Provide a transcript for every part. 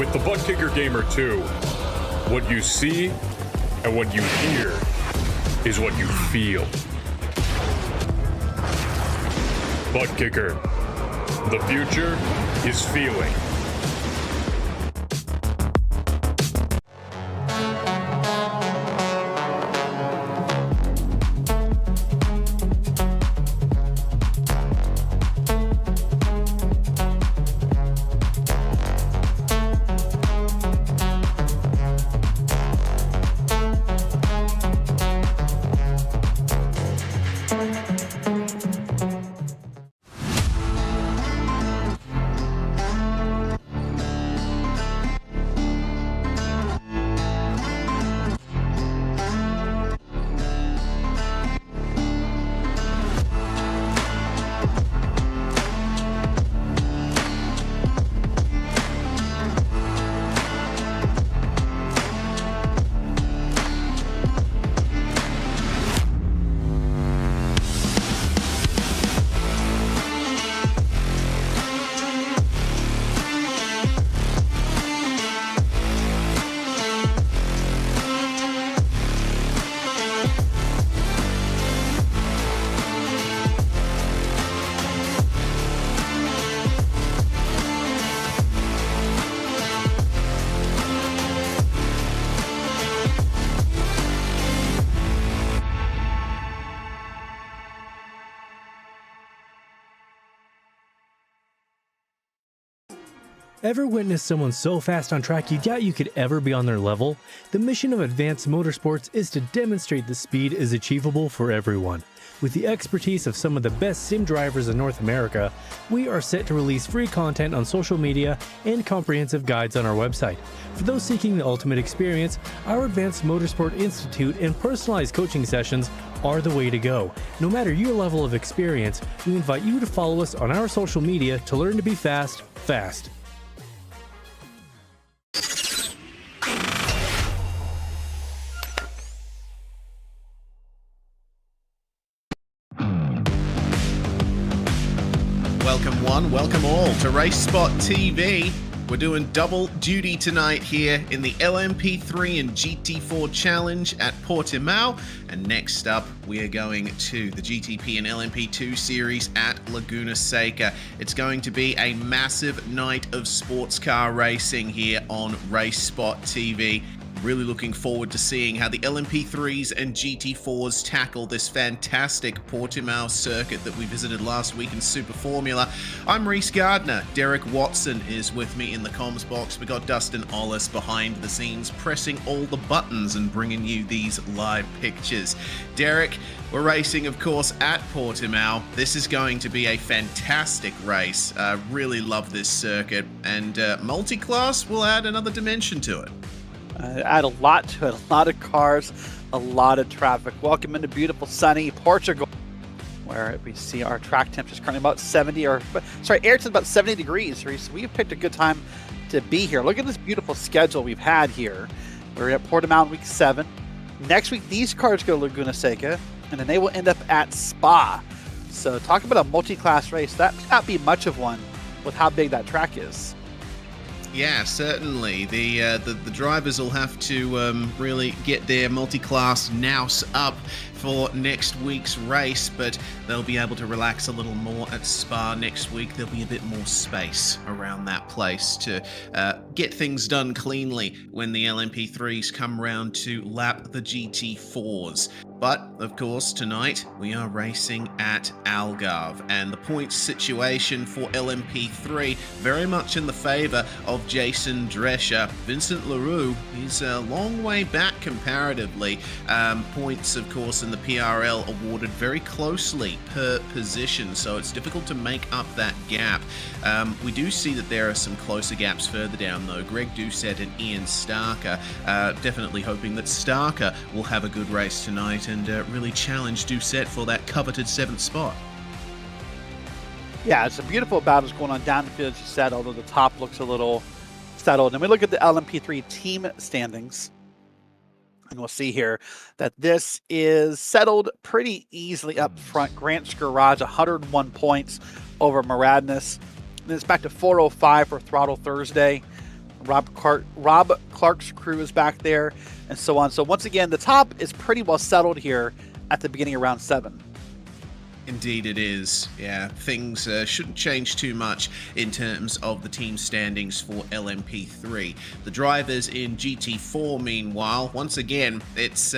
With the Butt Kicker Gamer 2, what you see and what you hear is what you feel. Butt Kicker. The future is feeling. Ever witnessed someone so fast on track you doubt you could ever be on their level? The mission of Advanced Motorsports is to demonstrate the speed is achievable for everyone. With the expertise of some of the best sim drivers in North America, we are set to release free content on social media and comprehensive guides on our website. For those seeking the ultimate experience, our Advanced Motorsport Institute and personalized coaching sessions are the way to go. No matter your level of experience, we invite you to follow us on our social media to learn to be fast. Welcome one, welcome all to RaceSpotTV. We're doing double duty tonight here in the LMP3 and GT4 Challenge at Portimao. And next up, we are going to the GTP and LMP2 series at Laguna Seca. It's going to be a massive night of sports car racing here on RaceSpotTV. Really looking forward to seeing how the LMP3s and GT4s tackle this fantastic Portimao circuit that we visited last week in Super Formula. I'm Reese Gardner. Derek Watson is with me in the comms box. We got Dustin Ollis behind the scenes pressing all the buttons and bringing you these live pictures. Derek, we're racing, of course, at Portimao. This is going to be a fantastic race. Really love this circuit, and Multiclass will add another dimension to it. Add a lot to it, a lot of cars, a lot of traffic. Welcome into beautiful sunny Portugal, where we see our track temp is currently about 70, air temps about 70 degrees. So we've picked a good time to be here. Look at this beautiful schedule we've had here. We're at Portimao in week 7. Next week, these cars go to Laguna Seca, and then they will end up at Spa. So talk about a multi-class race. That may not be much of one with how big that track is. Yeah, certainly. The drivers will have to really get their multi-class nous up for next week's race, but they'll be able to relax a little more at Spa next week. There'll be a bit more space around that place to get things done cleanly when the LMP3s come around to lap the GT4s. But, of course, tonight we are racing at Algarve, and the points situation for LMP3 very much in the favour of Jason Drescher. Vincent Leroux, he's a long way back comparatively. Points, of course, in the PRL awarded very closely per position, so it's difficult to make up that gap. We do see that there are some closer gaps further down, though. Greg Doucette and Ian Starker, definitely hoping that Starker will have a good race tonight and really challenge Doucette for that coveted 7th spot. Yeah, it's a beautiful battles going on down the field, as you said, although the top looks a little settled. And we look at the LMP3 team standings, and we'll see here that this is settled pretty easily up front. Grant's Garage, 101 points over Maradness. Then it's back to 405 for Throttle Thursday. Rob Clark's crew is back there, and so on. So once again, the top is pretty well settled here at the beginning of round 7. Indeed it is. Yeah, things shouldn't change too much in terms of the team standings for LMP3. The drivers in GT4, meanwhile, once again, it's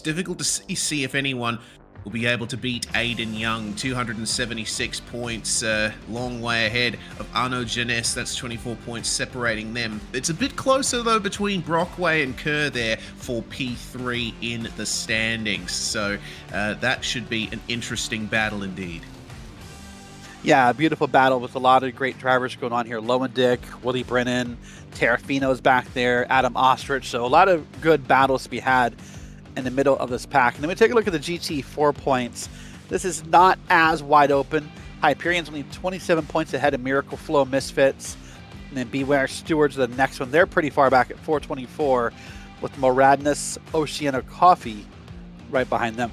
difficult to see if anyone will be able to beat Aiden Young, 276 points, long way ahead of Arnaud Jeunesse. That's 24 points separating them. It's a bit closer, though, between Brockway and Kerr there for P3 in the standings. So that should be an interesting battle indeed. Yeah, a beautiful battle with a lot of great drivers going on here. Lowendick, Willie Brennan, Terrafino's back there, Adam Ostrich. So a lot of good battles to be had in the middle of this pack. And then we take a look at the GT4 points. This is not as wide open. Hyperion's only 27 points ahead of Miracle Flow Misfits. And then Beware Stewards are the next one. They're pretty far back at 424 with Moradness, Oceana Coffee right behind them.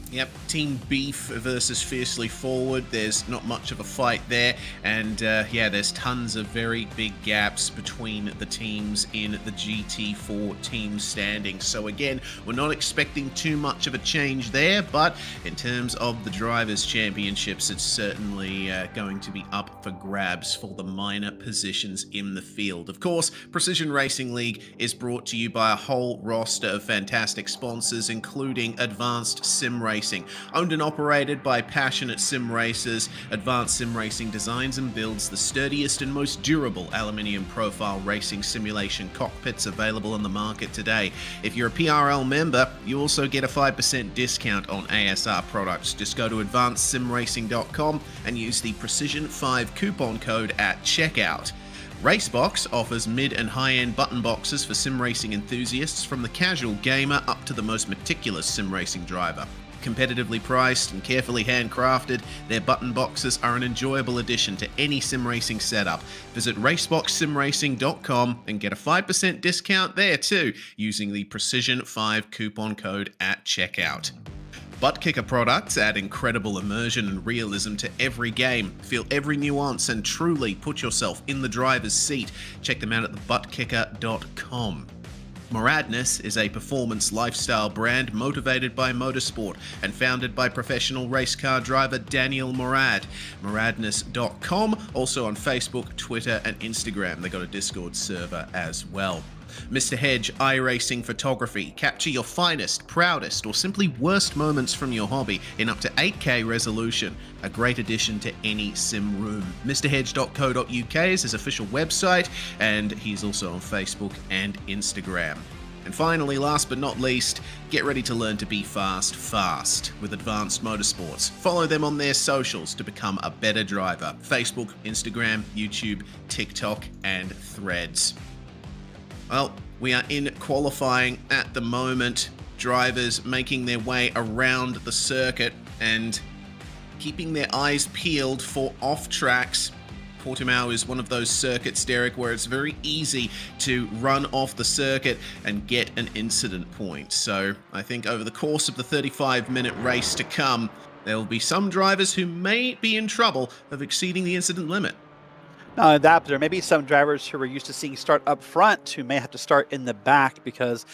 Yep, Team Beef versus Fiercely Forward. There's not much of a fight there. And yeah, there's tons of very big gaps between the teams in the GT4 team standings. So again, we're not expecting too much of a change there. But in terms of the Drivers' Championships, it's certainly going to be up for grabs for the minor positions in the field. Of course, Precision Racing League is brought to you by a whole roster of fantastic sponsors, including Advanced Sim Racing. Owned and operated by passionate sim racers, Advanced Sim Racing designs and builds the sturdiest and most durable aluminium profile racing simulation cockpits available on the market today. If you're a PRL member, you also get a 5% discount on ASR products. Just go to advancedsimracing.com and use the Precision5 coupon code at checkout. Racebox offers mid and high-end button boxes for sim racing enthusiasts, from the casual gamer up to the most meticulous sim racing driver. Competitively priced and carefully handcrafted, their button boxes are an enjoyable addition to any sim racing setup. Visit raceboxsimracing.com and get a 5% discount there too, using the Precision5 coupon code at checkout. Butt Kicker products add incredible immersion and realism to every game. Feel every nuance and truly put yourself in the driver's seat. Check them out at thebuttkicker.com. Moradness is a performance lifestyle brand motivated by motorsport and founded by professional race car driver Daniel Morad. Moradness.com, also on Facebook, Twitter, and Instagram. They got a Discord server as well. Mr. Hedge iRacing Photography. Capture your finest, proudest, or simply worst moments from your hobby in up to 8K resolution. A great addition to any sim room. MrHedge.co.uk is his official website, and he's also on Facebook and Instagram. And finally, last but not least, get ready to learn to be fast with Advanced Motorsports. Follow them on their socials to become a better driver. Facebook, Instagram, YouTube, TikTok, and Threads. Well, we are in qualifying at the moment. Drivers making their way around the circuit and keeping their eyes peeled for off-tracks. Portimao is one of those circuits, Derek, where it's very easy to run off the circuit and get an incident point. So I think over the course of the 35-minute race to come, there will be some drivers who may be in trouble of exceeding the incident limit. Not only that, but there may be some drivers who are used to seeing start up front who may have to start in the back because,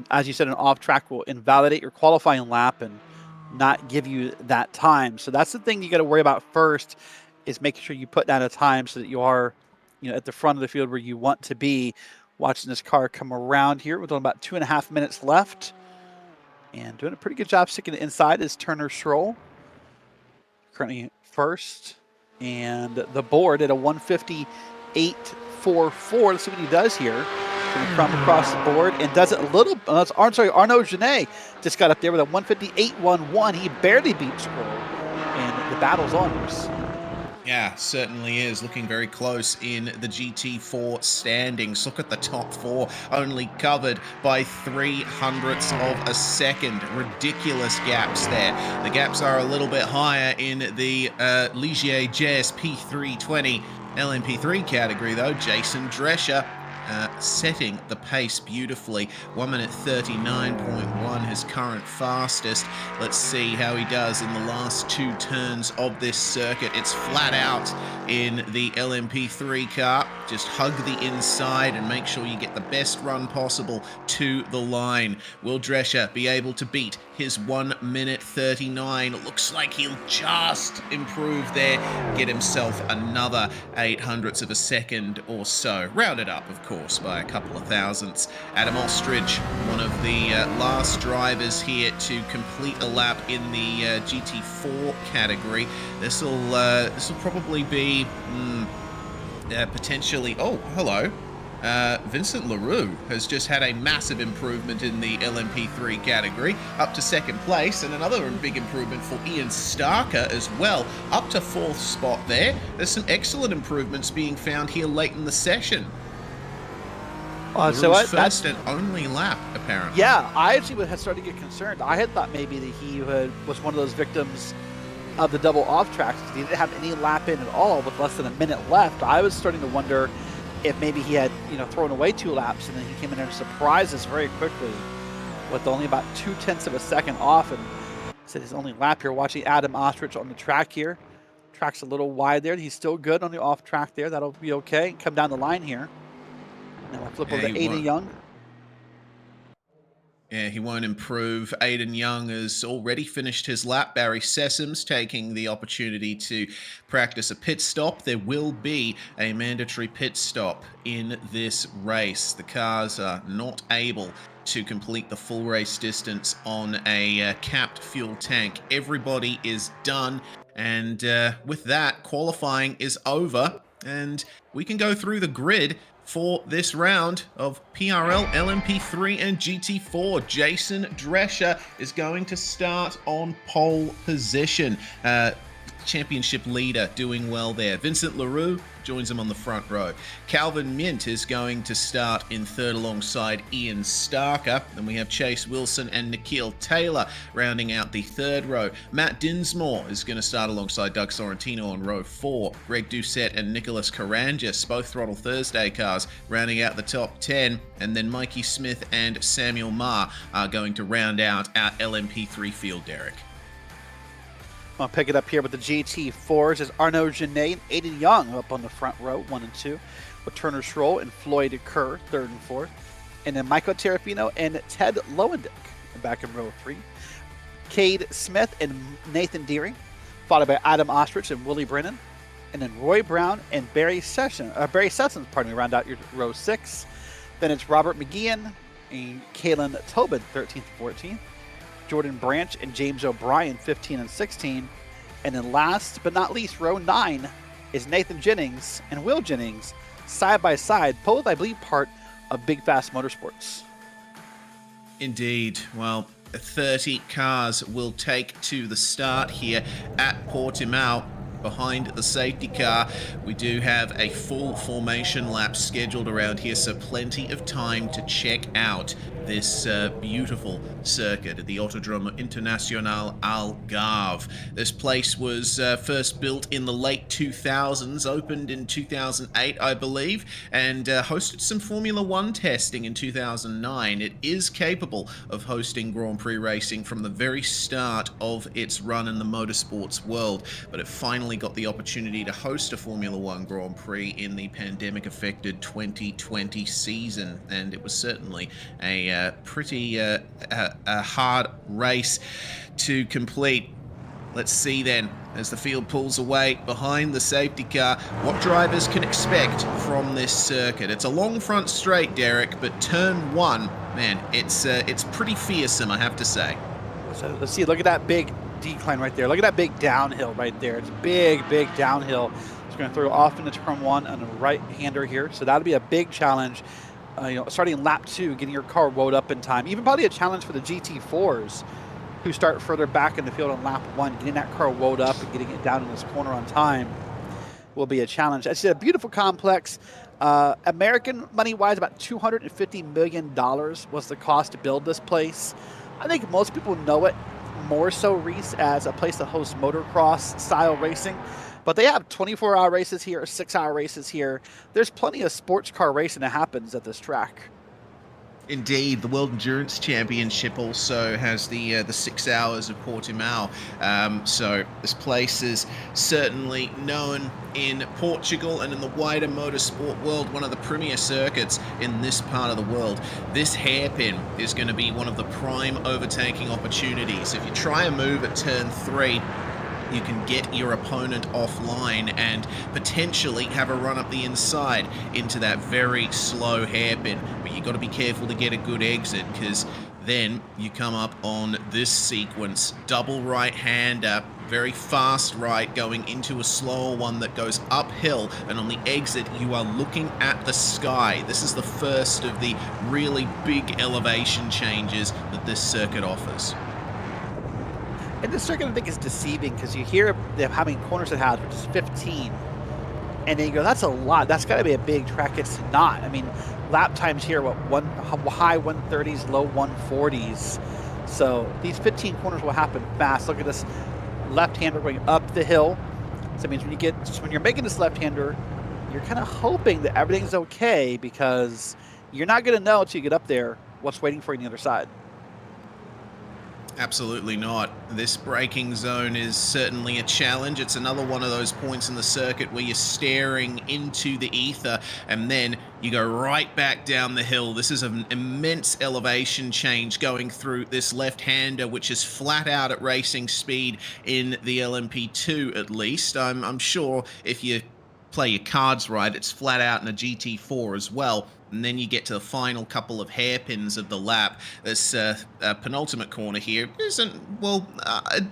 as you said, an off-track will invalidate your qualifying lap and not give you that time. So that's the thing you got to worry about first, is making sure you put down a time so that you are, at the front of the field where you want to be. Watching this car come around here with only about 2.5 minutes left, and doing a pretty good job sticking it inside is Turner Schroll, currently first. And the board at a 158.44. Let's see what he does here. Going to come across the board and does it a little. Arnaud Genet just got up there with a 158.11. He barely beat Scroll. And the battle's on. Yeah, certainly is. Looking very close in the GT4 standings. Look at the top four, only covered by 0.03 of a second. Ridiculous gaps there. The gaps are a little bit higher in the Ligier JSP 320 LMP3 category, though. Jason Drescher setting the pace beautifully. 1 minute 39.1, his current fastest. Let's see how he does in the last two turns of this circuit. It's flat out in the LMP3 car. Just hug the inside and make sure you get the best run possible to the line. Will Drescher be able to beat his 1 minute 39? Looks like he'll just improve there, get himself another 800ths of a second or so. Rounded up, of course, by a couple of thousandths. Adam Ostrich, one of the last drivers here to complete a lap in the GT4 category. This will probably be potentially. Oh, hello. Vincent Leroux has just had a massive improvement in the LMP3 category, up to second place, and another big improvement for Ian Starker as well, up to fourth spot there. There's some excellent improvements being found here late in the session. So first and only lap, apparently. Yeah, I actually had started to get concerned. I had thought maybe that he was one of those victims of the double off tracks because he didn't have any lap in at all with less than a minute left. I was starting to wonder if maybe he had, thrown away 2 laps and then he came in there and surprised us very quickly with only about 0.2 of a second off. And said his only lap here. Watching Adam Ostrich on the track here. Track's a little wide there. He's still good on the off track there. That'll be okay. Come down the line here. Now we'll flip over to Aiden Young. Yeah, he won't improve. Aiden Young has already finished his lap. Barry Sessoms taking the opportunity to practice a pit stop. There will be a mandatory pit stop in this race. The cars are not able to complete the full race distance on a capped fuel tank. Everybody is done. And with that, qualifying is over. And we can go through the grid for this round of PRL LMP3 and GT4. Jason Drescher is going to start on pole position. Championship leader doing well there. Vincent Leroux joins him on the front row. Calvin Mint is going to start in third alongside Ian Starker. Then we have Chase Wilson and Nikhil Taylor rounding out the third row. Matt Dinsmore is going to start alongside Doug Sorrentino on row 4. Greg Doucette and Nicholas Karangis, both Throttle Thursday cars, rounding out the top 10. And then Mikey Smith and Samuel Ma are going to round out our LMP3 field, Derek. I'll pick it up here with the GT4s as Arnaud Genet and Aiden Young up on the front row, 1 and 2, with Turner Schroll and Floyd Kerr, 3rd and 4th, and then Michael Terrafino and Ted Lowendick back in row 3. Cade Smith and Nathan Deering, followed by Adam Ostrich and Willie Brennan, and then Roy Brown and Barry Sessoms, round out your row 6. Then it's Robert McGeehan and Kalen Tobin, 13th and 14th. Jordan Branch and James O'Brien, 15 and 16. And then last but not least, row 9 is Nathan Jennings and Will Jennings, side by side, both, I believe, part of Big Fast Motorsports. Indeed. Well, 30 cars will take to the start here at Portimao. Behind the safety car, we do have a full formation lap scheduled around here, so plenty of time to check out this beautiful circuit at the Autodromo Internacional Algarve. This place was first built in the late 2000s, opened in 2008, I believe, and hosted some Formula One testing in 2009. It is capable of hosting Grand Prix racing from the very start of its run in the motorsports world, but it finally got the opportunity to host a Formula One Grand Prix in the pandemic-affected 2020 season, and it was certainly a pretty hard race to complete. Let's see then, as the field pulls away behind the safety car, what drivers can expect from this circuit. It's a long front straight, Derek, but turn 1, man, it's pretty fearsome, I have to say. So let's see, look at that big decline right there. Look at that big downhill right there. It's a big, big downhill. It's going to throw off into turn 1 on the right-hander here, so that'll be a big challenge. Starting lap 2, getting your car woed up in time. Even probably a challenge for the GT4s who start further back in the field on lap 1. Getting that car woed up and getting it down in this corner on time will be a challenge. It's a beautiful complex. American money-wise, about $250 million was the cost to build this place. I think most people know it more so, Reese, as a place that hosts motocross-style racing. But they have 24-hour races here, 6-hour races here. There's plenty of sports car racing that happens at this track. Indeed, the World Endurance Championship also has the 6 hours of Portimao. So this place is certainly known in Portugal and in the wider motorsport world, one of the premier circuits in this part of the world. This hairpin is going to be one of the prime overtaking opportunities. If you try a move at turn 3, you can get your opponent offline and potentially have a run up the inside into that very slow hairpin. But you've got to be careful to get a good exit, because then you come up on this sequence. Double right-hander, very fast right, going into a slower one that goes uphill, and on the exit you are looking at the sky. This is the first of the really big elevation changes that this circuit offers. And this circuit, I think, is deceiving because you hear how many corners it has, which is 15. And then you go, that's a lot. That's got to be a big track. It's not. I mean, lap times here, high 130s, low 140s. So these 15 corners will happen fast. Look at this left-hander going up the hill. So it means when you're making this left-hander, you're kind of hoping that everything's okay, because you're not going to know until you get up there what's waiting for you on the other side. Absolutely not. This braking zone is certainly a challenge. It's another one of those points in the circuit where you're staring into the ether and then you go right back down the hill. This is an immense elevation change going through this left-hander, which is flat out at racing speed in the LMP2 at least. I'm sure if you play your cards right, it's flat out in a GT4 as well. And then you get to the final couple of hairpins of the lap. This penultimate corner here isn't, well,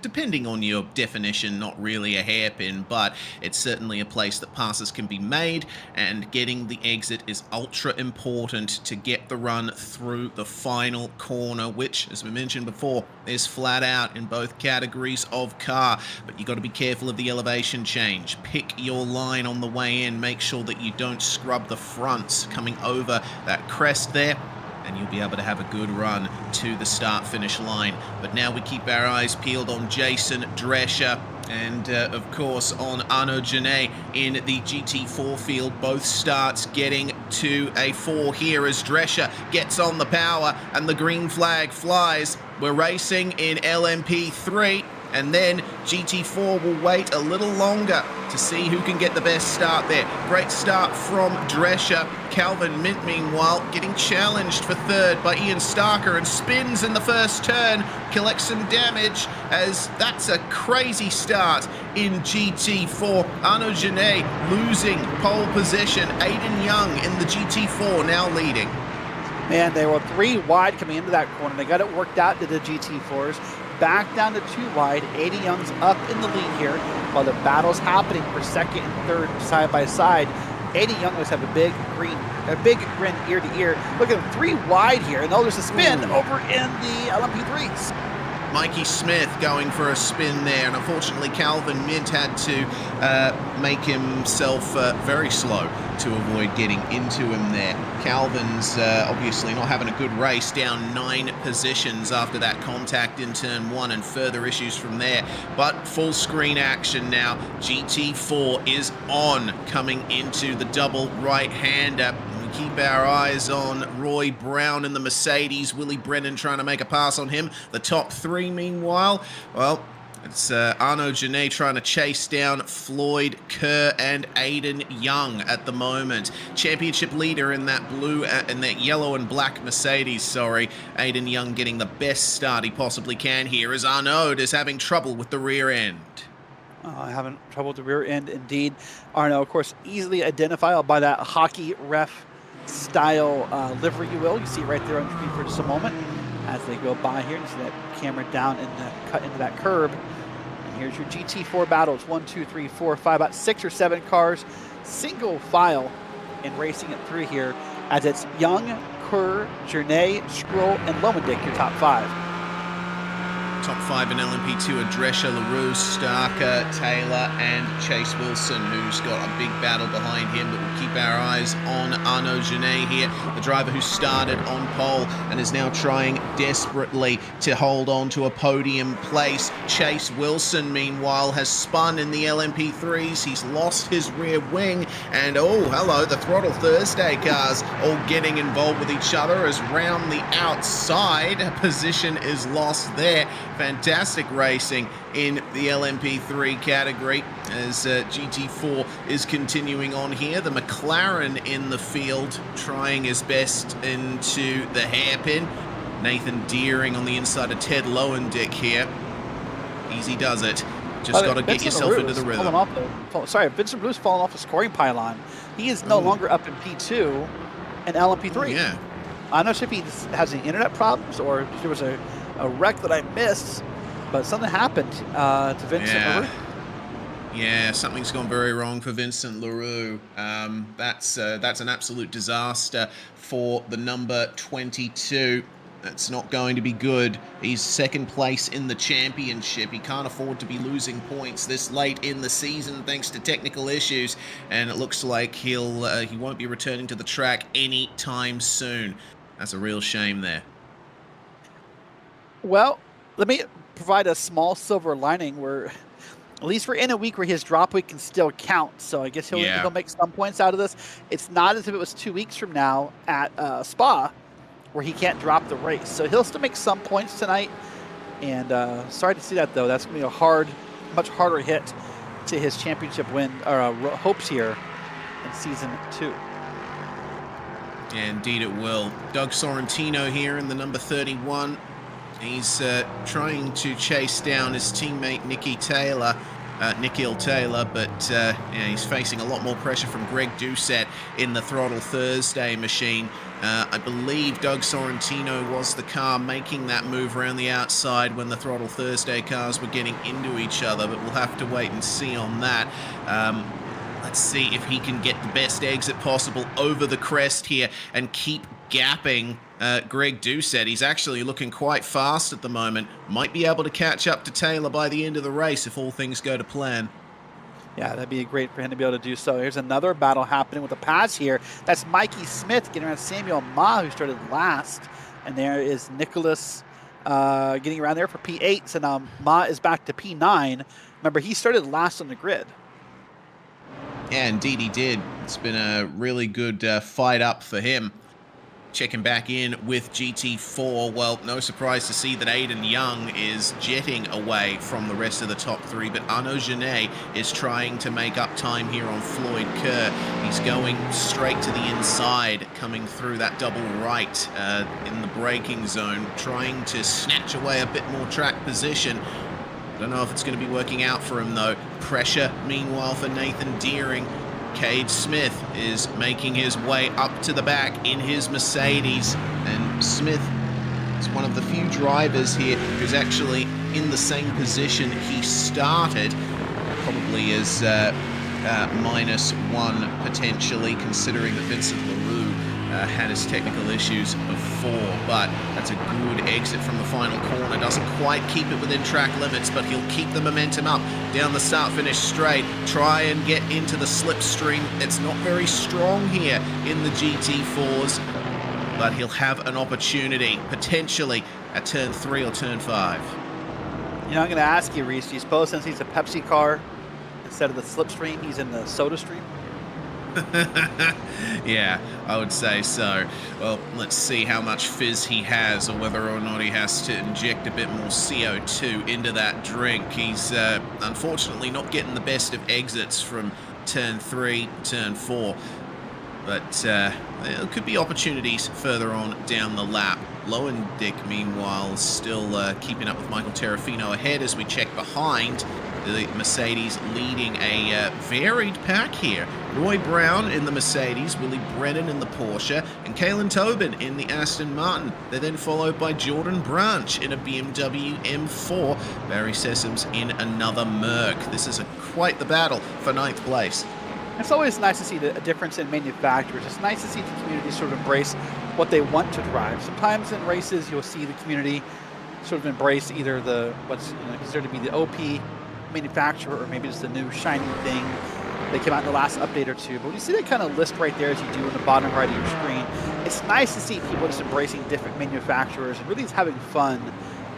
depending on your definition, not really a hairpin, but it's certainly a place that passes can be made, and getting the exit is ultra important to get the run through the final corner, which, as we mentioned before, is flat out in both categories of car. But you've got to be careful of the elevation change. Pick your line on the way in. Make sure that you don't scrub the fronts coming over that crest there, and you'll be able to have a good run to the start-finish line. But now we keep our eyes peeled on Jason Drescher and, of course, on Arnaud Genet in the GT4 field. Both starts getting to a 4 here as Drescher gets on the power and the green flag flies. We're racing in LMP3. And then GT4 will wait a little longer to see who can get the best start there. Great start from Drescher. Calvin Mint, meanwhile, getting challenged for third by Ian Starker and spins in the first turn, collects some damage, as that's a crazy start in GT4. Arnaud Genet losing pole position. Aiden Young in the GT4 now leading. Man, they were 3 wide coming into that corner. They got it worked out to the GT4s. Back down to 2 wide. Aiden Young's up in the lead here while the battle's happening for second and third side by side. Aiden Young must have a big grin ear to ear. Look at him, 3 wide here, and there's a spin over in the LMP3s. Mikey Smith going for a spin there, and unfortunately Calvin Mint had to make himself very slow to avoid getting into him there. Calvin's obviously not having a good race, down 9 positions after that contact in turn 1 and further issues from there. But full screen action now. GT4 is on coming into the double right-hander. Keep our eyes on Roy Brown in the Mercedes. Willie Brennan trying to make a pass on him. The top 3, meanwhile, well, it's Arnaud Genet trying to chase down Floyd Kerr and Aiden Young at the moment. Championship leader in that blue, in that yellow and black Mercedes, sorry. Aiden Young getting the best start he possibly can here, as Arnaud is having trouble with the rear end. Having trouble with the rear end, indeed. Arnaud, of course, easily identifiable by that hockey ref style livery, you will. You see right there on screen for just a moment as they go by here. You see that camera down and cut into that curb. And here's your GT4 battles. 1, 2, 3, 4, 5, about 6 or 7 cars, single file, and racing it through here as it's Young, Kerr, Journey, Scroll, and Lomendick, your top 5. Top 5 in LMP2 are Drescher, LaRue, Starker, Taylor, and Chase Wilson, who's got a big battle behind him, but we'll keep our eyes on Arnaud Genet here, the driver who started on pole and is now trying desperately to hold on to a podium place. Chase Wilson, meanwhile, has spun in the LMP3s. He's lost his rear wing, and oh, hello, the Throttle Thursday cars all getting involved with each other as round the outside, a position is lost there. Fantastic racing in the LMP3 category as GT4 is continuing on here. The McLaren in the field trying his best into the hairpin. Nathan Deering on the inside of Ted Lowendick here. Easy does it. Just got to get yourself into the rhythm. Vincent Blue's fallen off the scoring pylon. He is no longer up in P2 and LMP3. Yeah. I'm not sure if he has any internet problems or if there was a wreck that I missed, but something happened to Vincent LaRue. Yeah, something's gone very wrong for Vincent LaRue. That's an absolute disaster for the number 22. That's not going to be good. He's second place in the championship. He can't afford to be losing points this late in the season thanks to technical issues, and it looks like he won't be returning to the track anytime soon. That's a real shame there. Well, let me provide a small silver lining where at least we're in a week where his drop week can still count. So I guess he'll make some points out of this. It's not as if it was 2 weeks from now at Spa where he can't drop the race. So he'll still make some points tonight. And sorry to see that, though. That's going to be a much harder hit to his championship win or hopes here in season 2. Yeah, indeed it will. Doug Sorrentino here in the number 31. He's trying to chase down his teammate Nikhil Taylor, but yeah, he's facing a lot more pressure from Greg Doucette in the Throttle Thursday machine. I believe Doug Sorrentino was the car making that move around the outside when the Throttle Thursday cars were getting into each other, but we'll have to wait and see on that. Let's see if he can get the best exit possible over the crest here and keep gapping Greg Doucette. He's actually looking quite fast at the moment. Might be able to catch up to Taylor by the end of the race if all things go to plan. Yeah, that'd be great for him to be able to do so. Here's another battle happening with a pass here. That's Mikey Smith getting around Samuel Ma, who started last. And there is Nicholas getting around there for P8. So now Ma is back to P9. Remember, he started last on the grid. Yeah, indeed he did. It's been a really good fight up for him. Checking back in with GT4. Well, no surprise to see that Aiden Young is jetting away from the rest of the top 3, but Arnaud Genet is trying to make up time here on Floyd Kerr. He's going straight to the inside, coming through that double right in the braking zone, trying to snatch away a bit more track position. Don't know if it's going to be working out for him, though. Pressure, meanwhile, for Nathan Deering. Cade Smith is making his way up to the back in his Mercedes, and Smith is one of the few drivers here who's actually in the same position he started, probably as -1 potentially, considering that Vincent LaRue had his technical issues before. But that's a good exit from the final corner. Doesn't quite keep it within track limits, but he'll keep the momentum up down the start-finish straight. Try and get into the slipstream. It's not very strong here in the GT4s, but he'll have an opportunity, potentially, at turn 3 or turn 5. You know, I'm going to ask you, Reese, do you suppose since he's a Pepsi car, instead of the slipstream, he's in the soda stream? Yeah, I would say so. Well, let's see how much fizz he has, or whether or not he has to inject a bit more CO2 into that drink. He's unfortunately not getting the best of exits from turn 3, turn 4. But there could be opportunities further on down the lap. Lowendick, meanwhile, still keeping up with Michael Terrafino ahead as we check behind. The Mercedes leading a varied pack here. Roy Brown in the Mercedes, Willie Brennan in the Porsche, and Kalen Tobin in the Aston Martin. They're then followed by Jordan Branch in a BMW M4, Barry Sessoms in another Merc. This is quite the battle for 9th place. It's always nice to see a difference in manufacturers. It's nice to see the community sort of embrace what they want to drive. Sometimes in races, you'll see the community sort of embrace either the what's considered to be the OP manufacturer, or maybe it's the new shiny thing that came out in the last update or two. But when you see that kind of list right there, as you do in the bottom right of your screen, it's nice to see people just embracing different manufacturers and really just having fun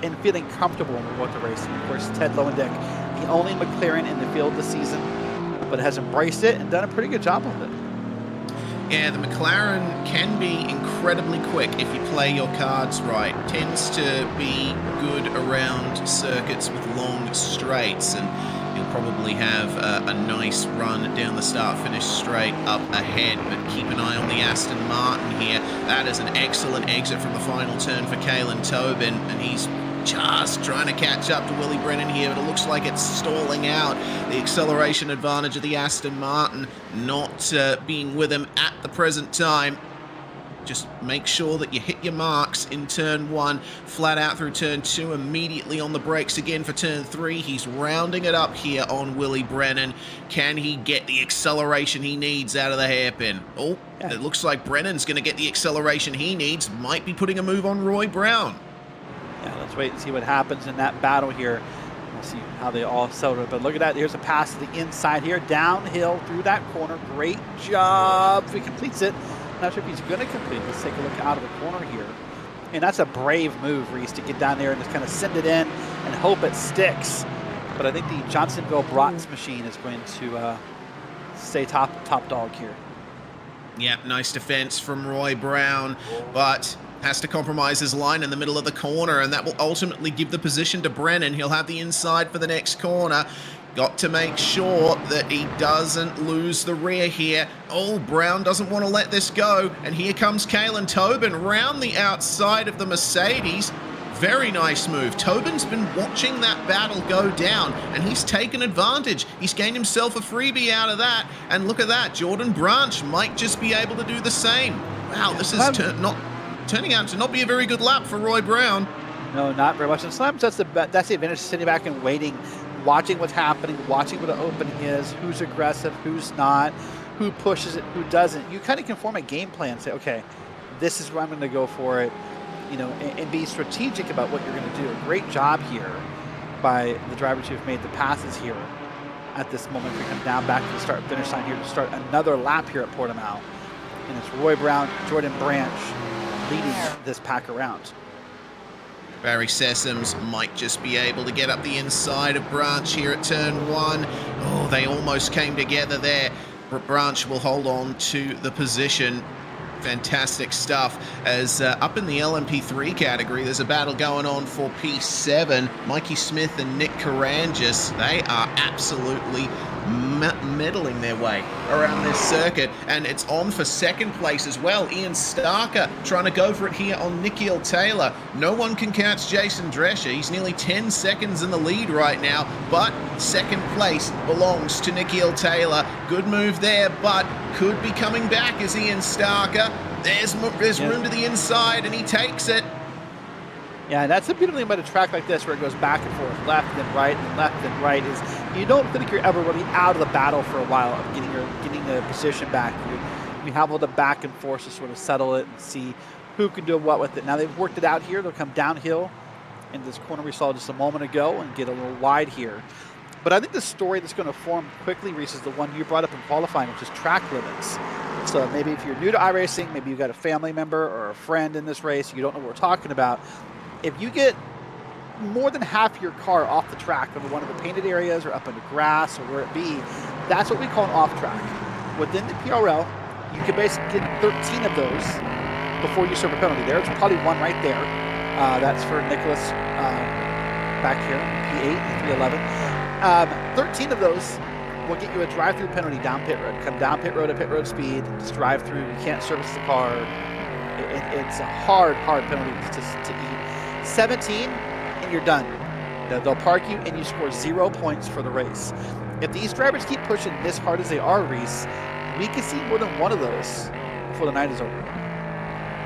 and feeling comfortable with what they're racing. Of course, Ted Lowendeck, the only McLaren in the field this season, but has embraced it and done a pretty good job of it. Yeah, the McLaren can be incredibly quick if you play your cards right. Tends to be good around circuits with long straights, and you'll probably have a nice run down the start-finish straight up ahead. But keep an eye on the Aston Martin here. That is an excellent exit from the final turn for Kalen Tobin, and he's just trying to catch up to Willie Brennan here, but it looks like it's stalling out. The acceleration advantage of the Aston Martin not being with him at the present time. Just make sure that you hit your marks in turn 1, flat out through turn 2, immediately on the brakes again for turn 3. He's rounding it up here on Willie Brennan. Can he get the acceleration he needs out of the hairpin? Oh, it looks like Brennan's going to get the acceleration he needs. Might be putting a move on Roy Brown. Yeah, let's wait and see what happens in that battle here. We'll see how they all settle it. But look at that. Here's a pass to the inside here, downhill through that corner. Great job. If he completes it, not sure if he's going to complete it. Let's take a look out of the corner here. And that's a brave move, Reese, to get down there and just kind of send it in and hope it sticks. But I think the Johnsonville Brats machine is going to stay top dog here. Yeah, nice defense from Roy Brown, but has to compromise his line in the middle of the corner, and that will ultimately give the position to Brennan. He'll have the inside for the next corner. Got to make sure that he doesn't lose the rear here. Oh, Brown doesn't want to let this go, and here comes Kalen Tobin round the outside of the Mercedes. Very nice move. Tobin's been watching that battle go down, and he's taken advantage. He's gained himself a freebie out of that, and look at that. Jordan Branch might just be able to do the same. Wow, this is turning out to not be a very good lap for Roy Brown. No, not very much. And sometimes that's the advantage of sitting back and waiting, watching what's happening, watching what the opening is, who's aggressive, who's not, who pushes it, who doesn't. You kind of can form a game plan, say, okay, this is where I'm going to go for it, you know, and be strategic about what you're going to do. A great job here by the drivers who have made the passes here at this moment. We're coming down back to the start-finish line here to start another lap here at Portimao. And it's Roy Brown, Jordan Branch leading this pack around. Barry Sessoms might just be able to get up the inside of Branch here at turn 1. Oh, they almost came together there. Branch will hold on to the position. Fantastic stuff. As up in the LMP3 category, there's a battle going on for P7. Mikey Smith and Nick Karangis, they are absolutely meddling their way around this circuit, and it's on for second place as well. Ian Starker trying to go for it here on Nikhil Taylor. No one can catch Jason Drescher. He's nearly 10 seconds in the lead right now, but second place belongs to Nikhil Taylor. Good move there, but could be coming back as Ian Starker. There's room to the inside, and he takes it. Yeah, that's the beautiful thing about a track like this, where it goes back and forth, left and right and left and right, is you don't think you're ever really out of the battle for a while of getting the position back. You have all the back and forth to sort of settle it and see who can do what with it. Now they've worked it out here. They'll come downhill in this corner we saw just a moment ago and get a little wide here. But I think the story that's going to form quickly, Reese, is the one you brought up in qualifying, which is track limits. So maybe if you're new to iRacing, maybe you've got a family member or a friend in this race, you don't know what we're talking about. If you get more than half your car off the track over one of the painted areas or up into grass or where it be, that's what we call an off track. Within the PRL, you can basically get 13 of those before you serve a penalty. There's probably one right there. That's for Nicholas back here, P8 and 311. 13 of those will get you a drive-through penalty down pit road. Come down pit road at pit road speed, just drive through. You can't service the car. It's a hard penalty to eat. 17 and you're done. They'll park you and you score 0 points for the race. If these drivers keep pushing this hard as they are, Reese, we could see more than one of those before the night is over.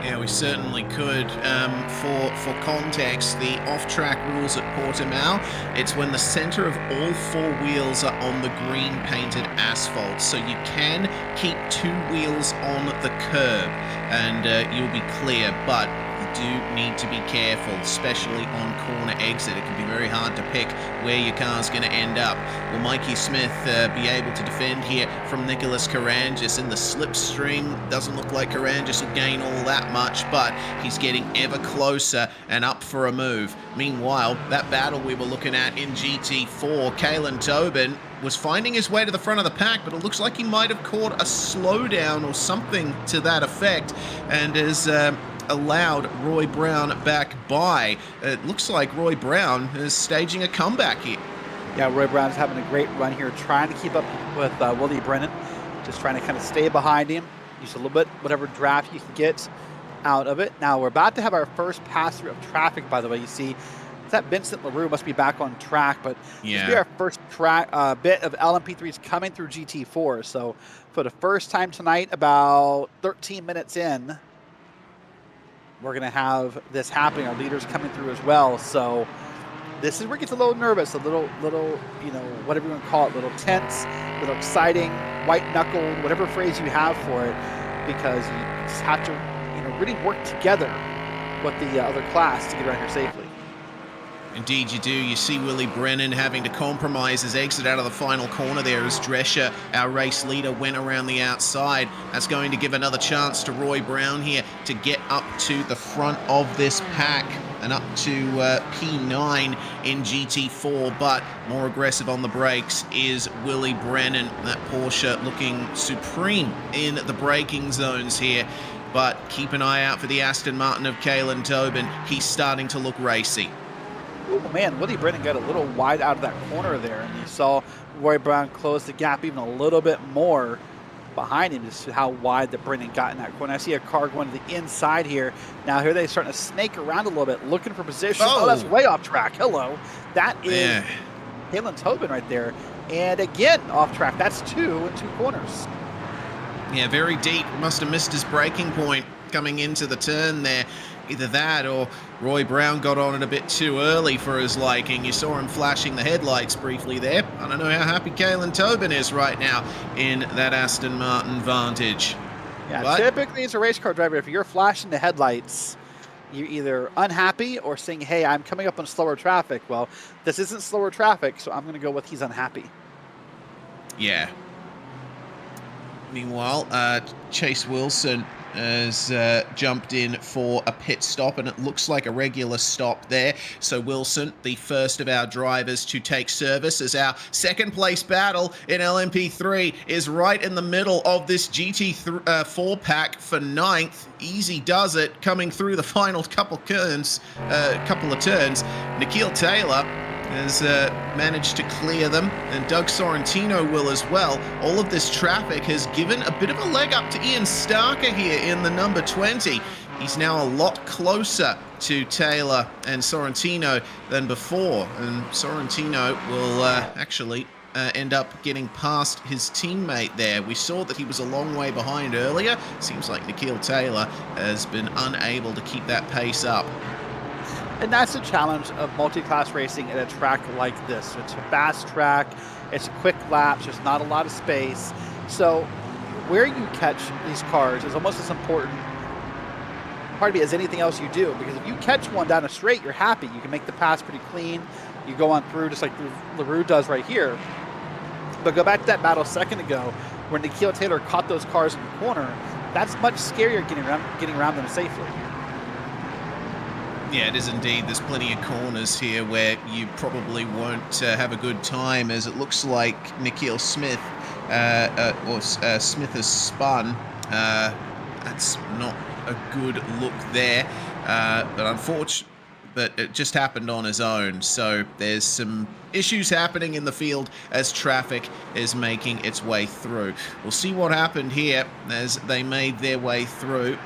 Yeah, we certainly could. For context, the off-track rules at Portimao, it's when the center of all four wheels are on the green painted asphalt. So you can keep two wheels on the curb and you'll be clear, but you do need to be careful, especially on corner exit. It can be very hard to pick where your car's going to end up. Will Mikey Smith be able to defend here from Nicholas Karangis in the slipstream? Doesn't look like Karangis will gain all that much, but he's getting ever closer and up for a move. Meanwhile, that battle we were looking at in GT4, Kalen Tobin was finding his way to the front of the pack, but it looks like he might have caught a slowdown or something to that effect, and has allowed Roy Brown back by. It looks like Roy Brown is staging a comeback here. Yeah, Roy Brown's having a great run here, trying to keep up with Willie Brennan, just trying to kind of stay behind him, use a little bit, whatever draft you can get out of it. Now, we're about to have our first pass-through of traffic, by the way. You see, that Vincent LaRue must be back on track, but this will be our first bit of LMP3s coming through GT4. So for the first time tonight, about 13 minutes in, we're going to have this happening. Our leaders coming through as well. So this is where it gets a little nervous, a little, you know, whatever you want to call it, little tense, little exciting, white-knuckled, whatever phrase you have for it, because you just have to, you know, really work together with the other class to get around here safely. Indeed you do. You see Willie Brennan having to compromise his exit out of the final corner there as Drescher, our race leader, went around the outside. That's going to give another chance to Roy Brown here to get up to the front of this pack and up to P9 in GT4, but more aggressive on the brakes is Willie Brennan. That Porsche looking supreme in the braking zones here. But keep an eye out for the Aston Martin of Kalen Tobin. He's starting to look racy. Oh man, Willie Brennan got a little wide out of that corner there, and you saw Roy Brown close the gap even a little bit more behind him, just how wide that Brennan got in that corner. I see a car going to the inside here. Now here they're starting to snake around a little bit, looking for position. Oh, that's way off track. Hello. That is Kalen Tobin right there. And again, off track. That's 2 in 2 corners. Yeah, very deep. Must have missed his braking point coming into the turn there. Either that or Roy Brown got on it a bit too early for his liking. You saw him flashing the headlights briefly there. I don't know how happy Kalen Tobin is right now in that Aston Martin Vantage. Yeah, but typically as a race car driver, if you're flashing the headlights, you're either unhappy or saying, hey, I'm coming up on slower traffic. Well, this isn't slower traffic, so I'm going to go with he's unhappy. Yeah. Meanwhile, Chase Wilson has jumped in for a pit stop, and it looks like a regular stop there. So Wilson, the first of our drivers to take service, as our second place battle in LMP3 is right in the middle of this GT4 pack for 9th. Easy does it, coming through the final couple of turns. Nikhil Taylor has managed to clear them, and Doug Sorrentino will as well. All of this traffic has given a bit of a leg up to Ian Starker here in the number 20. He's now a lot closer to Taylor and Sorrentino than before, and Sorrentino will actually end up getting past his teammate there. We saw that he was a long way behind earlier. Seems like Nikhil Taylor has been unable to keep that pace up. And that's the challenge of multi-class racing at a track like this. It's a fast track, it's a quick laps, there's not a lot of space. So where you catch these cars is almost as important, pardon me, as anything else you do. Because if you catch one down a straight, you're happy. You can make the pass pretty clean. You go on through just like LaRue does right here. But go back to that battle a second ago where Nikhil Taylor caught those cars in the corner. That's much scarier getting around them safely. Yeah, it is indeed. There's plenty of corners here where you probably won't have a good time, as it looks like Nikhil Smith, Smith has spun. That's not a good look there, but it just happened on his own. So there's some issues happening in the field as traffic is making its way through. We'll see what happened here as they made their way through.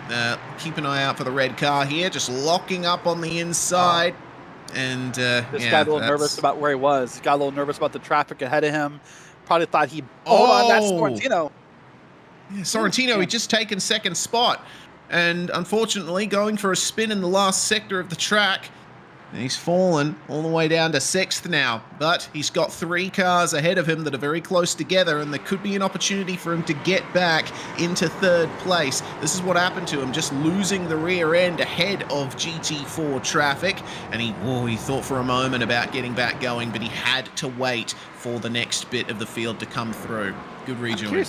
Keep an eye out for the red car here, just locking up on the inside. And this got a little nervous about where he was. Got a little nervous about the traffic ahead of him. Probably thought he, hold on, that's Sorrentino. Yeah, Sorrentino, he'd just taken second spot. And unfortunately, going for a spin in the last sector of the track, He's fallen all the way down to 6th now, but he's got 3 cars ahead of him that are very close together, and there could be an opportunity for him to get back into 3rd place. This is what happened to him, just losing the rear end ahead of GT4 traffic, and he thought for a moment about getting back going, but he had to wait for the next bit of the field to come through. Good rejoin.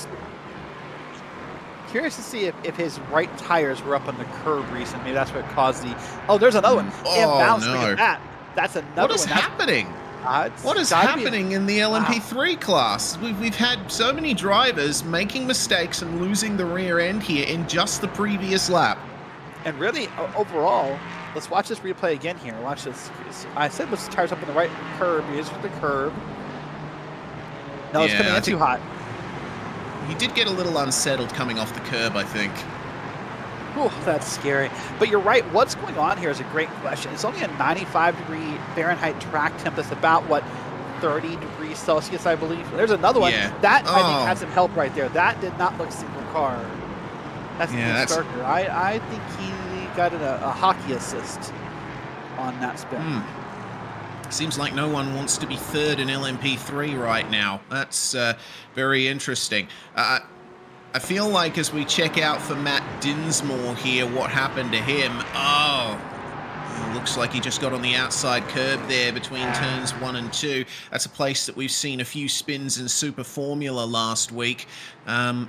Curious to see if his right tires were up on the curb recently. Maybe that's what caused the... Oh, there's another one. Oh, no. That's another one. What is happening? What is happening in the LMP3 class? We've had so many drivers making mistakes and losing the rear end here in just the previous lap. And really, overall, let's watch this replay again here. Watch this. I said let's tires up on the right curb. Here's the curb. No, it's coming in too hot. He did get a little unsettled coming off the curb, I think. Oh, that's scary. But you're right. What's going on here is a great question. It's only a 95-degree Fahrenheit track temp. That's about, 30 degrees Celsius, I believe. There's another one. Yeah. That, I think, had some help right there. That did not look single car. That's the starter. I think he got a hockey assist on that spin. Seems like no one wants to be 3rd in LMP3 right now. That's very interesting. I feel like as we check out for Matt Dinsmore here, what happened to him? Looks like he just got on the outside curb there between turns 1 and 2. That's a place that we've seen a few spins in Super Formula last week. I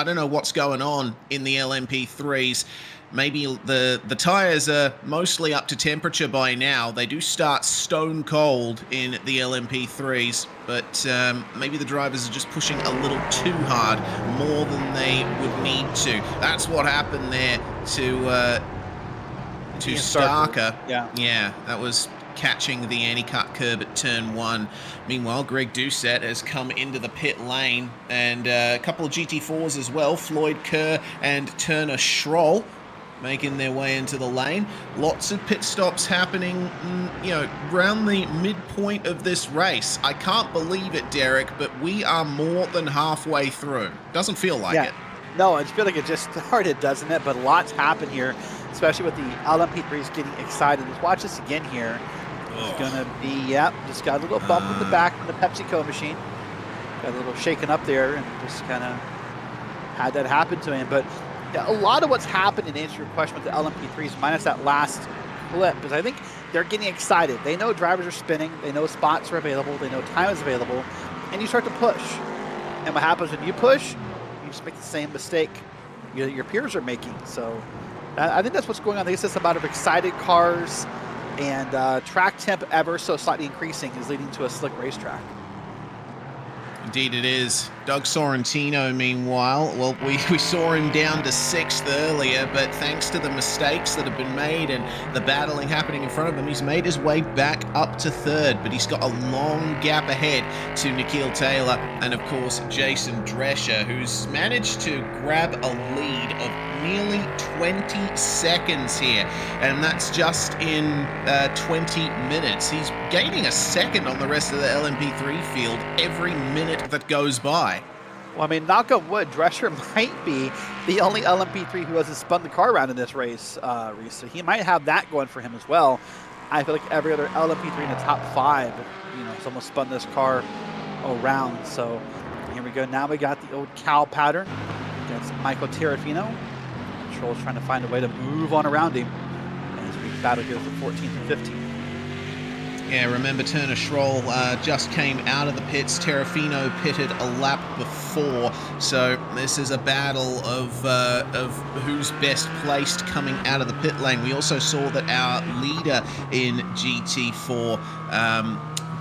don't know what's going on in the LMP3s. Maybe the tires are mostly up to temperature by now. They do start stone cold in the LMP3s, but maybe the drivers are just pushing a little too hard, more than they would need to. That's what happened there to Starker. Yeah, that was catching the anti-cut curb at turn 1. Meanwhile, Greg Doucette has come into the pit lane, and a couple of GT4s as well, Floyd Kerr and Turner Schroll, making their way into the lane. Lots of pit stops happening, around the midpoint of this race. I can't believe it, Derek, but we are more than halfway through. Doesn't feel like it. No, I feel like it just started, doesn't it? But lots happen here, especially with the LMP3s getting excited. Let's watch this again here. It's going to be, just got a little bump in the back from the PepsiCo machine. Got a little shaken up there and just kind of had that happen to him. But a lot of what's happened, and to answer your question with the LMP3s, minus that last clip, is I think they're getting excited. They know drivers are spinning. They know spots are available. They know time is available. And you start to push. And what happens when you push, you just make the same mistake your peers are making. So I think that's what's going on. I think it's just about of excited cars, and track temp ever so slightly increasing is leading to a slick racetrack. Indeed it is. Doug Sorrentino, meanwhile, well, we saw him down to 6th earlier, but thanks to the mistakes that have been made and the battling happening in front of him, he's made his way back up to 3rd, but he's got a long gap ahead to Nikhil Taylor and, of course, Jason Drescher, who's managed to grab a lead of nearly 20 seconds here, and that's just in 20 minutes. He's gaining a second on the rest of the LMP3 field every minute that goes by. Well, I mean, knock on wood, Drescher might be the only LMP3 who hasn't spun the car around in this race, Reese. So he might have that going for him as well. I feel like every other LMP3 in the top 5, has almost spun this car around. So here we go. Now we got the old cow pattern against Michael Terrafino. Troll's trying to find a way to move on around him as we battle here for 14th and 15th. Yeah, remember Turner Schroll just came out of the pits. Terrafino pitted a lap before, so this is a battle of who's best placed coming out of the pit lane. We also saw that our leader in GT4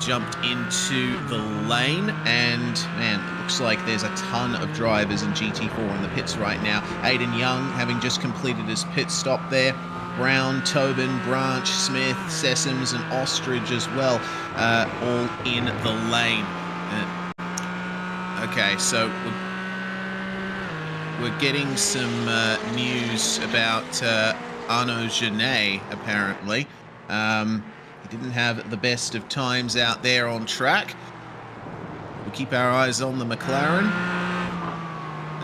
jumped into the lane, and man, it looks like there's a ton of drivers in GT4 in the pits right now. Aiden Young having just completed his pit stop there. Brown, Tobin, Branch, Smith, Sessoms, and Ostrich as well, all in the lane. Okay, so we're getting some news about Arnaud Genet, apparently. He didn't have the best of times out there on track. We'll keep our eyes on the McLaren.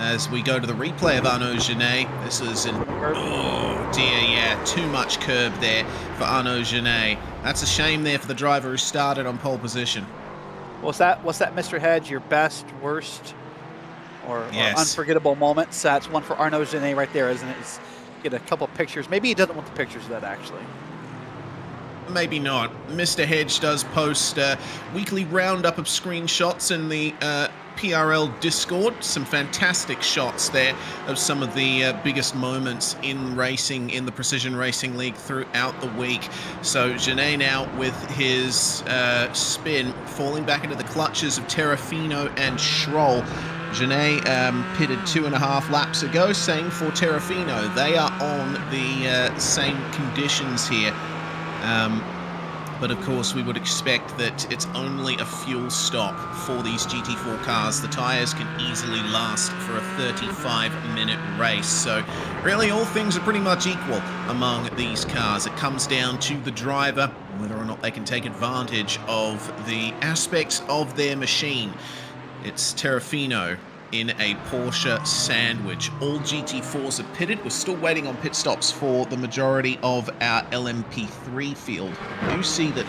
as we go to the replay of Arnaud Genet. This is an, oh dear, yeah, too much curb there for Arnaud Genet. That's a shame there for the driver who started on pole position. What's that, Mr. Hedge? Your best, worst, or unforgettable moments? That's one for Arnaud Genet right there, isn't it? It's, get a couple pictures. Maybe he doesn't want the pictures of that, actually. Maybe not. Mr. Hedge does post weekly roundup of screenshots in the PRL Discord. Some fantastic shots there of some of the biggest moments in racing in the Precision Racing League throughout the week. So Genet now with his spin falling back into the clutches of Terrafino and Schroll. Genet pitted 2.5 laps ago, same for Terrafino. They are on the same conditions here. But of course we would expect that it's only a fuel stop for these GT4 cars. The tyres can easily last for a 35-minute race. So really all things are pretty much equal among these cars. It comes down to the driver, whether or not they can take advantage of the aspects of their machine. It's Terrafino in a Porsche sandwich. All GT4s are pitted. We're still waiting on pit stops for the majority of our LMP3 field. You see that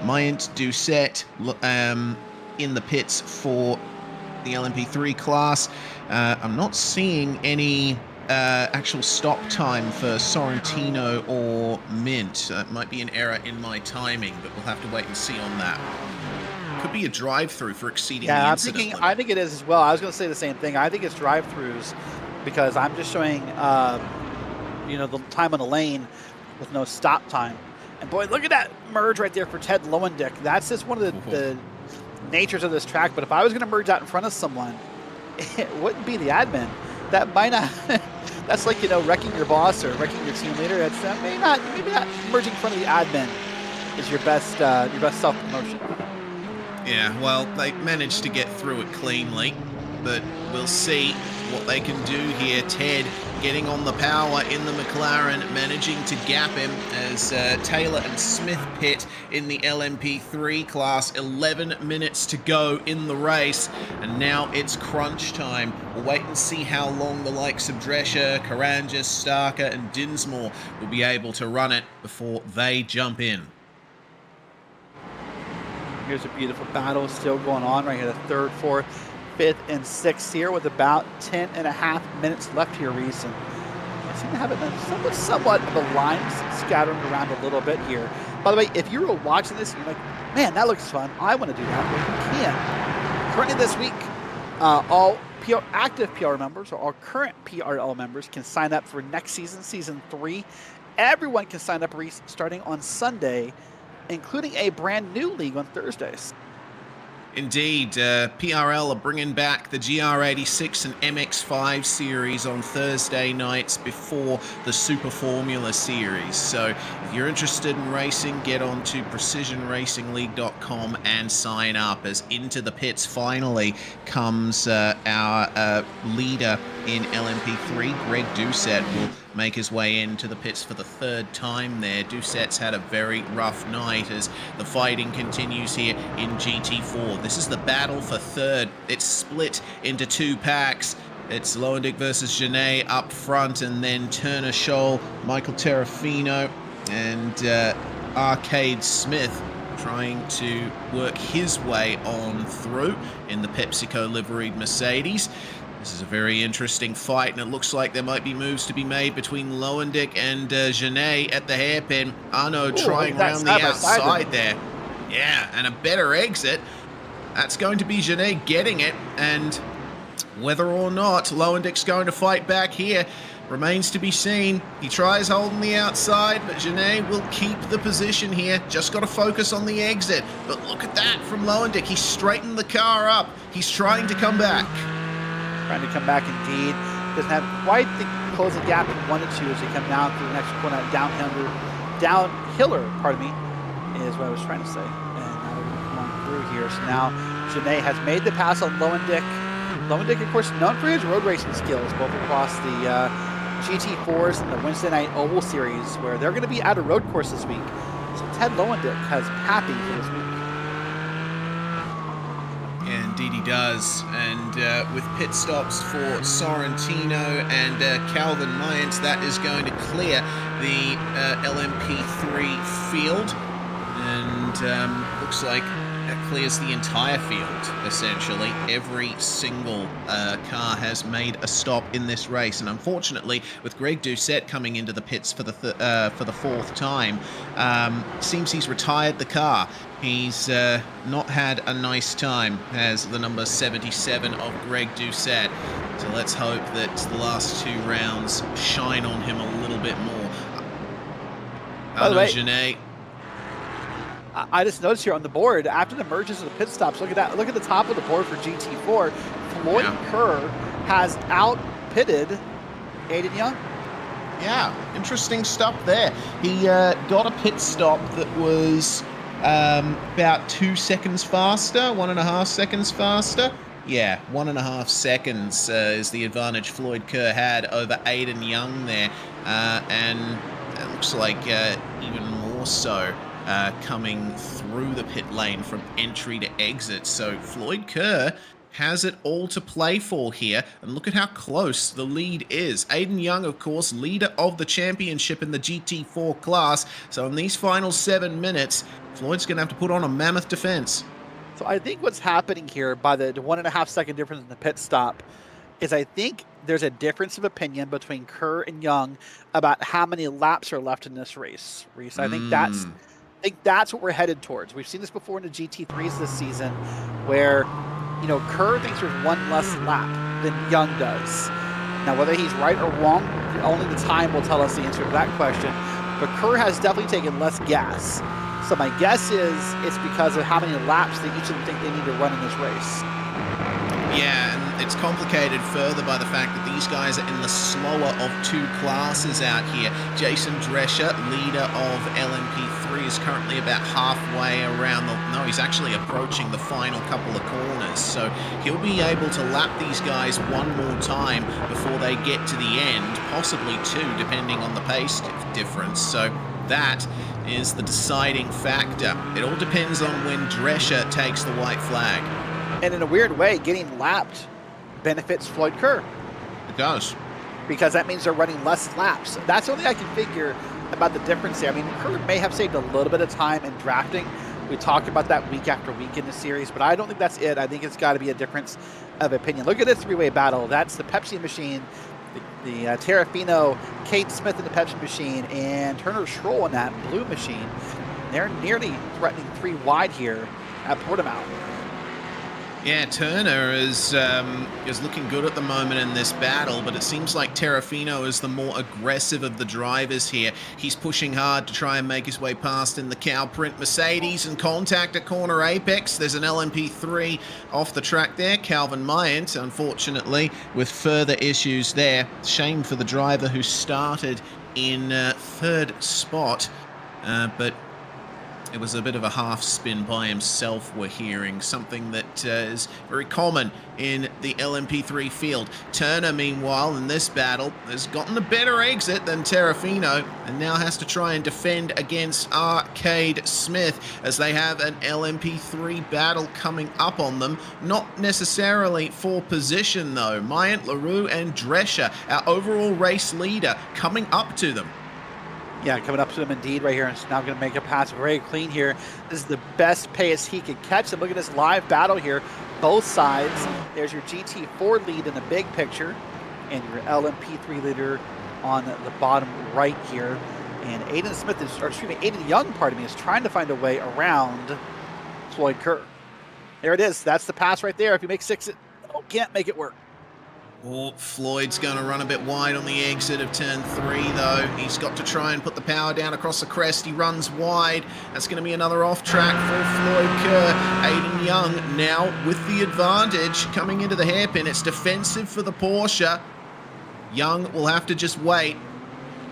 Myant Doucette in the pits for the LMP3 class. I'm not seeing any actual stop time for Sorrentino or Mint. That might be an error in my timing, but we'll have to wait and see on that. Could be a drive-through for exceeding the incident limit. I think it is as well. I was going to say the same thing. I think it's drive-throughs because I'm just showing, you know, the time on the lane with no stop time. And boy, look at that merge right there for Ted Lowendick. That's just one of the natures of this track. But if I was going to merge out in front of someone, it wouldn't be the admin. That might not. That's like, you know, wrecking your boss or wrecking your team leader. It's maybe not merging in front of the admin is your best self-promotion. Yeah, well, they managed to get through it cleanly, but we'll see what they can do here. Ted getting on the power in the McLaren, managing to gap him as Taylor and Smith pit in the LMP3 class. 11 minutes to go in the race, and now it's crunch time. We'll wait and see how long the likes of Drescher, Karanja, Starker, and Dinsmore will be able to run it before they jump in. Here's a beautiful battle still going on right here. The third, fourth, fifth, and sixth here with about 10.5 minutes left here, Reese. And I seem to have it somewhat of a lines scattering around a little bit here. By the way, if you were watching this and you're like, man, that looks fun, I want to do that, well, you can. Currently this week, all active PR members or all current PRL members can sign up for next season, season 3. Everyone can sign up, Reese, starting on Sunday, including a brand new league on Thursdays. Indeed, PRL are bringing back the GR86 and MX5 series on Thursday nights before the Super Formula series. So if you're interested in racing, get on to precisionracingleague.com and sign up, as into the pits finally comes our leader in LMP3, Greg Doucette, will make his way into the pits for the third time there. Doucette's had a very rough night as the fighting continues here in GT4. This is the battle for third. It's split into 2 packs. It's Lowendick versus Genet up front, and then Turner Scholl, Michael Terrafino, and Arcade Smith trying to work his way on through in the PepsiCo liveried Mercedes. This is a very interesting fight, and it looks like there might be moves to be made between Lowendick and Genet at the hairpin. Arnaud trying around the outside there. Yeah, and a better exit. That's going to be Genet getting it, and whether or not Lowendick's going to fight back here remains to be seen. He tries holding the outside, but Genet will keep the position here. Just got to focus on the exit. But look at that from Lowendick. He's straightened the car up. He's trying to come back. Trying to come back indeed. Doesn't have quite the closing gap he wanted to as he come down through the next corner. Downhiller, pardon me, is what I was trying to say. And now we're going to come on through here. So now Genet has made the pass on Lowendick. Lowendick, of course, known for his road racing skills, both across the GT4s and the Wednesday Night Oval Series, where they're going to be at a road course this week. So Ted Lowendick has happy for this week. And Indeed he does, and with pit stops for Sorrentino and Calvin Mayans, that is going to clear the LMP3 field, and looks like that clears the entire field, essentially. Every single car has made a stop in this race, and unfortunately, with Greg Doucette coming into the pits for the fourth time, seems he's retired the car. He's not had a nice time as the number 77 of Greg Doucette. So let's hope that the last 2 rounds shine on him a little bit more. Arnaud Genet. I just noticed here on the board, after the merges of the pit stops, look at that. Look at the top of the board for GT4. Floyd Kerr has out-pitted Aiden Young. Yeah, interesting stuff there. He got a pit stop that was about 2 seconds faster, 1.5 seconds faster. Yeah, 1.5 seconds is the advantage Floyd Kerr had over Aiden Young there. And it looks like even more so coming through the pit lane from entry to exit. So Floyd Kerr has it all to play for here, and look at how close the lead is. Aiden Young, of course, leader of the championship in the GT4 class, so in these final 7 minutes, Floyd's going to have to put on a mammoth defense. So I think what's happening here by the 1.5 second difference in the pit stop is I think there's a difference of opinion between Kerr and Young about how many laps are left in this race. Reese, I think that's what we're headed towards. We've seen this before in the GT3s this season, where Kerr thinks there's 1 less lap than Young does. Now, whether he's right or wrong, only the time will tell us the answer to that question. But Kerr has definitely taken less gas. So my guess is it's because of how many laps that each of them think they need to run in this race. Yeah, and it's complicated further by the fact that these guys are in the slower of 2 classes out here. Jason Drescher, leader of LMP3, is currently about halfway around no, he's actually approaching the final couple of corners. So he'll be able to lap these guys 1 more time before they get to the end, possibly 2, depending on the pace difference. So that is the deciding factor. It all depends on when Drescher takes the white flag. And in a weird way, getting lapped benefits Floyd Kerr. It does. Because that means they're running less laps. That's the only thing I can figure about the difference there. I mean, Kerr may have saved a little bit of time in drafting. We talked about that week after week in the series, but I don't think that's it. I think it's got to be a difference of opinion. Look at this 3-way battle. That's the Pepsi machine, the Terrafino, Kate Smith in the Pepsi machine, and Turner Schroll in that blue machine. They're nearly threatening 3 wide here at Portimao. Yeah, Turner is looking good at the moment in this battle, but it seems like Terrafino is the more aggressive of the drivers here. He's pushing hard to try and make his way past in the cow print Mercedes, and contact at corner apex. There's an LMP3 off the track there. Calvin Mayant, unfortunately, with further issues there. Shame for the driver who started in 3rd spot, but it was a bit of a half spin by himself, we're hearing. Something that is very common in the LMP3 field. Turner, meanwhile, in this battle, has gotten a better exit than Terrafino, and now has to try and defend against Arcade Smith, as they have an LMP3 battle coming up on them. Not necessarily for position, though. Mayant, LaRue, and Drescher, our overall race leader, coming up to them. Yeah, coming up to him indeed right here. And it's now going to make a pass very clean here. This is the best pace he could catch. And look at this live battle here. Both sides. There's your GT4 lead in the big picture, and your LMP3 leader on the bottom right here. And Aiden Young, is trying to find a way around Floyd Kerr. There it is. That's the pass right there. If you make 6, can't make it work. Oh, Floyd's going to run a bit wide on the exit of turn 3, though. He's got to try and put the power down across the crest. He runs wide. That's going to be another off track for Floyd Kerr. Aiden Young now with the advantage coming into the hairpin. It's defensive for the Porsche. Young will have to just wait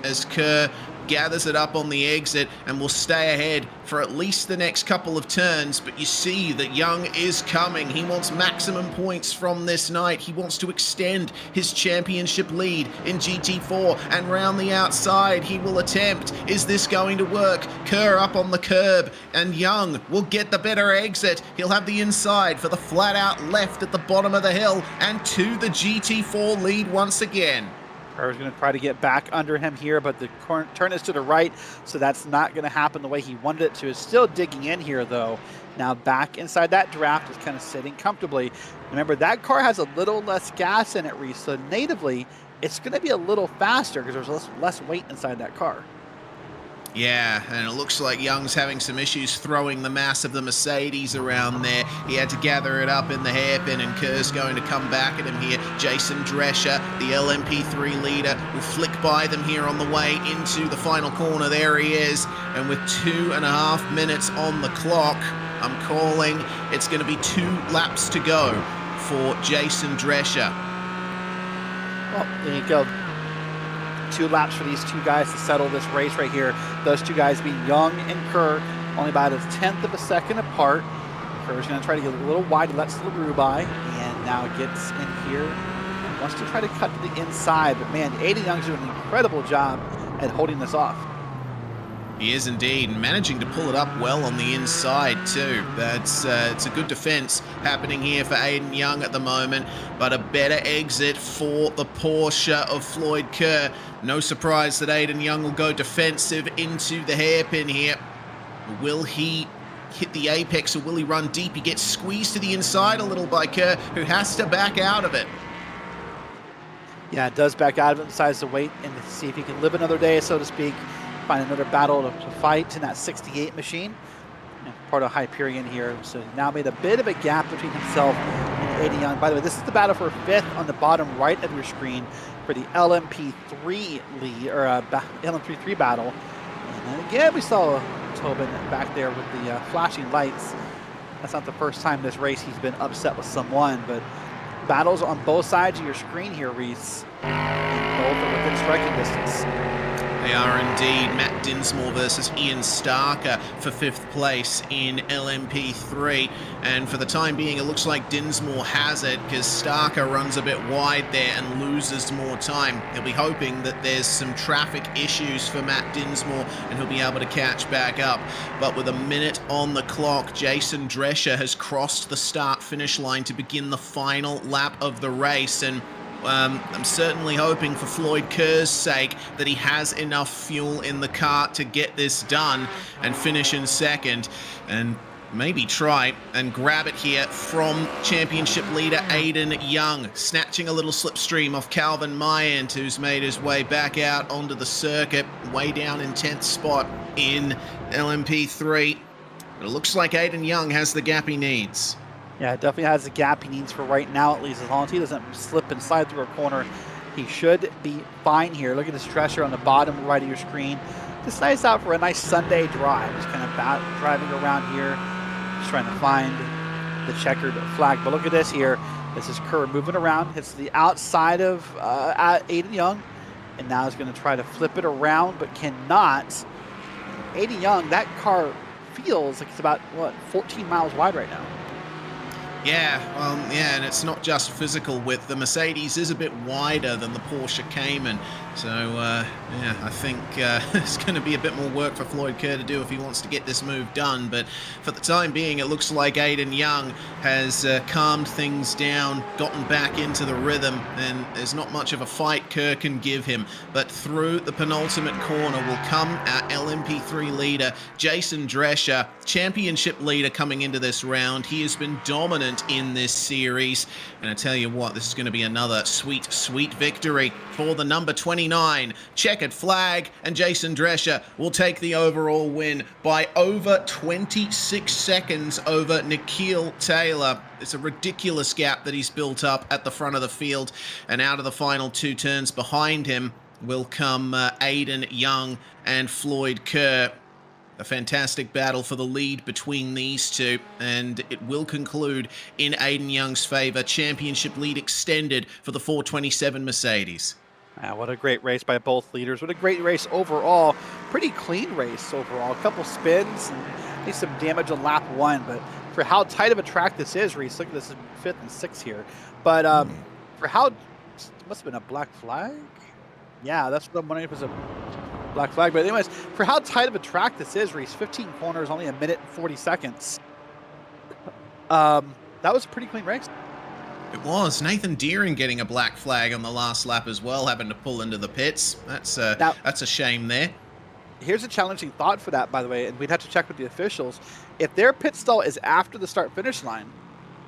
as Kerr gathers it up on the exit and will stay ahead for at least the next couple of turns. But you see that Young is coming. He wants maximum points from this night. He wants to extend his championship lead in GT4, and round the outside he will attempt. Is this going to work? Kerr up on the curb, and Young will get the better exit. He'll have the inside for the flat out left at the bottom of the hill, and to the GT4 lead once again. Kerr's going to try to get back under him here, but the turn is to the right, so that's not going to happen the way he wanted it to. Is still digging in here, though. Now back inside that draft, is kind of sitting comfortably. Remember, that car has a little less gas in it, Reese, so natively, it's going to be a little faster because there's less weight inside that car. Yeah, and it looks like Young's having some issues throwing the mass of the Mercedes around there. He had to gather it up in the hairpin, and Kerr's going to come back at him here. Jason Drescher, the LMP3 leader, will flick by them here on the way into the final corner. There he is, and with 2.5 minutes on the clock, I'm calling it's going to be 2 laps to go for Jason Drescher. Well, there you go. 2 laps for these 2 guys to settle this race right here. Those 2 guys being Young and Kerr, only about a 1/10 of a second apart. Kerr's going to try to get a little wide, lets LaRue by, and now gets in here. Wants to try to cut to the inside, but man, Aiden Young's doing an incredible job at holding this off. He is indeed, managing to pull it up well on the inside too. It's a good defense happening here for Aiden Young at the moment, but a better exit for the Porsche of Floyd Kerr. No surprise that Aiden Young will go defensive into the hairpin here. Will he hit the apex, or will he run deep? He gets squeezed to the inside a little by Kerr, who has to back out of it. Yeah, it does back out of it, decides to wait and see if he can live another day, so to speak. Find another battle to fight in that 68 machine. Part of Hyperion here, so now made a bit of a gap between himself and Aiden Young. By the way, this is the battle for 5th on the bottom right of your screen for the LMP3 lead, or LMP3 battle. And then again, we saw Tobin back there with the flashing lights. That's not the first time this race he's been upset with someone, but battles on both sides of your screen here, Reese. And both are within striking distance. They are indeed. Matt Dinsmore versus Ian Starker for 5th place in LMP3. And for the time being, it looks like Dinsmore has it, because Starker runs a bit wide there and loses more time. He'll be hoping that there's some traffic issues for Matt Dinsmore and he'll be able to catch back up. But with a minute on the clock, Jason Drescher has crossed the start-finish line to begin the final lap of the race. And I'm certainly hoping for Floyd Kerr's sake that he has enough fuel in the car to get this done and finish in 2nd, and maybe try and grab it here from championship leader Aiden Young, snatching a little slipstream off Calvin Mayant, who's made his way back out onto the circuit, way down in 10th spot in LMP3. But it looks like Aiden Young has the gap he needs. Yeah, it definitely has the gap he needs for right now, at least. As long as he doesn't slip and slide through a corner, he should be fine here. Look at this Drescher on the bottom right of your screen. Just nice out for a nice Sunday drive. Just kind of driving around here, just trying to find the checkered flag. But look at this here. This is Kerr moving around. Hits the outside of Aiden Young, and now he's going to try to flip it around, but cannot. Aiden Young, that car feels like it's about, 14 miles wide right now. Yeah, and it's not just physical width. The Mercedes is a bit wider than the Porsche Cayman. So, yeah, I think it's going to be a bit more work for Floyd Kerr to do if he wants to get this move done. But for the time being, it looks like Aiden Young has calmed things down, gotten back into the rhythm, and there's not much of a fight Kerr can give him. But through the penultimate corner will come our LMP3 leader, Jason Drescher, championship leader coming into this round. He has been dominant in this series, and I tell you what, this is going to be another sweet, sweet victory for the number 29 checkered flag, and Jason Drescher will take the overall win by over 26 seconds over Nikhil Taylor. It's a ridiculous gap that he's built up at the front of the field, and out of the final 2 turns behind him will come Aiden Young and Floyd Kerr. A fantastic battle for the lead between these two, and it will conclude in Aiden Young's favor. Championship lead extended for the 427 Mercedes. What a great race by both leaders. What a great race overall pretty clean race overall. A couple spins and maybe some damage on lap 1, but for how tight of a track this is, Reese, look at this in 5th and 6th here. But for how, it must have been a black flag? Yeah, that's what I'm wondering if it was a black flag. But anyways, for how tight of a track this is, Reese, 15 corners, only 1 minute and 40 seconds. That was a pretty clean race. It was. Nathan Deering getting a black flag on the last lap as well, having to pull into the pits. That's a shame there. Here's a challenging thought for that, by the way, and we'd have to check with the officials. If their pit stall is after the start-finish line,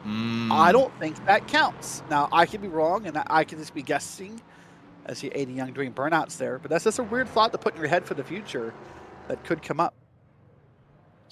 I don't think that counts. Now, I could be wrong, and I could just be guessing as you Aiden Young doing burnouts there, but that's just a weird thought to put in your head for the future that could come up.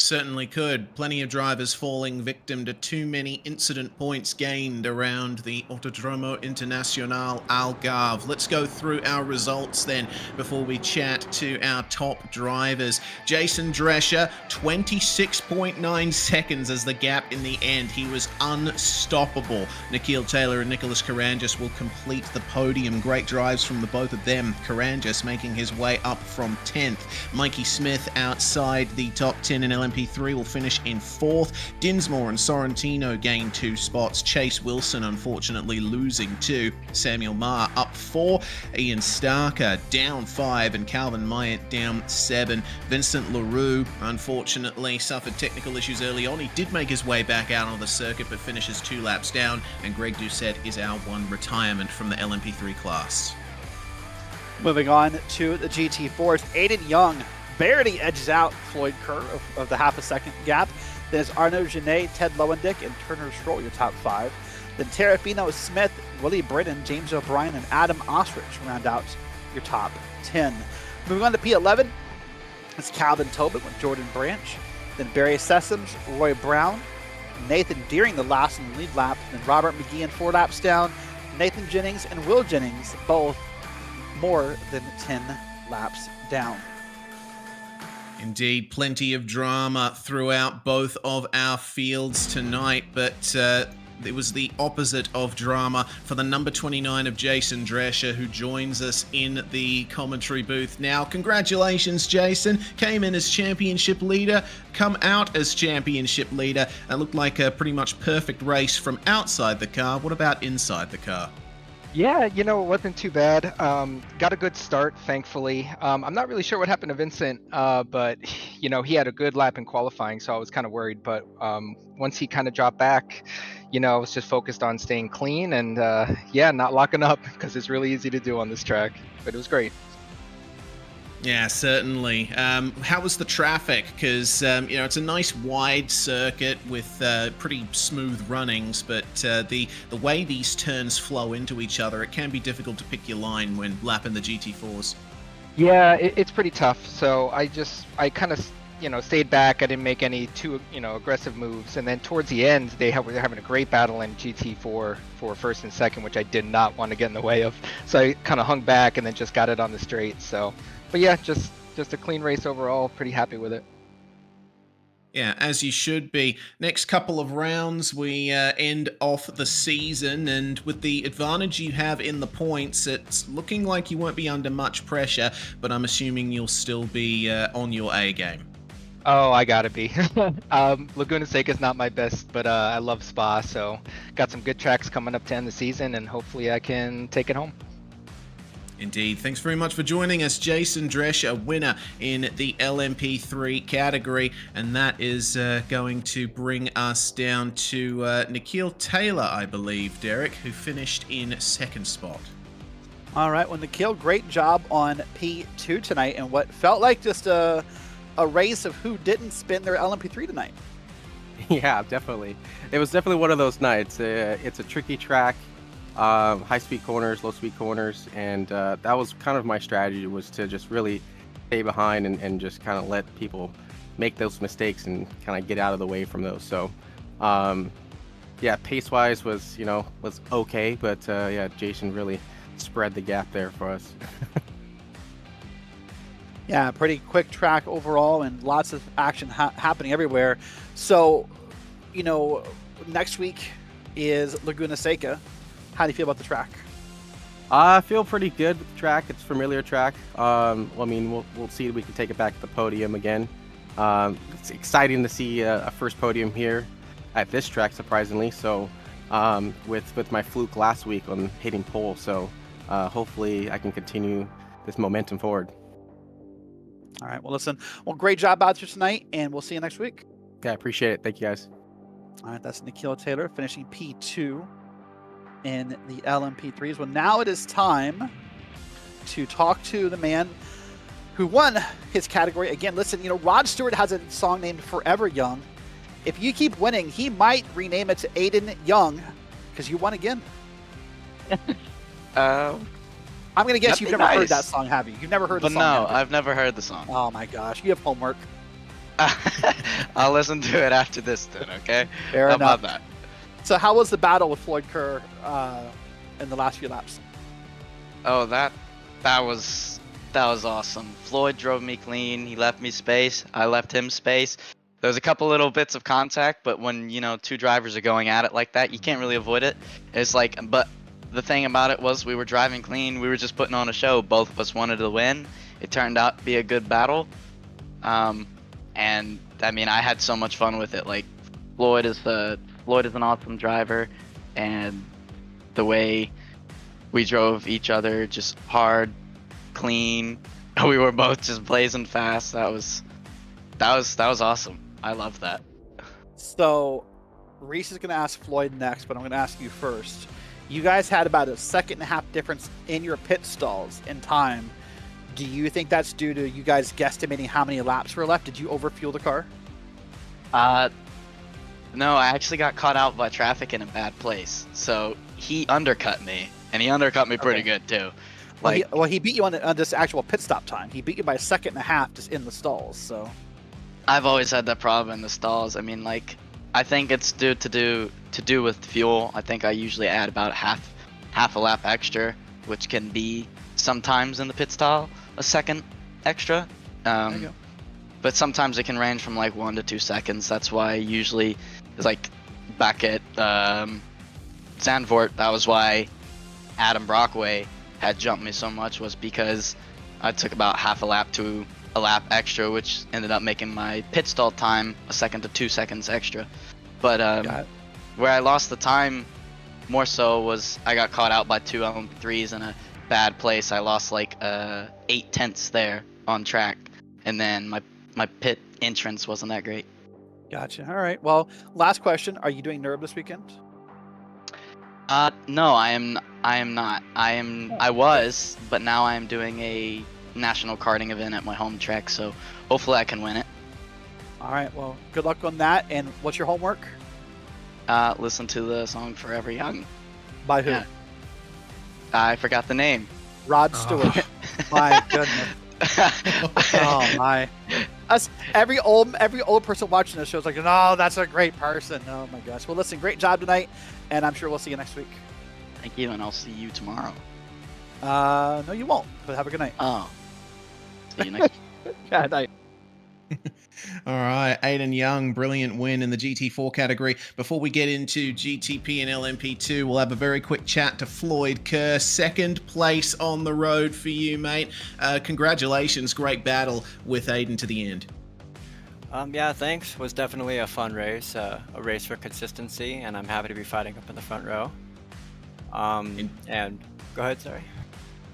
Certainly could. Plenty of drivers falling victim to too many incident points gained around the Autodromo Internacional Algarve. Let's go through our results then before we chat to our top drivers. Jason Drescher, 26.9 seconds as the gap in the end. He was unstoppable. Nikhil Taylor and Nicholas Karangis will complete the podium. Great drives from the both of them. Karangis making his way up from 10th. Mikey Smith outside the top 10 in LMP3 will finish in 4th. Dinsmore and Sorrentino gain 2 spots. Chase Wilson unfortunately losing 2. Samuel Maher up 4. Ian Starker down 5 and Calvin Myatt down 7. Vincent LaRue unfortunately suffered technical issues early on. He did make his way back out on the circuit but finishes 2 laps down, and Greg Doucette is our one retirement from the LMP3 class. Moving on to the GT4s, Aiden Young barely edges out Floyd Kerr of the half a second gap. Then it's Arnaud Genet, Ted Lowendick, and Turner Stroll, your top 5. Then Terrafino Smith, Willie Britton, James O'Brien, and Adam Ostrich round out your top 10. Moving on to P11, it's Calvin Tobin with Jordan Branch. Then Barry Sessoms, Roy Brown, Nathan Deering, the last in the lead lap. Then Robert McGeehan 4 laps down. Nathan Jennings and Will Jennings both more than 10 laps down. Indeed, plenty of drama throughout both of our fields tonight, but it was the opposite of drama for the number 29 of Jason Drescher, who joins us in the commentary booth now. Congratulations, Jason. Came in as championship leader, come out as championship leader, and looked like a pretty much perfect race from outside the car. What about inside the car? Yeah, you know, it wasn't too bad. Got a good start, thankfully. I'm not really sure what happened to Vincent, but, you know, he had a good lap in qualifying, so I was kind of worried. But once he kind of dropped back, you know, I was just focused on staying clean and, yeah, not locking up, because it's really easy to do on this track. But it was great. Yeah, certainly. How was the traffic? Because, you know, it's a nice wide circuit with pretty smooth runnings, but the way these turns flow into each other, it can be difficult to pick your line when lapping the GT4s. Yeah, it's pretty tough. So I kind of, you know, stayed back. I didn't make any too, you know, aggressive moves. And then towards the end, they're having a great battle in GT4 for first and second, which I did not want to get in the way of. So I kind of hung back and then just got it on the straight. So. But yeah, just a clean race overall. Pretty happy with it. Yeah, as you should be. Next couple of rounds, we end off the season, and with the advantage you have in the points, it's looking like you won't be under much pressure, but I'm assuming you'll still be on your A game. Oh, I gotta be. Laguna Seca is not my best, but I love Spa, so got some good tracks coming up to end the season, and hopefully I can take it home. Indeed. Thanks very much for joining us, Jason Drescher, a winner in the LMP3 category. And that is going to bring us down to Nikhil Taylor, I believe, Derek, who finished in 2nd spot. All right, well, Nikhil, great job on P2 tonight, and what felt like just a race of who didn't spin their LMP3 tonight. Yeah, definitely. It was definitely one of those nights. It's a tricky track. High-speed corners, low-speed corners, and that was kind of my strategy, was to just really stay behind and just kind of let people make those mistakes and kind of get out of the way from those. So, yeah, pace-wise was okay, but yeah, Jason really spread the gap there for us. Yeah, pretty quick track overall, and lots of action happening everywhere. So, you know, next week is Laguna Seca. How do you feel about the track? I feel pretty good with the track. It's a familiar track. I mean, we'll see if we can take it back to the podium again. It's exciting to see a first podium here at this track, surprisingly. So, with my fluke last week on hitting pole, so hopefully I can continue this momentum forward. All right. Well, listen. Well, great job out there tonight, and we'll see you next week. Yeah, I appreciate it. Thank you, guys. All right. That's Nikhil Taylor finishing P2 in the LMP3s. Well, now it is time to talk to the man who won his category. Again, listen, you know, Rod Stewart has a song named Forever Young. If you keep winning, he might rename it to Aiden Young because you won again. I'm going to guess you've never heard that song, have you? You've never heard the song? No, I've never heard the song. Oh my gosh, you have homework. I'll listen to it after this then, okay? Fair How enough. about that? So how was the battle with Floyd Kerr in the last few laps? Oh, that was awesome. Floyd drove me clean. He left me space. I left him space. There was a couple little bits of contact, but when, you know, two drivers are going at it like that, you can't really avoid it. It's like, but the thing about it was we were driving clean. We were just putting on a show. Both of us wanted to win. It turned out to be a good battle. And I mean, I had so much fun with it. Like, Floyd is an awesome driver, and the way we drove each other just hard, clean. We were both just blazing fast. That was awesome. I love that. So Reese is going to ask Floyd next, but I'm going to ask you first. You guys had about a 1.5 second difference in your pit stalls in time. Do you think that's due to you guys guesstimating how many laps were left? Did you overfuel the car? No, I actually got caught out by traffic in a bad place. So he undercut me, and he undercut me pretty good too. Like, Well, he beat you on this actual pit stop time. He beat you by 1.5 seconds just in the stalls. So I've always had that problem in the stalls. I mean, like, I think it's due to with fuel. I think I usually add about half a lap extra, which can be sometimes in the pit stall a second extra. There you go. But sometimes it can range from like 1 to 2 seconds. That's why usually, it's like back at Zandvoort, that was why Adam Brockway had jumped me so much, was because I took about half a lap to a lap extra, which ended up making my pit stall time 1 second to 2 seconds extra. But where I lost the time more so was I got caught out by two LMP3s in a bad place. I lost like 8 tenths there on track, and then my pit entrance wasn't that great. Gotcha. All right. Well, last question. Are you doing NERB this weekend? No, I am not. I was, but now I am doing a national karting event at my home track, so hopefully I can win it. All right. Well, good luck on that. And what's your homework? Listen to the song Forever Young. By who? Yeah. I forgot the name. Rod Stewart. My goodness. Oh my. Us, every old person watching this show is like, no, that's a great person. Oh my gosh. Well, listen, great job tonight, and I'm sure we'll see you next week. Thank you, and I'll see you tomorrow. No, you won't. But have a good night. Oh. See you next week. Yeah, night. All right, Aiden Young, brilliant win in the GT4 category. Before we get into GTP and LMP2, we'll have a very quick chat to Floyd Kerr. Second place on the road for you, mate. Congratulations, great battle with Aiden to the end. Yeah, thanks. It was definitely a fun race, a race for consistency, and I'm happy to be fighting up in the front row. And go ahead, sorry.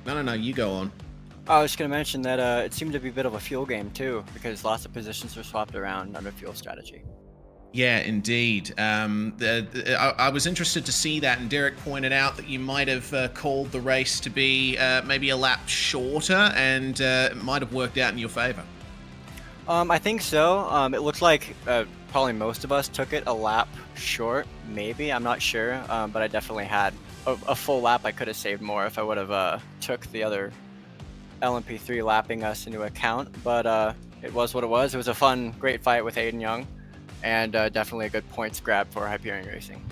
No, you go on. I was just going to mention that it seemed to be a bit of a fuel game too, because lots of positions were swapped around under fuel strategy. Yeah, indeed. I was interested to see that, and Derek pointed out that you might have called the race to be maybe a lap shorter, and it might have worked out in your favor. I think so. It looks like probably most of us took it a lap short, maybe. I'm not sure, but I definitely had a full lap. I could have saved more if I would have took the other LMP3 lapping us into account, but it was what it was. It was a fun, great fight with Aiden Young, and definitely a good points grab for Hyperion Racing.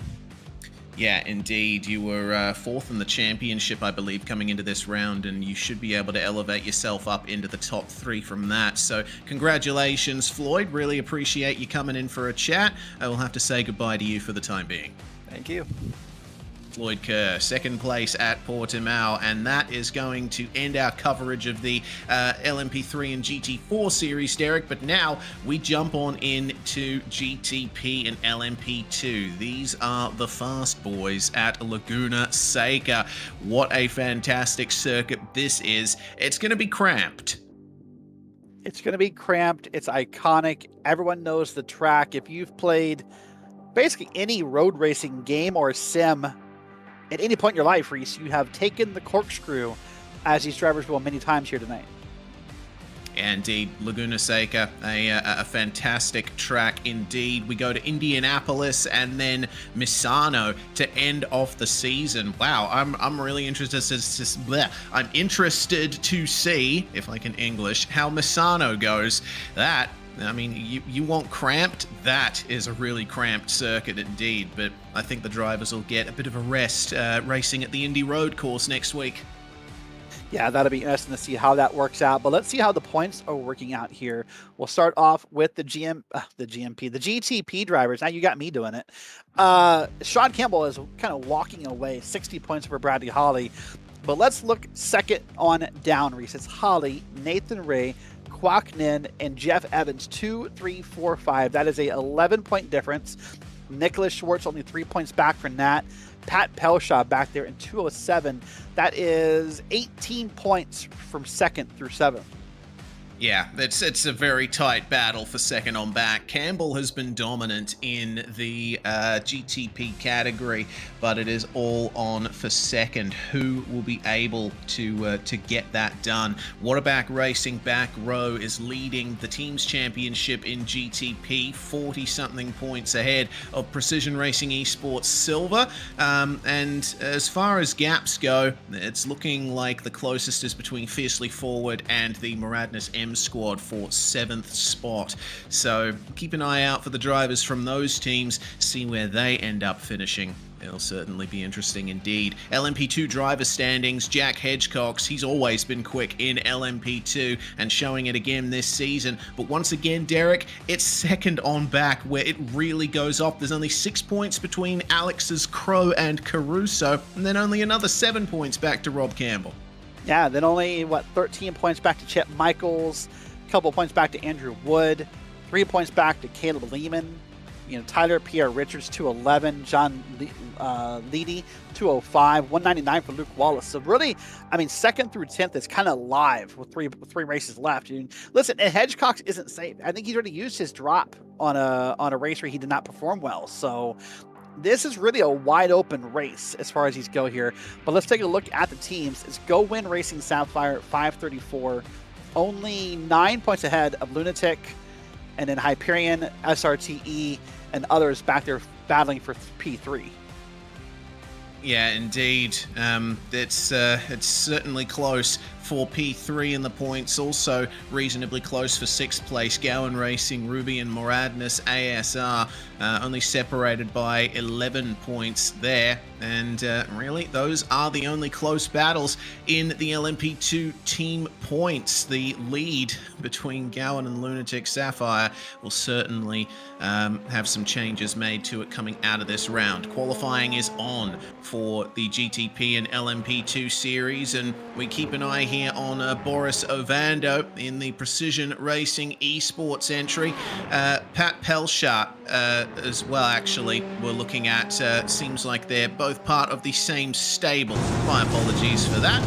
Yeah, indeed. You were fourth in the championship, I believe, coming into this round, and you should be able to elevate yourself up into the top 3 from that. So congratulations, Floyd. Really appreciate you coming in for a chat. I will have to say goodbye to you for the time being. Thank you. Floyd Kerr, second place at Portimao, and that is going to end our coverage of the LMP3 and GT4 series, Derek. But now we jump on into GTP and LMP2. These are the fast boys at Laguna Seca. What a fantastic circuit this is. It's going to be cramped. It's going to be cramped. It's iconic. Everyone knows the track. If you've played basically any road racing game or sim at any point in your life, Reese, you have taken the corkscrew, as these drivers will many times here tonight. Indeed, Laguna Seca, a fantastic track indeed. We go to Indianapolis and then Misano to end off the season. Wow, I'm really interested I'm interested to see, if I can English, how Misano goes. That, I mean, you want cramped? That is a really cramped circuit indeed, but I think the drivers will get a bit of a rest racing at the Indy Road course next week. Yeah, that'll be interesting to see how that works out. But let's see how the points are working out here. We'll start off with the GTP drivers. Now you got me doing it. Sean Campbell is kind of walking away, 60 points for Bradley Holly. But let's look second on down, Reese. It's Holly, Nathan Ray, Kwok Nin, and Jeff Evans, 2, 3, 4, 5. That is a 11-point difference. Nicholas Schwartz only 3 points back from that. Pat Pelshaw back there in 207. That is 18 points from second through seventh. Yeah, it's a very tight battle for second on back. Campbell has been dominant in the GTP category, but it is all on for second. Who will be able to get that done? Waterback Racing back row is leading the team's championship in GTP, 40-something points ahead of Precision Racing Esports Silver. And as far as gaps go, it's looking like the closest is between Fiercely Forward and the Moradness M squad for 7th spot. So keep an eye out for the drivers from those teams, see where they end up finishing. It'll certainly be interesting indeed. LMP2 driver standings, Jack Hedgecox, he's always been quick in LMP2 and showing it again this season. But once again, Derek, it's second on back where it really goes off. There's only 6 points between Alex's Crow and Caruso, and then only another 7 points back to Rob Campbell. Yeah, then only, 13 points back to Chip Michaels, a couple points back to Andrew Wood, 3 points back to Caleb Lehman, Tyler Pierre Richards, 211, John Leedy, 205, 199 for Luke Wallace. So really, I mean, second through 10th is kind of live with three races left. Listen, and Hedgecox isn't safe. I think he's already used his drop on a race where he did not perform well. So this is really a wide open race as far as these go here. But let's take a look at the teams. It's Go Win Racing Sapphire, 534, only 9 points ahead of Lunatic, and then Hyperion, SRTE, and others back there battling for P3. Yeah, indeed. It's certainly close for P3 in the points. Also reasonably close for 6th place. Gowan Racing, Ruby and Moradness, ASR, only separated by 11 points there. And really, those are the only close battles in the LMP2 team points. The lead between Gowan and Lunatic Sapphire will certainly have some changes made to it coming out of this round. Qualifying is on for the GTP and LMP2 series, and we keep an eye here on Boris Ovando in the Precision Racing Esports entry. Pat Pelshaw as well, actually, we're looking at. Seems like they're both part of the same stable. My apologies for that.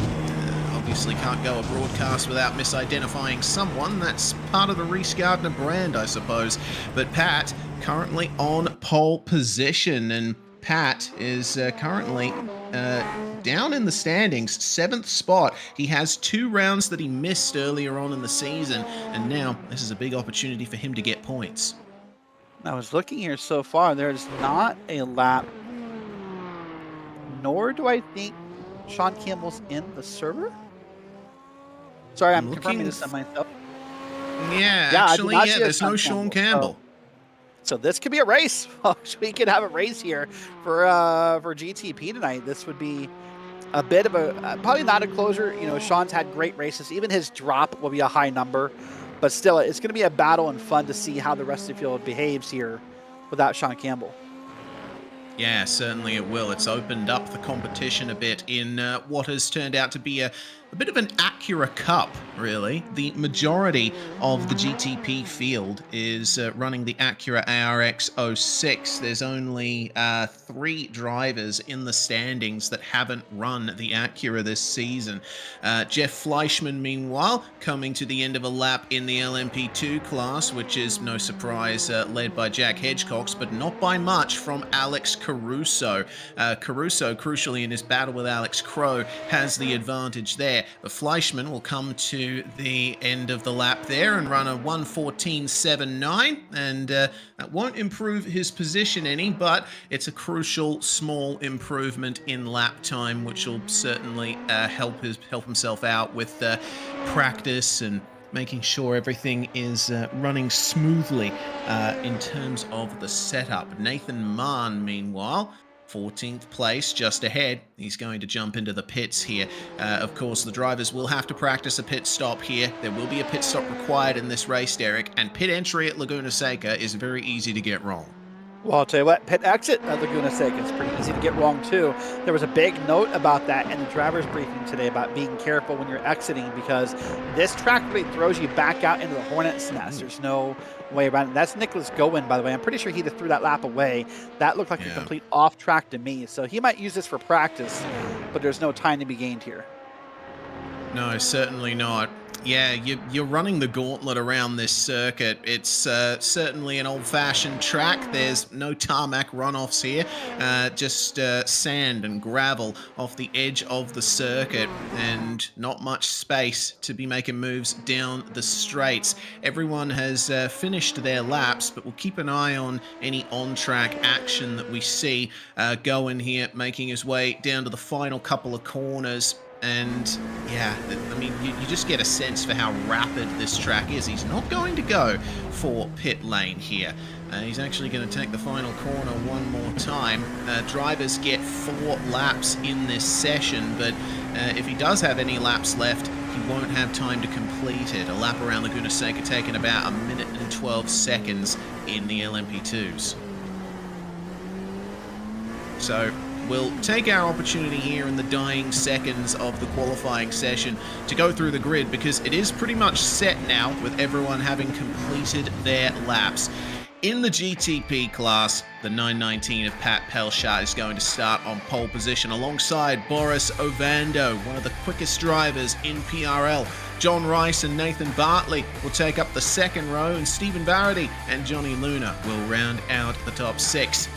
Obviously can't go a broadcast without misidentifying someone. That's part of the Reese Gardner brand, I suppose. But Pat currently on pole position, and Pat is currently down in the standings, 7th spot. He has 2 rounds that he missed earlier on in the season, and now this is a big opportunity for him to get points. I was looking here so far, there's not a lap, nor do I think Sean Campbell's in the server. Sorry, I'm confirming this on myself. Yeah, actually, yeah, there's no Sean Campbell. So this could be a race. We could have a race here for GTP tonight. This would be a bit of a, probably not a closer. Sean's had great races. Even his drop will be a high number. But still, it's going to be a battle and fun to see how the rest of the field behaves here without Sean Campbell. Yeah, certainly it will. It's opened up the competition a bit in what has turned out to be a bit of an Acura Cup, really. The majority of the GTP field is running the Acura ARX 06. There's only 3 drivers in the standings that haven't run the Acura this season. Jeff Fleischman, meanwhile, coming to the end of a lap in the LMP2 class, which is no surprise, led by Jack Hedgecox, but not by much from Alex Caruso. Caruso, crucially in his battle with Alex Crow, has the advantage there. But Fleischman will come to the end of the lap there and run a 1:14.79, and that won't improve his position any, but it's a crucial small improvement in lap time, which will certainly help himself out with practice and making sure everything is running smoothly in terms of the setup. Nathan Mahn, meanwhile, 14th place, just ahead. He's going to jump into the pits here. Of course, the drivers will have to practice a pit stop here. There will be a pit stop required in this race, Derek, and pit entry at Laguna Seca is very easy to get wrong. Well, I'll tell you what, pit exit at Laguna Seca is pretty easy to get wrong too. There was a big note about that in the driver's briefing today about being careful when you're exiting, because this track really throws you back out into the hornet's nest. There's no way around it. That's Nicholas Gowen, by the way. I'm pretty sure he just threw that lap away. That looked like a complete off track to me. So he might use this for practice, but there's no time to be gained here. No, certainly not. Yeah, you're running the gauntlet around this circuit. It's certainly an old-fashioned track. There's no tarmac runoffs here, just sand and gravel off the edge of the circuit, and not much space to be making moves down the straights. Everyone has finished their laps, but we'll keep an eye on any on-track action that we see. Going here, making his way down to the final couple of corners. And yeah, I mean, you just get a sense for how rapid this track is. He's not going to go for pit lane here. He's actually going to take the final corner one more time. Drivers get 4 laps in this session, but if he does have any laps left, he won't have time to complete it. A lap around Laguna Seca taking about 1 minute and 12 seconds in the LMP2s. So we'll take our opportunity here in the dying seconds of the qualifying session to go through the grid, because it is pretty much set now with everyone having completed their laps. In the GTP class, the 919 of Pat Pelchat is going to start on pole position alongside Boris Ovando, one of the quickest drivers in PRL. John Rice and Nathan Bartley will take up the second row, and Stephen Varady and Johnny Luna will round out the top 6.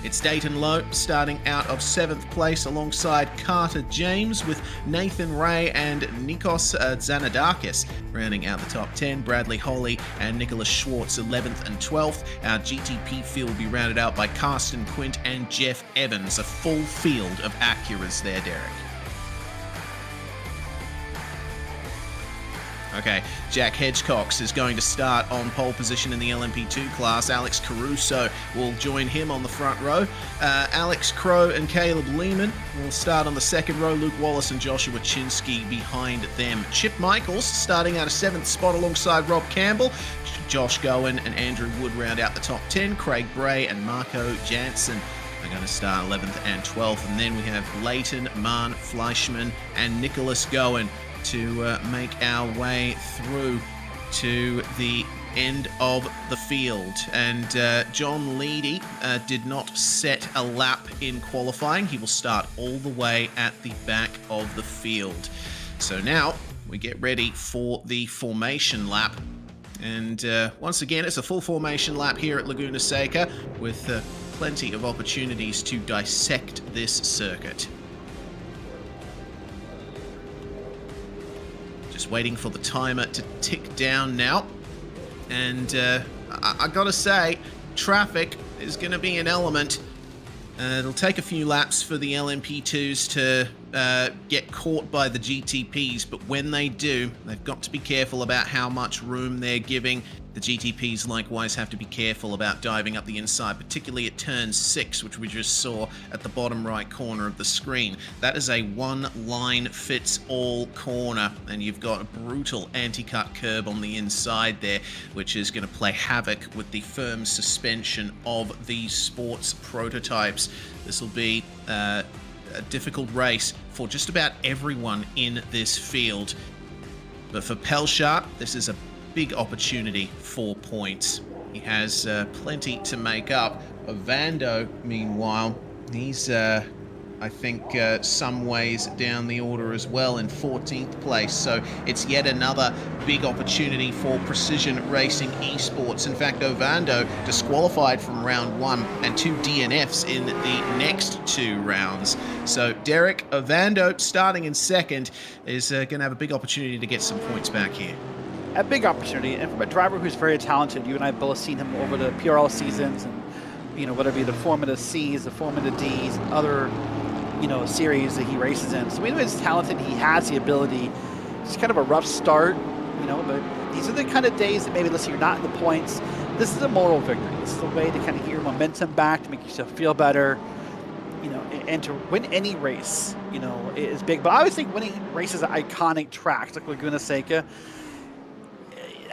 It's Dayton Lowe starting out of 7th place alongside Carter James, with Nathan Ray and Nikos Zanadakis rounding out the top 10. Bradley Holly and Nicholas Schwartz 11th and 12th. Our GTP field will be rounded out by Karsten Quint and Jeff Evans. A full field of Acuras there, Derek. Okay, Jack Hedgecox is going to start on pole position in the LMP2 class. Alex Caruso will join him on the front row. Alex Crow and Caleb Lehman will start on the second row. Luke Wallace and Joshua Chinsky behind them. Chip Michaels starting out a 7th spot alongside Rob Campbell. Josh Gowen and Andrew Wood round out the top 10. Craig Bray and Marco Jansen are going to start 11th and 12th. And then we have Leighton, Mahn, Fleischman and Nicholas Gowen to make our way through to the end of the field. And John Leedy did not set a lap in qualifying. He will start all the way at the back of the field. So now we get ready for the formation lap. And once again, it's a full formation lap here at Laguna Seca, with plenty of opportunities to dissect this circuit. Just waiting for the timer to tick down now. And I gotta say, traffic is going to be an element. It'll take a few laps for the LMP2s to get caught by the GTPs, but when they do, they've got to be careful about how much room they're giving. The GTPs likewise have to be careful about diving up the inside, particularly at turn 6, which we just saw at the bottom right corner of the screen. That is a one-line-fits-all corner, and you've got a brutal anti-cut curb on the inside there, which is going to play havoc with the firm suspension of these sports prototypes. This will be a difficult race for just about everyone in this field. But for Pelchar, this is a big opportunity for points. He has plenty to make up. Ovando, meanwhile, he's I think some ways down the order as well in 14th place. So it's yet another big opportunity for Precision Racing Esports. In fact, Ovando disqualified from round 1 and 2 DNFs in the next 2 rounds. So Derek, Ovando starting in 2nd is going to have a big opportunity to get some points back here. A big opportunity, and from a driver who's very talented. You and I have both seen him over the PRL seasons, and whether it be the Formula C's, the Formula D's, other series that he races in. So we know he's talented. He has the ability. It's kind of a rough start, but these are the kind of days that maybe, listen, you're not in the points. This is a moral victory. This is a way to kind of get your momentum back, to make yourself feel better, and to win any race, is big. But I always think winning races at iconic tracks like Laguna Seca,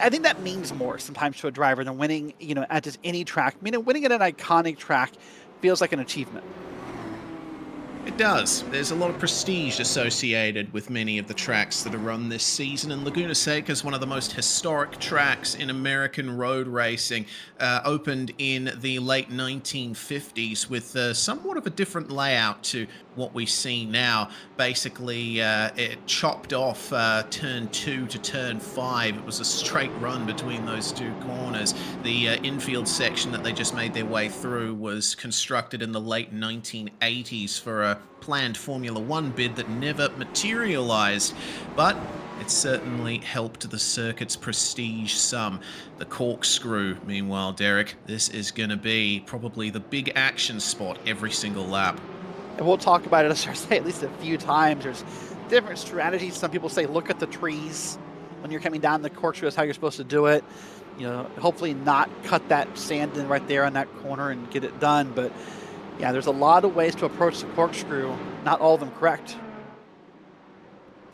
I think that means more sometimes to a driver than winning, at just any track. Winning at an iconic track feels like an achievement. It does. There's a lot of prestige associated with many of the tracks that are run this season, and Laguna Seca is one of the most historic tracks in American road racing. Opened in the late 1950s with somewhat of a different layout to what we see now. Basically, it chopped off turn 2 to turn 5. It was a straight run between those 2 corners. The infield section that they just made their way through was constructed in the late 1980s for a planned Formula 1 bid that never materialized, but it certainly helped the circuit's prestige some. The corkscrew, meanwhile, Derek, this is going to be probably the big action spot every single lap. And we'll talk about it, as I say, at least a few times. There's different strategies. Some people say look at the trees when you're coming down the corkscrew. That's how you're supposed to do it. Hopefully not cut that sand in right there on that corner and get it done. But yeah, there's a lot of ways to approach the corkscrew. Not all of them correct.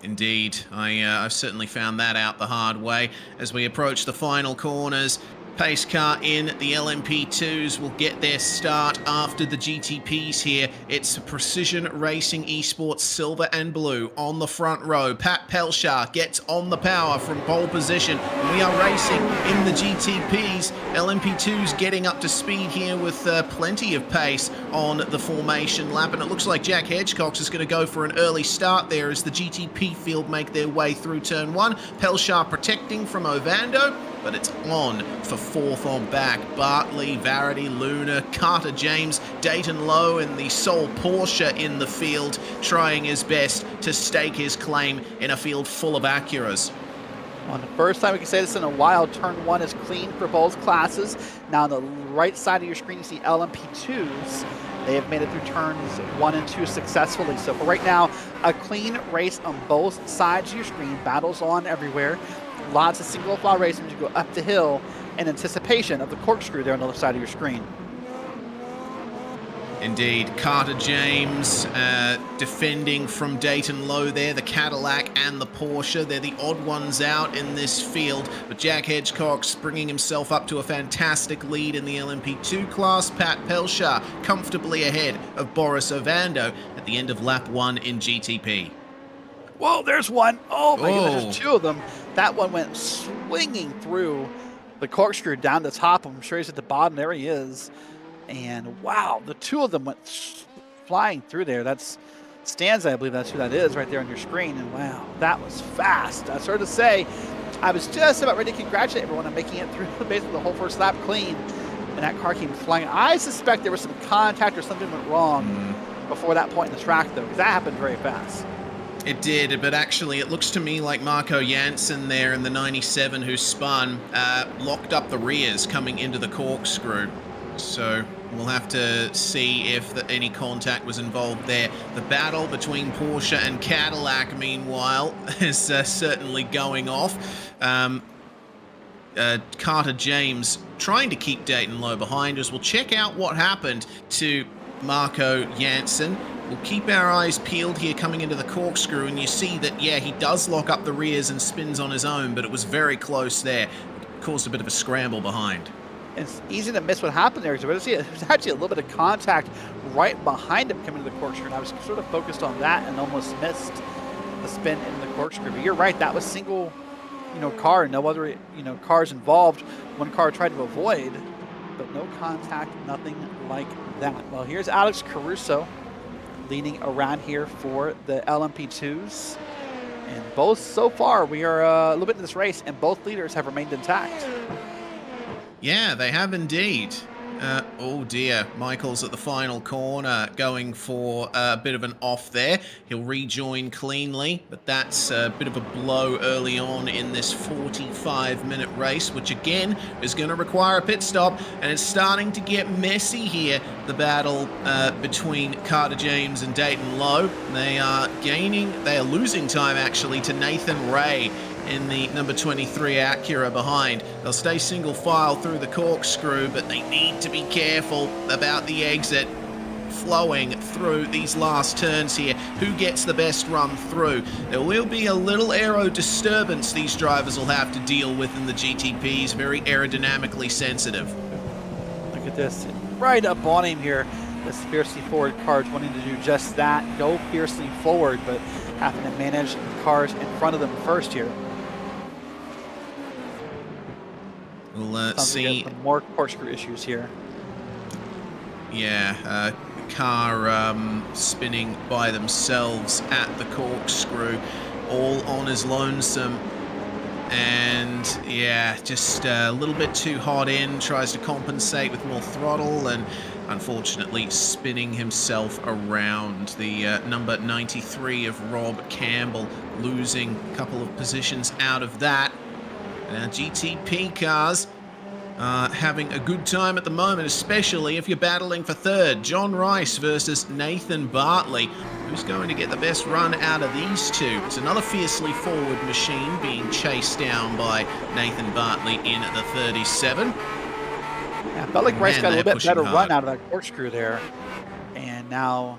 Indeed. I've certainly found that out the hard way. As we approach the final corners, pace car in, the LMP2s will get their start after the GTPs here. It's Precision Racing Esports Silver and Blue on the front row. Pat Pelchar gets on the power from pole position. We are racing in the GTPs. LMP2s getting up to speed here with plenty of pace on the formation lap. And it looks like Jack Hedgecox is going to go for an early start there as the GTP field make their way through turn 1. Pelchar protecting from Ovando, but it's on for 4th on back. Bartley, Varady, Luna, Carter James, Dayton Lowe, and the sole Porsche in the field, trying his best to stake his claim in a field full of Acuras. Well, the first time we can say this in a while, turn 1 is clean for both classes. Now on the right side of your screen, you see LMP2s. They have made it through turns 1 and 2 successfully. So for right now, a clean race on both sides of your screen. Battles on everywhere. Lots of single file racing as you go up the hill in anticipation of the corkscrew there on the other side of your screen. Indeed. Carter James defending from Dayton Lowe there, the Cadillac and the Porsche. They're the odd ones out in this field, but Jack Hedgecox bringing himself up to a fantastic lead in the LMP2 class. Pat Pelchar comfortably ahead of Boris Ovando at the end of lap 1 in GTP. Whoa, there's one. Oh my goodness, there's 2 of them. That one went swinging through the corkscrew down the top. I'm sure he's at the bottom. There he is. And wow, the 2 of them went flying through there. That's Stanza, I believe that's who that is right there on your screen. And wow, that was fast. That's hard to say. I was just about ready to congratulate everyone on making it through basically the whole first lap clean. And that car came flying. I suspect there was some contact or something went wrong before that point in the track, though, because that happened very fast. It did, but actually it looks to me like Marco Janssen there in the 97 who spun locked up the rears coming into the corkscrew. So We'll have to see if any contact was involved there. The battle between Porsche and Cadillac, meanwhile, is certainly going off. Carter James trying to keep Dayton Lowe behind us. We'll check out what happened to Marco Janssen. We'll keep our eyes peeled here coming into the corkscrew, and you see that, yeah, he does lock up the rears and spins on his own, but it was very close there. It caused a bit of a scramble behind. It's easy to miss what happened there, because there's actually a little bit of contact right behind him coming to the corkscrew, and I was sort of focused on that and almost missed the spin into the corkscrew. But you're right, that was single, car, no other, cars involved. One car tried to avoid, but no contact, nothing like that. Well, here's Alex Caruso leading around here for the LMP2s. And both, so far, we are a little bit in this race, and both leaders have remained intact. Yeah, they have indeed. Oh dear, Michael's at the final corner going for a bit of an off there. He'll rejoin cleanly, but that's a bit of a blow early on in this 45-minute race, which again is going to require a pit stop, and it's starting to get messy here, the battle between Carter James and Dayton Lowe. They are losing time actually to Nathan Ray in the number 23 Acura behind. They'll stay single file through the corkscrew, but they need to be careful about the exit flowing through these last turns here. Who gets the best run through? There will be a little aero disturbance these drivers will have to deal with in the GTPs, very aerodynamically sensitive. Look at this, right up on him here. This fiercely forward cars wanting to do just that, go fiercely forward, but having to manage the cars in front of them first here. We'll see some more corkscrew issues here. Yeah, car spinning by themselves at the corkscrew, all on his lonesome. And yeah, just a little bit too hot in, tries to compensate with more throttle, and unfortunately spinning himself around. The number 93 of Rob Campbell losing a couple of positions out of that. GTP cars having a good time at the moment, especially if you're battling for third. John Rice versus Nathan Bartley. Who's going to get the best run out of these two? It's another fiercely forward machine being chased down by Nathan Bartley in the 37. Yeah, felt like Rice got a little bit better run out of that corkscrew there, and now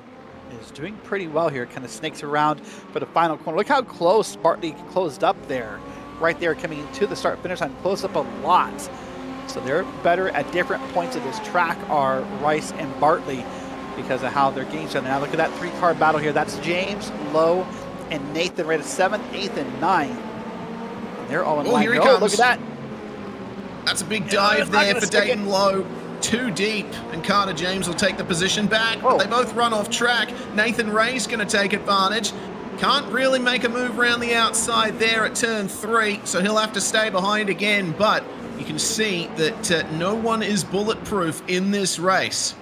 is doing pretty well here. Kind of snakes around for the final corner. Look how close Bartley closed up there. Right there coming into the start finish line, close up a lot. So they're better at different points of this track are Rice and Bartley because of how they're getting each other. Now look at that three-car battle here. That's James, Lowe, and Nathan right at 7th, 8th, and 9th. And they're all in line. Here he comes. Look at that. That's a big dive there for Dayton Lowe. Too deep, and Carter James will take the position back. But they both run off track. Nathan Ray's going to take advantage. Can't really make a move around the outside there at turn 3, so he'll have to stay behind again, but you can see that no one is bulletproof in this race.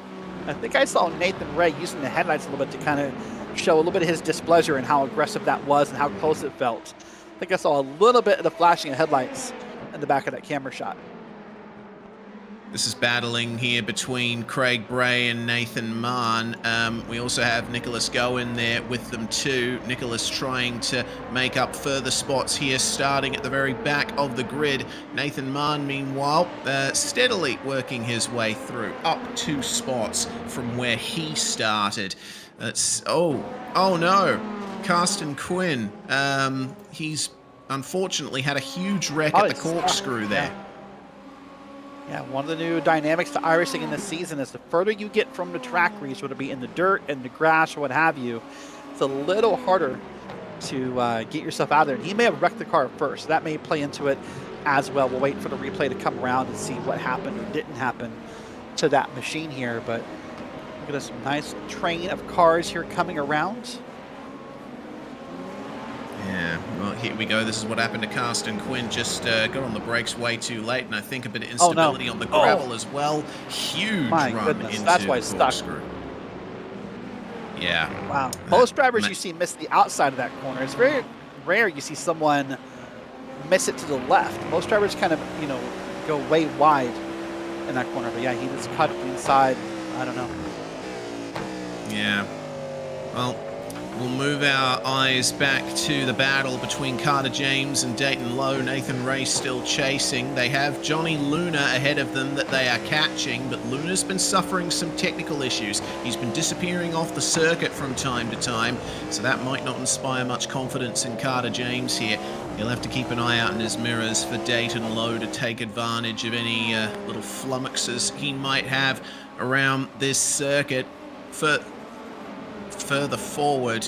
I think I saw Nathan Ray using the headlights a little bit to kind of show a little bit of his displeasure and how aggressive that was and how close it felt. I think I saw a little bit of the flashing of headlights in the back of that camera shot. This is battling here between Craig Bray and Nathan Mahn. We also have Nicholas Goen there with them too. Nicholas trying to make up further spots here, starting at the very back of the grid. Nathan Mahn, meanwhile, steadily working his way through, up 2 spots from where he started. That's oh no, Karsten Quinn. He's unfortunately had a huge wreck at the corkscrew there. Yeah, one of the new dynamics to iRacing in this season is the further you get from the track reach, whether it be in the dirt, in the grass, or what have you, it's a little harder to get yourself out of there. And he may have wrecked the car first, so that may play into it as well. We'll wait for the replay to come around and see what happened or didn't happen to that machine here. But look at this nice train of cars here coming around. Yeah, well, here we go. This is what happened to Karsten Quinn. Just got on the brakes way too late, and I think a bit of instability on the gravel as well. Huge run into that's why it's stuck. Yeah. Wow. Most drivers you see miss the outside of that corner. It's very rare you see someone miss it to the left. Most drivers kind of, go way wide in that corner. But yeah, he just cut inside I don't know. Yeah. Well, we'll move our eyes back to the battle between Carter James and Dayton Lowe. Nathan Ray still chasing. They have Johnny Luna ahead of them that they are catching, but Luna's been suffering some technical issues. He's been disappearing off the circuit from time to time, so that might not inspire much confidence in Carter James here. He'll have to keep an eye out in his mirrors for Dayton Lowe to take advantage of any little flummoxes he might have around this circuit. Further forward,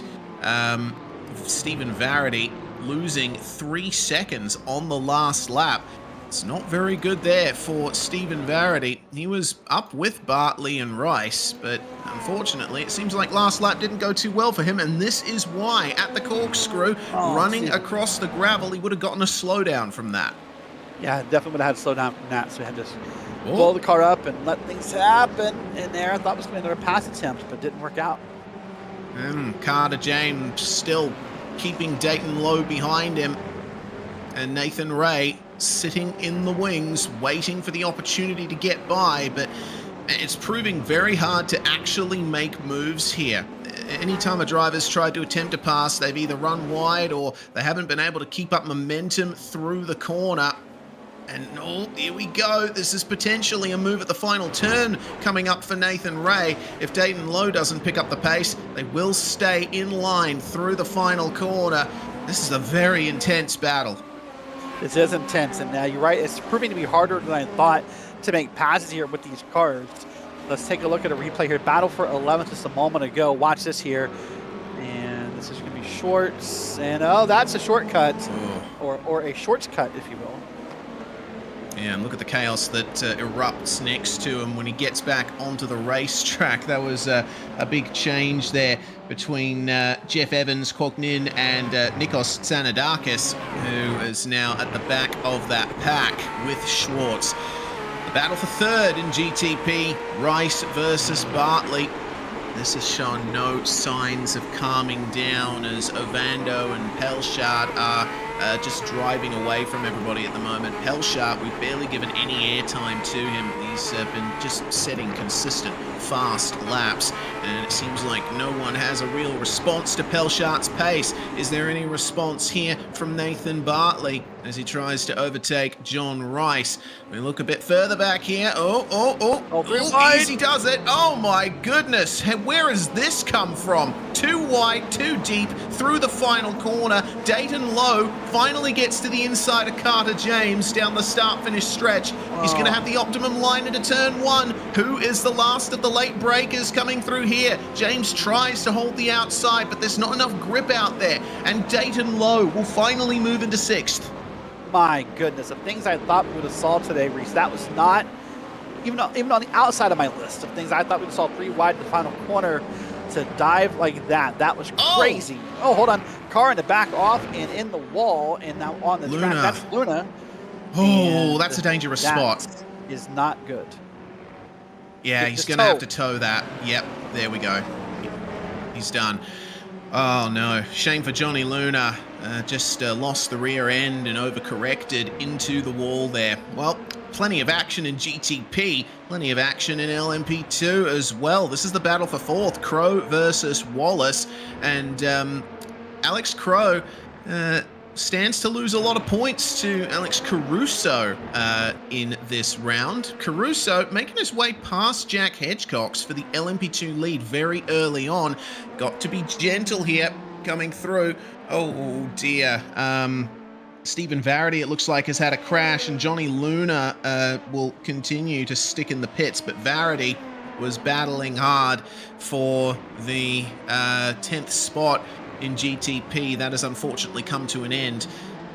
Stephen Varady losing 3 seconds on the last lap. It's not very good there for Stephen Varady. He was up with Bartley and Rice, but unfortunately it seems like last lap didn't go too well for him, and this is why at the corkscrew, running across the gravel, he would have gotten a slowdown from that. Yeah, definitely would have had to slow down from that, so we had to blow the car up and let things happen in there. I thought it was going to be another pass attempt, but it didn't work out. And Carter James still keeping Dayton Lowe behind him, and Nathan Ray sitting in the wings waiting for the opportunity to get by, but it's proving very hard to actually make moves here. Anytime a driver's tried to attempt a pass, they've either run wide or they haven't been able to keep up momentum through the corner. And oh, here we go. This is potentially a move at the final turn coming up for Nathan Ray. If Dayton Lowe doesn't pick up the pace, they will stay in line through the final corner. This is a very intense battle. This is intense, and you're right, it's proving to be harder than I thought to make passes here with these cars. Let's take a look at a replay here. Battle for 11th just a moment ago. Watch this here. And this is going to be shorts. And oh, that's a shortcut. Or a shorts cut, if you will. Yeah, and look at the chaos that erupts next to him when he gets back onto the racetrack. That was a big change there between Jeff Evans, Cognin, and Nikos Tsanadakis, who is now at the back of that pack with Schwartz. The battle for third in GTP, Rice versus Bartley. This has shown no signs of calming down as Ovando and Pelshard are just driving away from everybody at the moment. Pelshard, we've barely given any airtime to him. He's been just setting consistent, fast laps, and it seems like no one has a real response to Pelshard's pace. Is there any response here from Nathan Bartley as he tries to overtake John Rice? We look a bit further back here. Easy does it. Oh my goodness. Where has this come from? Too wide, too deep, through the final corner. Dayton Lowe finally gets to the inside of Carter James down the start-finish stretch. He's going to have the optimum line into turn one. Who is the last of the late breakers coming through here? James tries to hold the outside, but there's not enough grip out there. And Dayton Lowe will finally move into sixth. My goodness, of things I thought we would have saw today, Reese, that was not even on the outside of my list of things I thought we would have saw three wide in the final corner. To dive like that, that was crazy. Oh, hold on. Car in the back off and in the wall, and now on the track. That's Luna. Oh, that's a dangerous spot. Is not good. Yeah, he's going to have to tow that. Yep, there we go. He's done. Oh, no. Shame for Johnny Luna. Just lost the rear end and overcorrected into the wall there. Well, plenty of action in GTP, plenty of action in LMP2 as well. This is the battle for fourth, Crow versus Wallace, and Alex Crow stands to lose a lot of points to Alex Caruso in this round. Caruso making his way past Jack Hedgecox for the LMP2 lead very early on. Got to be gentle here coming through. Oh dear. Stephen Varady, it looks like, has had a crash, and Johnny Luna will continue to stick in the pits, but Varady was battling hard for the 10th spot in GTP. That has unfortunately come to an end,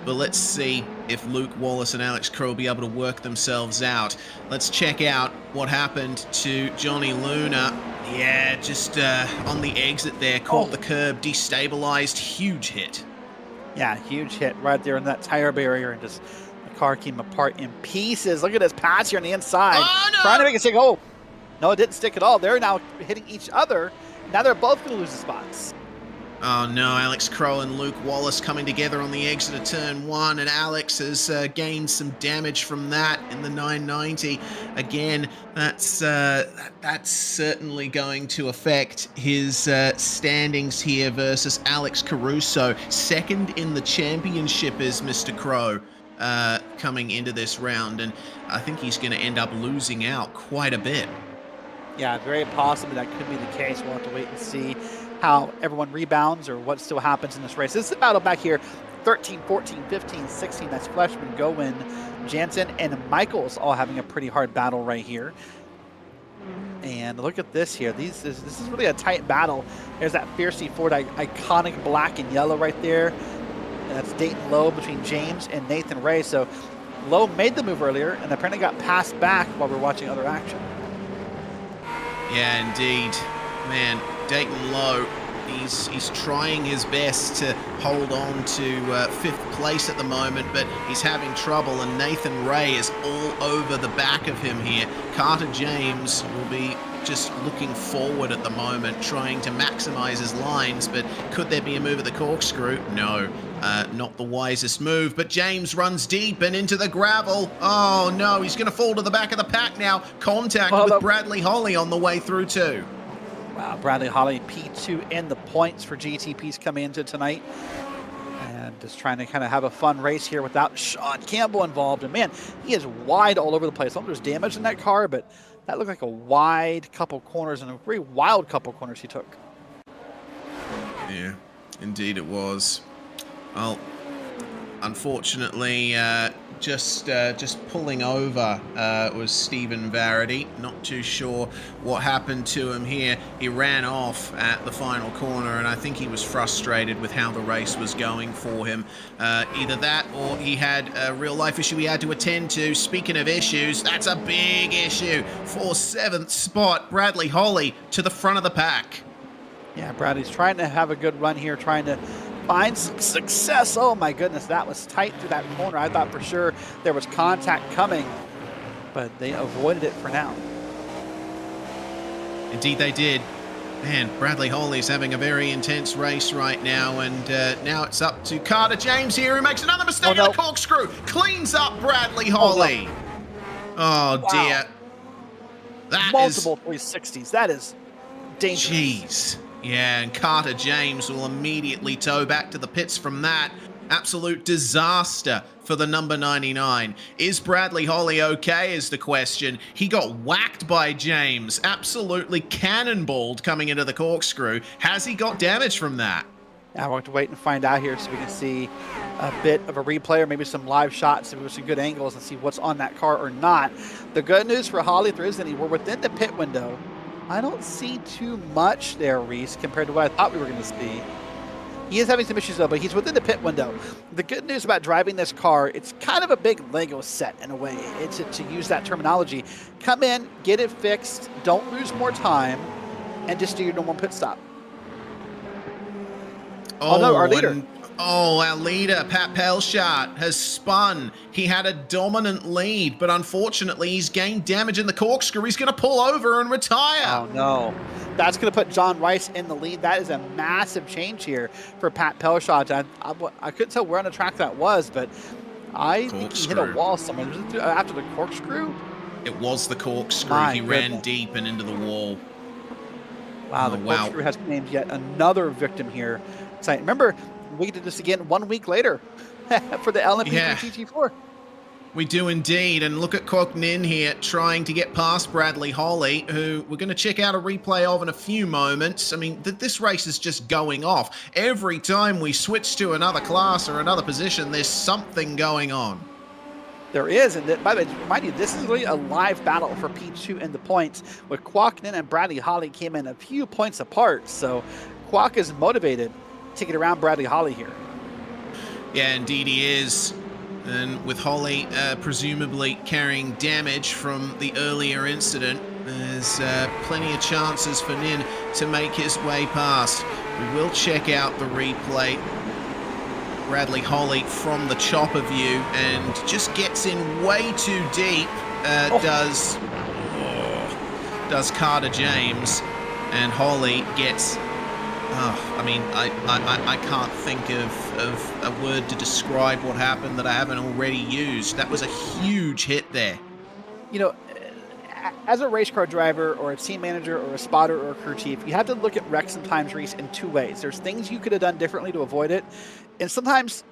but let's see if Luke Wallace and Alex Crow will be able to work themselves out. Let's check out what happened to Johnny Luna. Yeah, just on the exit there, caught the curb, destabilized, huge hit. Yeah, huge hit right there in that tire barrier, and just the car came apart in pieces. Look at this pass here on the inside. Oh, no! Trying to make it stick. Oh, no, it didn't stick at all. They're now hitting each other. Now they're both going to lose the spots. Oh no, Alex Crow and Luke Wallace coming together on the exit of turn 1, and Alex has gained some damage from that in the 990. Again, that's certainly going to affect his standings here versus Alex Caruso. Second in the championship is Mr. Crow coming into this round, and I think he's going to end up losing out quite a bit. Yeah, very possibly that could be the case. We'll have to wait and see how everyone rebounds or what still happens in this race. This is a battle back here, 13, 14, 15, 16. That's Fleshman, Gowen, Jansen, and Michaels all having a pretty hard battle right here. And look at this here. This is really a tight battle. There's that Fiercely Ford iconic black and yellow right there. And that's Dayton Lowe between James and Nathan Ray. So Lowe made the move earlier and apparently got passed back while we were watching other action. Yeah, indeed. Man, Dayton Lowe, he's trying his best to hold on to 5th place at the moment, but he's having trouble, and Nathan Ray is all over the back of him here. Carter James will be just looking forward at the moment, trying to maximize his lines, but could there be a move at the corkscrew? No, not the wisest move, but James runs deep and into the gravel. Oh no, he's going to fall to the back of the pack now. Contact with Bradley Holly on the way through too. Wow, Bradley Holly, P2 in the points for GTP's coming into tonight. And just trying to kind of have a fun race here without Sean Campbell involved. And man, he is wide all over the place. I don't know if there's damage in that car, but that looked like a wide couple corners and a very wild couple corners he took. Yeah, indeed it was. Well, unfortunately, just pulling over was Stephen Varady. Not too sure what happened to him here. He ran off at the final corner, and I think he was frustrated with how the race was going for him. Either that or he had a real life issue he had to attend to. Speaking of issues, that's a big issue. For 7th spot, Bradley Holly to the front of the pack. Yeah, Bradley's trying to have a good run here, trying to find some success. Oh my goodness, that was tight through that corner. I thought for sure there was contact coming, but they avoided it for now. Indeed they did. Man, Bradley Holly's having a very intense race right now, and now it's up to Carter James here, who makes another mistake on the corkscrew. Cleans up Bradley Holly. Oh dear. That multiple 360s. That is dangerous. Jeez. Yeah, and Carter James will immediately tow back to the pits from that. Absolute disaster for the number 99. Is Bradley Holly okay is the question. He got whacked by James. Absolutely cannonballed coming into the corkscrew. Has he got damage from that? Now we'll have to wait and find out here so we can see a bit of a replay or maybe some live shots if it was some good angles and see what's on that car or not. The good news for Holly, if there is any, we're within the pit window. I don't see too much there, Reese, compared to what I thought we were going to see. He is having some issues, though, but he's within the pit window. The good news about driving this car, it's kind of a big Lego set in a way. It's to use that terminology. Come in, get it fixed, don't lose more time, and just do your normal pit stop. Oh no, our leader. Our leader, Pat Pelshart, has spun. He had a dominant lead, but unfortunately he's gained damage in the corkscrew. He's going to pull over and retire. Oh, no. That's going to put John Rice in the lead. That is a massive change here for Pat Pelshart. I couldn't tell where on the track that was, but I think he hit a wall somewhere. Was it after the corkscrew? It was the corkscrew. He ran deep and into the wall. Wow, the corkscrew has named yet another victim here. So remember, we did this again 1 week later for the LMP3-GT4. We do indeed, and look at Kwok Nin here trying to get past Bradley Holly, who we're going to check out a replay of in a few moments. I mean, this race is just going off. Every time we switch to another class or another position, there's something going on. There is, and by the way, remind you, this is really a live battle for P2 in the points, with Kwok Nin and Bradley Holly came in a few points apart, so Kwok is motivated to get around Bradley Holly here. Yeah, indeed he is. And with Holly presumably carrying damage from the earlier incident, there's plenty of chances for Nin to make his way past. We will check out the replay. Bradley Holly from the chopper view and just gets in way too deep, does Carter James, and Holly gets Oh, I mean, I can't think of a word to describe what happened that I haven't already used. That was a huge hit there. You know, as a race car driver or a team manager or a spotter or a crew chief, you have to look at wrecks sometimes, Reese, in two ways. There's things you could have done differently to avoid it, and sometimes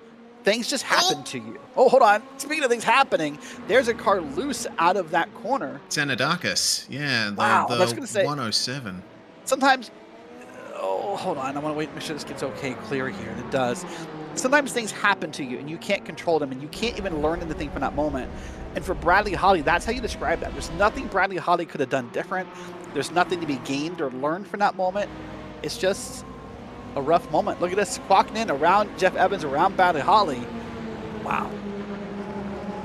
things just happen to you. Oh, hold on. Speaking of things happening, there's a car loose out of that corner. Xanadakis, yeah, the Wow, I was gonna say, 107. Sometimes, oh, hold on. I want to wait, make sure this gets okay, clear here. And it does. Sometimes things happen to you, and you can't control them, and you can't even learn anything from that moment. And for Bradley Holly, that's how you describe that. There's nothing Bradley Holly could have done different. There's nothing to be gained or learned from that moment. It's just a rough moment. Look at us squawking in around Jeff Evans, around Bradley Holly. Wow.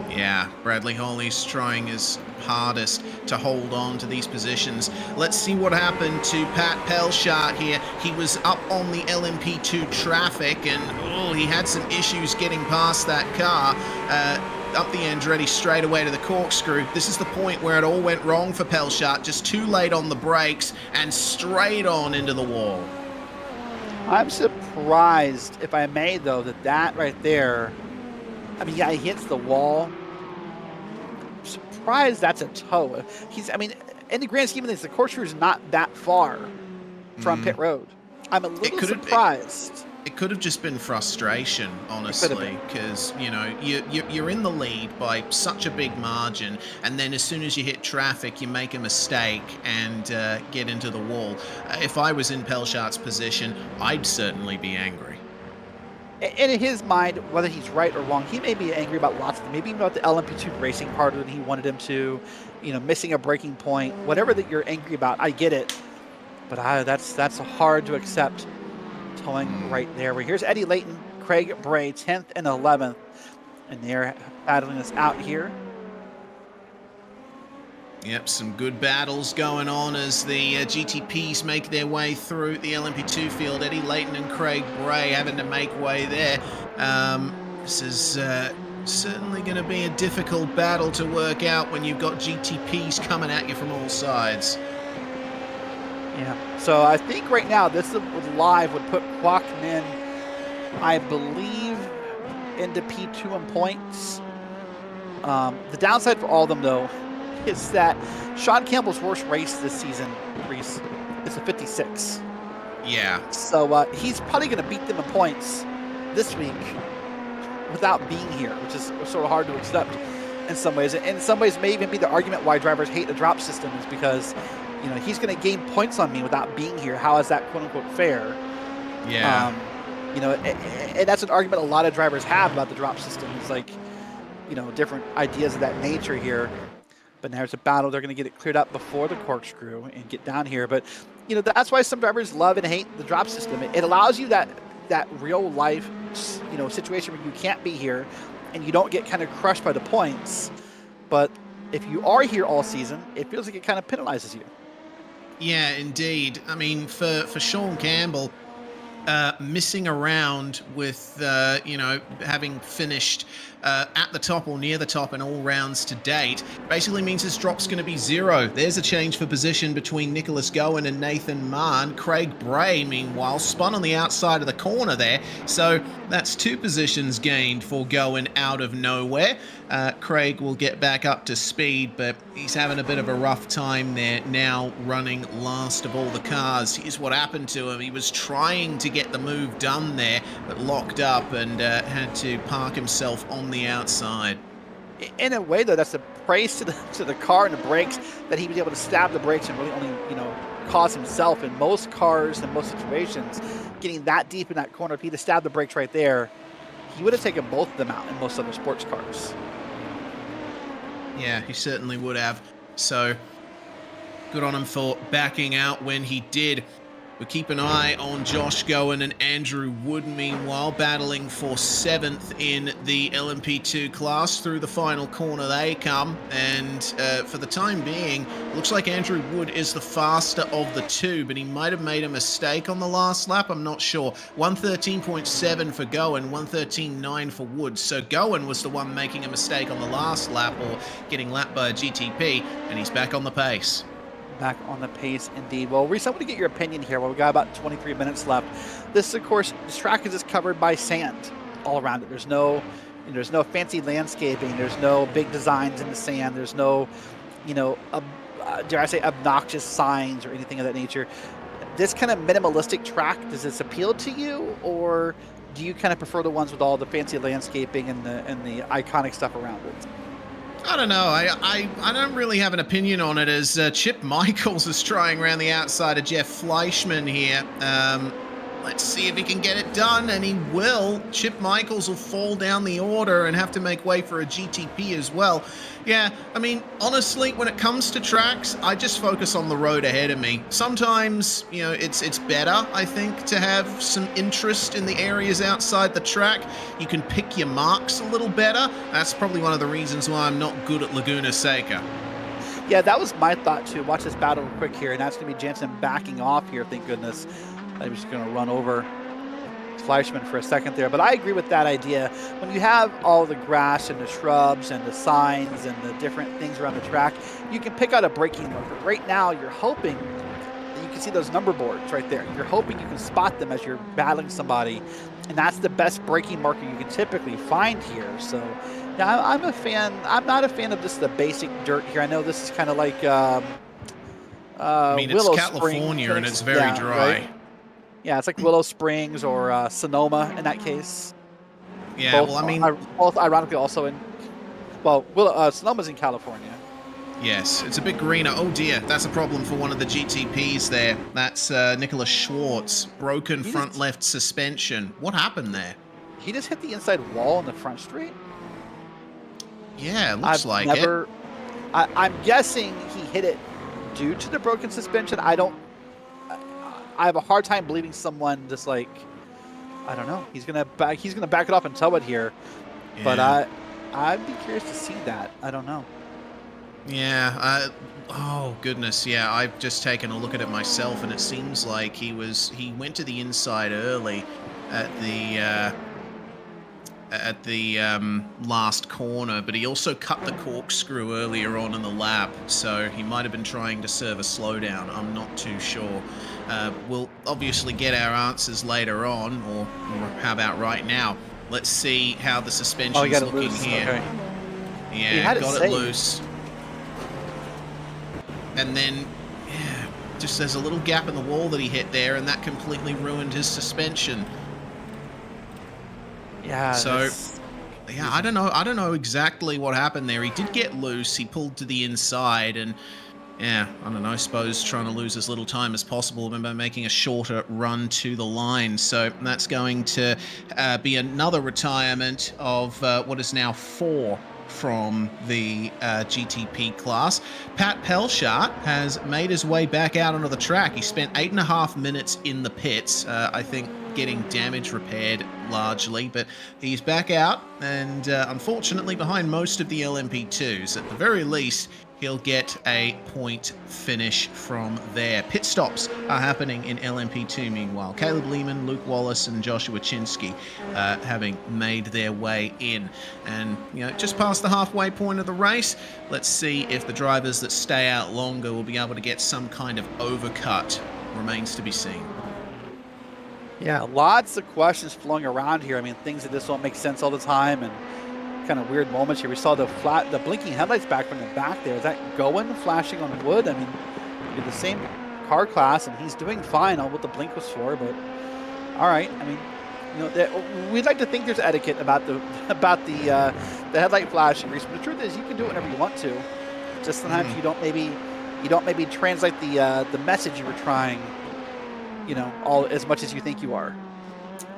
Yeah, Bradley Holly's trying his hardest to hold on to these positions. Let's see what happened to Pat Pelshart here. He was up on the LMP2 traffic, and oh, he had some issues getting past that car. Up the Andretti straight away to the corkscrew. This is the point where it all went wrong for Pelshart. Just too late on the brakes and straight on into the wall. I'm surprised, if I may, though, that right there, I mean, yeah, he hits the wall. I'm surprised that's a toe. I mean, in the grand scheme of things, the corkscrew is not that far from pit road. I'm a little surprised. It could have just been frustration, honestly, because, you know, you're in the lead by such a big margin, and then as soon as you hit traffic, you make a mistake and get into the wall. If I was in Pelshart's position, I'd certainly be angry. And in his mind, whether he's right or wrong, he may be angry about lots of things. Maybe about the LMP2 racing harder than he wanted him to, you know, missing a braking point, whatever that you're angry about, I get it. But that's hard to accept. Towing right there. Here's Eddie Layton, Craig Bray, 10th and 11th, and they're battling us out here. Yep, some good battles going on as the GTPs make their way through the LMP2 field. Eddie Layton and Craig Bray having to make way there. This is certainly going to be a difficult battle to work out when you've got GTPs coming at you from all sides. Yeah, so I think right now this live would put Kwokmin, I believe, into P2 in points. The downside for all of them, though, is that Sean Campbell's worst race this season, Reese, is a 56. Yeah. So he's probably going to beat them in points this week without being here, which is sort of hard to accept in some ways. And in some ways may even be the argument why drivers hate the drop system, is because, you know, he's going to gain points on me without being here. How is that quote-unquote fair? Yeah. You know, and that's an argument a lot of drivers have about the drop system. It's like, you know, different ideas of that nature here. But now there's a battle. They're going to get it cleared up before the corkscrew and get down here. But, you know, that's why some drivers love and hate the drop system. It allows you that real life, you know, situation where you can't be here and you don't get kind of crushed by the points. But if you are here all season, it feels like it kind of penalizes you. Yeah, indeed. I mean, for Sean Campbell, missing around with, you know, having finished at the top or near the top in all rounds to date, basically means his drop's going to be 0. There's a change for position between Nicholas Gowen and Nathan Mahn. Craig Bray, meanwhile, spun on the outside of the corner there. So that's 2 positions gained for Gowen out of nowhere. Craig will get back up to speed, but he's having a bit of a rough time there now, running last of all the cars. Here's what happened to him. He was trying to get the move done there, but locked up and had to park himself on the outside. In a way, though, that's a praise to the car and the brakes, that he was able to stab the brakes and really only, you know, cause himself. In most cars, in most situations, getting that deep in that corner, if he'd have stabbed the brakes right there, he would have taken both of them out in most other sports cars. Yeah, he certainly would have. So good on him for backing out when he did. We keep an eye on Josh Gowen and Andrew Wood, meanwhile, battling for 7th in the LMP2 class. Through the final corner they come, and for the time being, looks like Andrew Wood is the faster of the 2, but he might have made a mistake on the last lap, I'm not sure. 113.7 for Gowen, 113.9 for Wood. So Gowen was the one making a mistake on the last lap, or getting lapped by a GTP, and he's back on the pace. back on the pace indeed. Well, Reese, I want to get your opinion here. Well, we've got about 23 minutes left. This, of course, this track is just covered by sand all around it. There's no fancy landscaping. There's no big designs in the sand. There's no, dare I say, obnoxious signs or anything of that nature. This kind of minimalistic track, does this appeal to you, or do you kind of prefer the ones with all the fancy landscaping and the iconic stuff around it? I don't know. I don't really have an opinion on it, as Chip Michaels is trying around the outside of Jeff Fleischman here. Let's see if he can get it done, and he will. Chip Michaels will fall down the order and have to make way for a GTP as well. Yeah, I mean, honestly, when it comes to tracks, I just focus on the road ahead of me. Sometimes, it's better, I think, to have some interest in the areas outside the track. You can pick your marks a little better. That's probably one of the reasons why I'm not good at Laguna Seca. Yeah, that was my thought too. Watch this battle real quick here, and that's going to be Jensen backing off here, thank goodness. I'm just going to run over Fleischman for a second there. But I agree with that idea. When you have all the grass and the shrubs and the signs and the different things around the track, you can pick out a braking marker. Right now, you're hoping that you can see those number boards right there. You're hoping you can spot them as you're battling somebody. And that's the best braking marker you can typically find here. So, yeah, I'm a fan. I'm not a fan of just the basic dirt here. I know this is kind of like I mean, it's Willow California Springs. and it's very dry. Right? Yeah, it's like Willow Springs or Sonoma in that case. Yeah, both, well, I mean, both ironically also in, Sonoma's in California. Yes, it's a bit greener. Oh dear, that's a problem for one of the GTPs there. That's Nicholas Schwartz, broken front left suspension. What happened there? He just hit the inside wall on the front straight? Yeah, it looks like it. I'm guessing he hit it due to the broken suspension. I have a hard time believing someone just I don't know. He's gonna back it off and tow it here, yeah. But I'd be curious to see that. I don't know. Yeah. Oh goodness. Yeah. I've just taken a look at it myself, and it seems like he went to the inside early at the last corner, but he also cut the corkscrew earlier on in the lap, so he might have been trying to serve a slowdown. I'm not too sure. We'll obviously get our answers later on, or how about right now? Let's see how the suspension's looking loose. Here. Okay. Yeah, got it loose. And then, yeah, just there's a little gap in the wall that he hit there, and that completely ruined his suspension. Yeah. So, yeah, I don't know exactly what happened there. He did get loose. He pulled to the inside, and yeah, I don't know. I suppose trying to lose as little time as possible by making a shorter run to the line. So that's going to be another retirement of what is now 4 from the GTP class. Pat Pelshart has made his way back out onto the track. He spent 8.5 minutes in the pits, I think getting damage repaired largely, but he's back out, and unfortunately behind most of the LMP2s. At the very least, he'll get a point finish from there. Pit stops are happening in LMP2 meanwhile. Caleb Lehman, Luke Wallace, and Joshua Chinsky having made their way in. And, just past the halfway point of the race, let's see if the drivers that stay out longer will be able to get some kind of overcut. Remains to be seen. Yeah, lots of questions flowing around here. I mean, things that just don't make sense all the time, and kind of weird moments here. We saw the blinking headlights back from the back there. Is that Goen flashing on wood? I mean, you're the same car class, and he's doing fine on what the blink was for. But all right, I mean, we'd like to think there's etiquette about the headlight flashing. But the truth is, you can do it whenever you want to. Just sometimes you don't maybe translate the message you were trying, all as much as you think you are.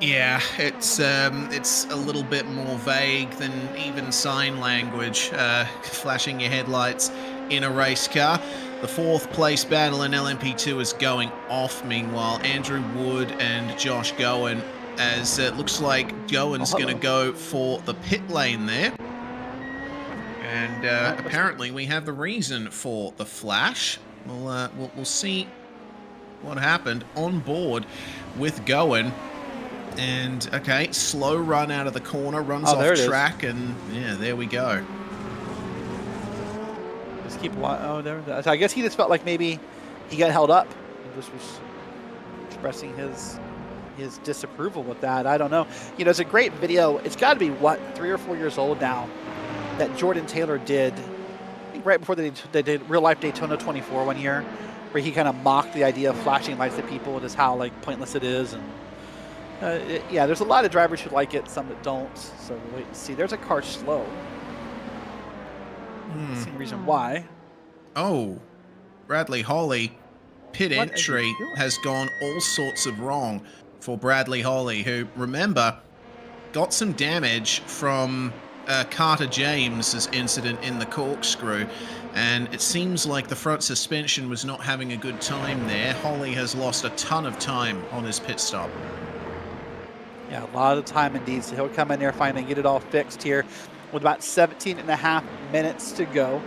Yeah, it's a little bit more vague than even sign language, flashing your headlights in a race car. The 4th place battle in LMP2 is going off, meanwhile. Andrew Wood and Josh Goen, as it looks like Goen's going to go for the pit lane there. And apparently we have the reason for the flash. We'll see what happened on board with Goen. And, okay, slow run out of the corner, runs off track, and, yeah, there we go. Just keep watching. Oh, there. So I guess he just felt like maybe he got held up and just was expressing his disapproval with that. I don't know. You know, it's a great video. It's got to be, what, 3 or 4 years old now, that Jordan Taylor did, I think right before they did Real Life Daytona 24 one year, where he kind of mocked the idea of flashing lights at people and just how, like, pointless it is. And yeah, there's a lot of drivers who like it, some that don't. So we'll wait and see. There's a car slow. Same reason why. Oh, Bradley Holly, pit What entry is he doing? has gone all sorts of wrong for Bradley Holly, who, remember, got some damage from Carter James's incident in the corkscrew, and it seems like the front suspension was not having a good time there. Holly has lost a ton of time on his pit stop. Yeah, a lot of time indeed. So he'll come in there, finally get it all fixed here with about 17.5 minutes to go.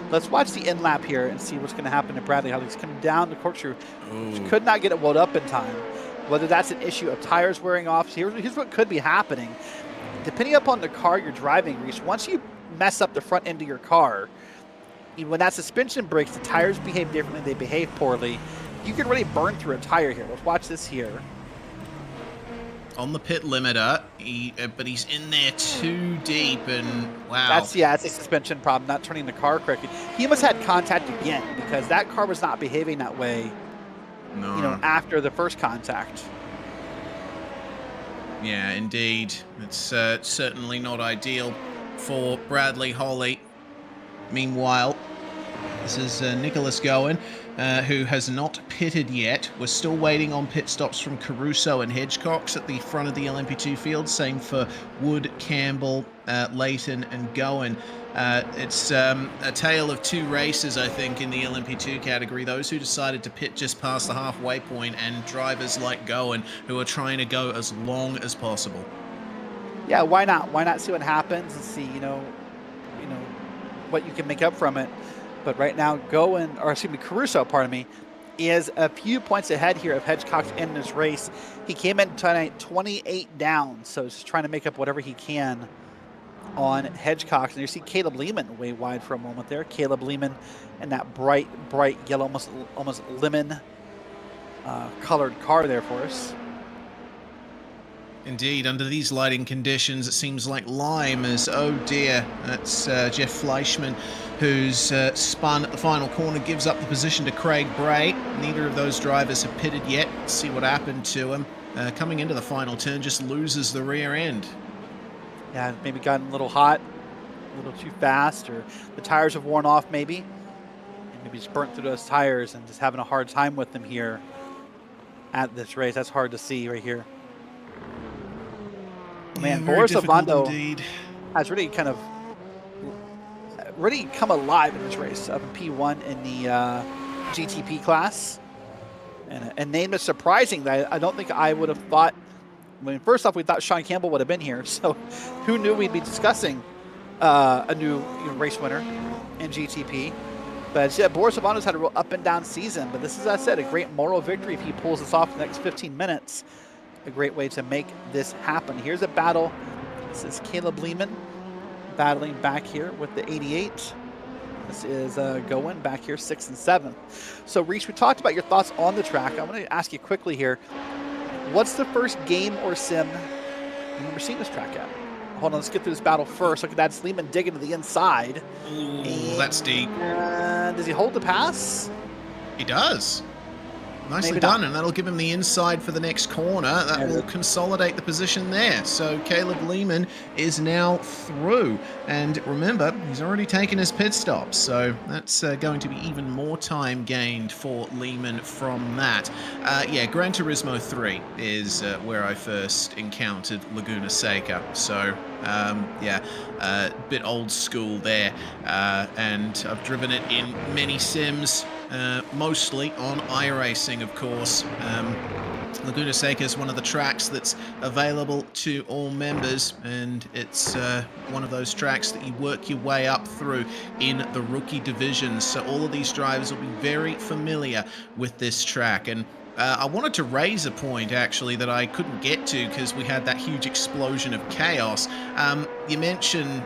Let's watch the end lap here and see what's going to happen to Bradley Holly. He's coming down the corkscrew. Could not get it wound up in time. Whether that's an issue of tires wearing off, here's what could be happening. Depending upon the car you're driving, Reese, once you mess up the front end of your car, when that suspension breaks, the tires behave differently, they behave poorly. You could really burn through a tire here. Let's watch this here. On the pit limiter, but he's in there too deep, and wow. That's a suspension problem, not turning the car correctly. He must have had contact again, because that car was not behaving that way. No. You know, after the first contact. Yeah, indeed. It's certainly not ideal for Bradley Holly. Meanwhile, this is Nicholas Gowen, who has not pitted yet. We're still waiting on pit stops from Caruso and Hedgecox at the front of the LMP2 field. Same for Wood, Campbell, Leighton, and Gowen. It's a tale of two races, I think, in the LMP2 category. Those who decided to pit just past the halfway point, and drivers like Gowen who are trying to go as long as possible. Yeah, why not? Why not see what happens and see, you know, what you can make up from it. But right now, Caruso, pardon me, is a few points ahead here of Hedgecox in this race. He came in tonight 28 down, so he's just trying to make up whatever he can on Hedgecox. And you see Caleb Lehman way wide for a moment there. Caleb Lehman in that bright yellow, almost lemon colored car there for us. Indeed, under these lighting conditions, it seems like lime is, oh dear, that's Jeff Fleischman, who's spun at the final corner, gives up the position to Craig Bray. Neither of those drivers have pitted yet. Let's see what happened to him. Coming into the final turn, just loses the rear end. Yeah, maybe gotten a little hot, a little too fast, or the tires have worn off maybe. And maybe just burnt through those tires and just having a hard time with them here at this race. That's hard to see right here. Man, Boris Ovando has really kind of come alive in this race up in P1 in the GTP class. And name is surprising that I don't think I would have thought. I mean, first off, we thought Sean Campbell would have been here, so who knew we'd be discussing a new race winner in GTP. But yeah, Boris Ovano's had a real up and down season, but this is, as I said, a great moral victory if he pulls this off in the next 15 minutes. A great way to make this happen. Here's a battle. This is Caleb Lehman battling back here with the 88. This is Gowen back here 6th and 7th. So Reese, we talked about your thoughts on the track. I want to ask you quickly here. What's the first game or sim you've ever seen this track at? Hold on, let's get through this battle first. Look at that, it's Lehman digging to the inside. Ooh, that's deep. Does he hold the pass? He does. Nicely Maybe done, not. and that'll give him the inside for the next corner. That will consolidate the position there. So Caleb Lehman is now through. And remember, he's already taken his pit stop, so that's going to be even more time gained for Lehman from that. Yeah, Gran Turismo 3 is where I first encountered Laguna Seca. So, yeah, a bit old school there. And I've driven it in many sims. Mostly on iRacing, of course. Laguna Seca is one of the tracks that's available to all members, and it's one of those tracks that you work your way up through in the rookie divisions. So all of these drivers will be very familiar with this track, and I wanted to raise a point, actually, that I couldn't get to because we had that huge explosion of chaos. You mentioned,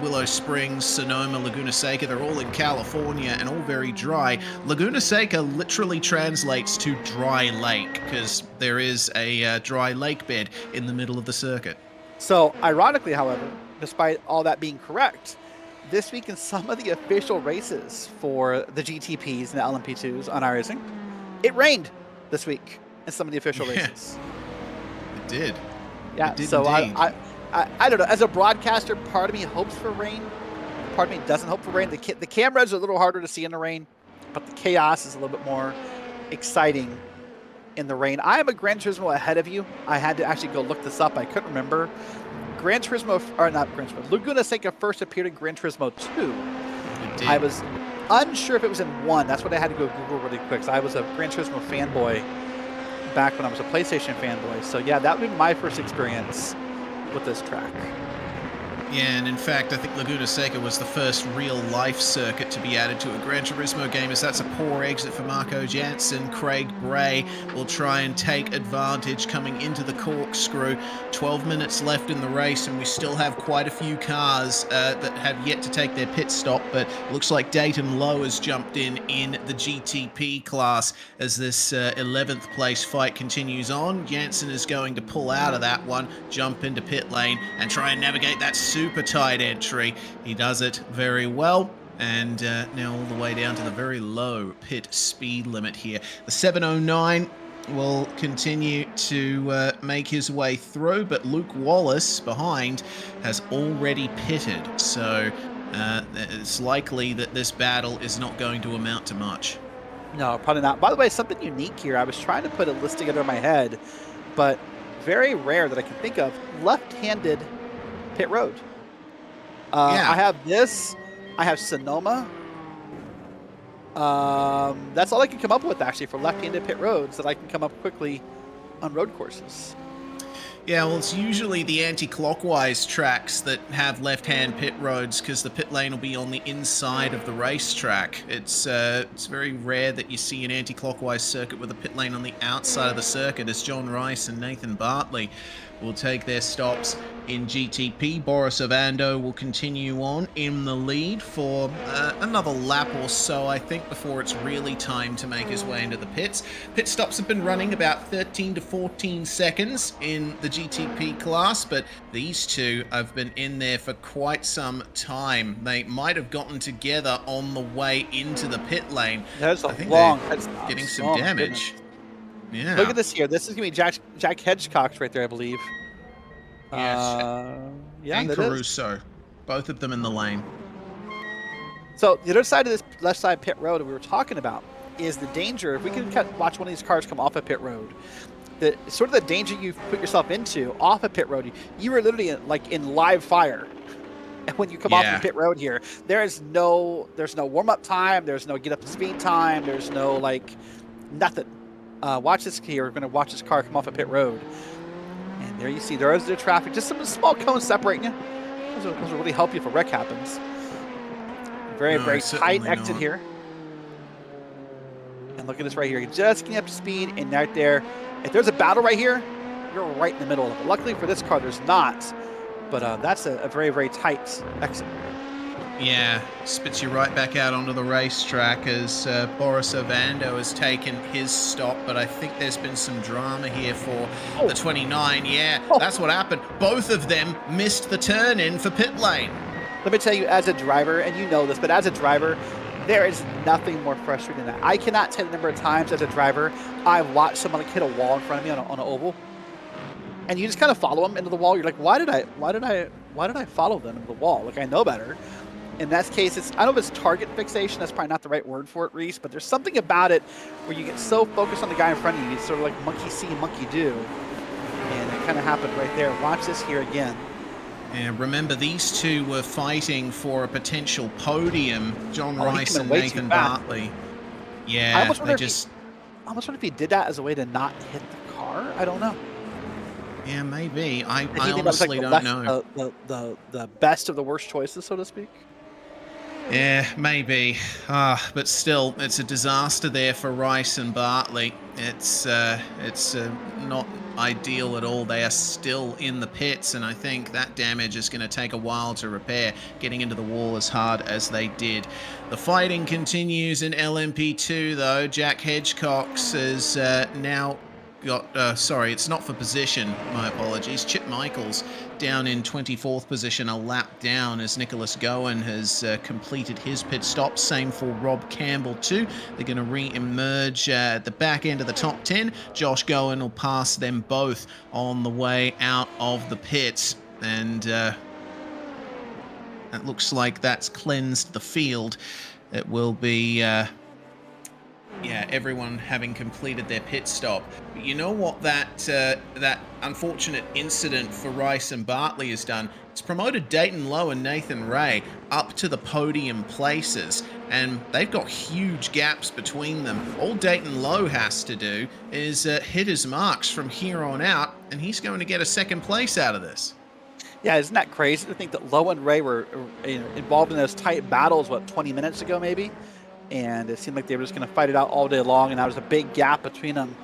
Willow Springs, Sonoma, Laguna Seca, they're all in California and all very dry. Laguna Seca literally translates to dry lake because there is a dry lake bed in the middle of the circuit. So, ironically, however, despite all that being correct, this week in some of the official races for the GTPs and the LMP2s on iRacing, it rained this week in some of the official races. It did. Yeah, it did so indeed. I don't know. As a broadcaster, part of me hopes for rain. Part of me doesn't hope for rain. The cameras are a little harder to see in the rain, but the chaos is a little bit more exciting in the rain. I am a Gran Turismo ahead of you. I had to actually go look this up. I couldn't remember. Gran Turismo, or not Gran Turismo, Laguna Seca first appeared in Gran Turismo 2. It did. I was unsure if it was in 1. That's what I had to go Google really quick. So I was a Gran Turismo fanboy back when I was a PlayStation fanboy. So yeah, that would be my first experience with this track. Yeah, and in fact, I think Laguna Seca was the first real-life circuit to be added to a Gran Turismo game, as that's a poor exit for Marco Jansen. Craig Bray will try and take advantage coming into the corkscrew. 12 minutes left in the race, and we still have quite a few cars that have yet to take their pit stop, but looks like Dayton Lowe has jumped in the GTP class as this 11th place fight continues on. Jansen is going to pull out of that one, jump into pit lane, and try and navigate that super tight entry. He does it very well, and now all the way down to the very low pit speed limit here. The 709 will continue to make his way through, but Luke Wallace behind has already pitted, so it's likely that this battle is not going to amount to much. No, probably not. By the way, something unique here. I was trying to put a list together in my head, but very rare that I can think of. Left-handed pit road. Yeah. I have this. I have Sonoma. That's all I can come up with, actually, for left-handed pit roads that I can come up quickly on road courses. Yeah, well, it's usually the anti-clockwise tracks that have left-hand pit roads because the pit lane will be on the inside of the racetrack. It's very rare that you see an anti-clockwise circuit with a pit lane on the outside of the circuit, as John Rice and Nathan Bartley will take their stops in GTP. Boris Ovando will continue on in the lead for another lap or so, I think, before it's really time to make his way into the pits. Pit stops have been running about 13 to 14 seconds in the GTP class, but these two have been in there for quite some time. They might have gotten together on the way into the pit lane. That's a I think long they're pit stop. getting some Oh, damage. goodness. Yeah. Look at this here. This is going to be Jack Hedgecock right there, I believe. Yes. Yeah, and that is. Caruso. Both of them in the lane. So the other side of this left side pit road that we were talking about is the danger. If we can watch one of these cars come off a pit road, the sort of the danger you put yourself into off a pit road, you are literally in live fire. And when you come off the pit road here, there's no warm-up time, there's no get up to speed time, there's no nothing. Watch this here. We're going to watch this car come off a pit road. And there you see, there is the traffic. Just some small cones separating you. Those will really help you if a wreck happens. Very tight exit here. And look at this right here. You're just getting up to speed, and right there, if there's a battle right here, you're right in the middle of it. Luckily for this car, there's not. But that's a very, very tight exit. Yeah, spits you right back out onto the racetrack as Boris Ovando has taken his stop, but I think there's been some drama here for the 29. Yeah, that's what happened. Both of them missed the turn in for pit lane. Let me tell you, as a driver, and you know this, but as a driver, there is nothing more frustrating than that. I cannot tell the number of times as a driver I've watched someone hit a wall in front of me on an oval, and you just kind of follow them into the wall. You're like, why did I follow them into the wall? I know better. In that case, I don't know if it's target fixation. That's probably not the right word for it, Reese, but there's something about it where you get so focused on the guy in front of you. It's sort of like monkey see, monkey do. And it kind of happened right there. Watch this here again. And remember, these two were fighting for a potential podium. John Rice and Nathan Bartley. Yeah, I almost wonder if he did that as a way to not hit the car. I don't know. Yeah, maybe. I honestly don't know. The best of the worst choices, so to speak. Yeah, maybe. But still, it's a disaster there for Rice and Bartley. It's not ideal at all. They are still in the pits, and I think that damage is going to take a while to repair, getting into the wall as hard as they did. The fighting continues in LMP2, though. Jack Hedgecox is now got, sorry, it's not for position, my apologies. Chip Michaels down in 24th position, a lap down as Nicholas Gowan has completed his pit stop. Same for Rob Campbell too. They're going to re-emerge at the back end of the top 10. Josh Gowan will pass them both on the way out of the pits. And it looks like that's cleansed the field. It will be... yeah, everyone having completed their pit stop. But you know what that unfortunate incident for Rice and Bartley has done? It's promoted Dayton Lowe and Nathan Ray up to the podium places, and they've got huge gaps between them. All Dayton Lowe has to do is hit his marks from here on out, and he's going to get a second place out of this. Yeah, isn't that crazy to think that Lowe and Ray were involved in those tight battles, what, 20 minutes ago maybe? And it seemed like they were just going to fight it out all day long, and that was a big gap between them.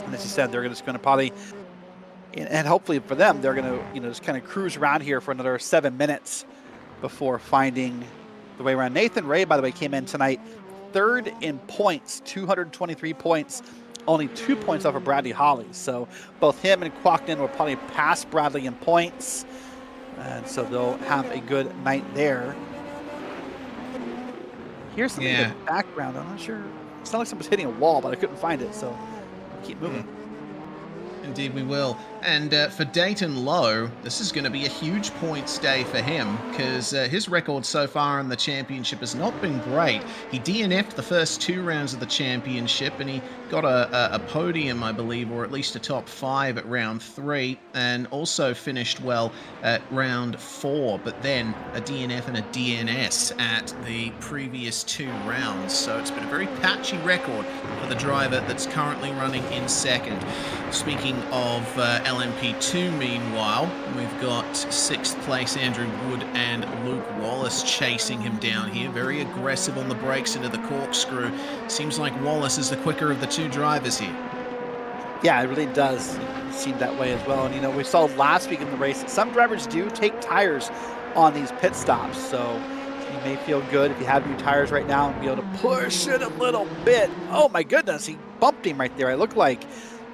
And as you said, they're just going to probably, and hopefully for them, they're going to just kind of cruise around here for another 7 minutes before finding the way around. Nathan Ray, by the way, came in tonight third in points, 223 points, only 2 points off of Bradley Holly. So both him and Quacknan will probably pass Bradley in points, and so they'll have a good night there. Here's something in the background. I'm not sure. It's not like someone's hitting a wall, but I couldn't find it, so I'll keep moving. Indeed we will. And for Dayton Lowe, this is going to be a huge points day for him, because his record so far in the championship has not been great. He DNF'd the first 2 rounds of the championship, and he got a podium, I believe, or at least a top 5 at round 3, and also finished well at round 4, but then a DNF and a DNS at the previous 2 rounds. So it's been a very patchy record for the driver that's currently running in second. Speaking of LMP2, meanwhile, we've got 6th place Andrew Wood and Luke Wallace chasing him down here. Very aggressive on the brakes into the corkscrew. Seems like Wallace is the quicker of the 2 drivers here. Yeah, it really does seem that way as well. And we saw last week in the race, some drivers do take tires on these pit stops. So you may feel good if you have new tires right now and be able to push it a little bit. Oh my goodness, he bumped him right there. It looked like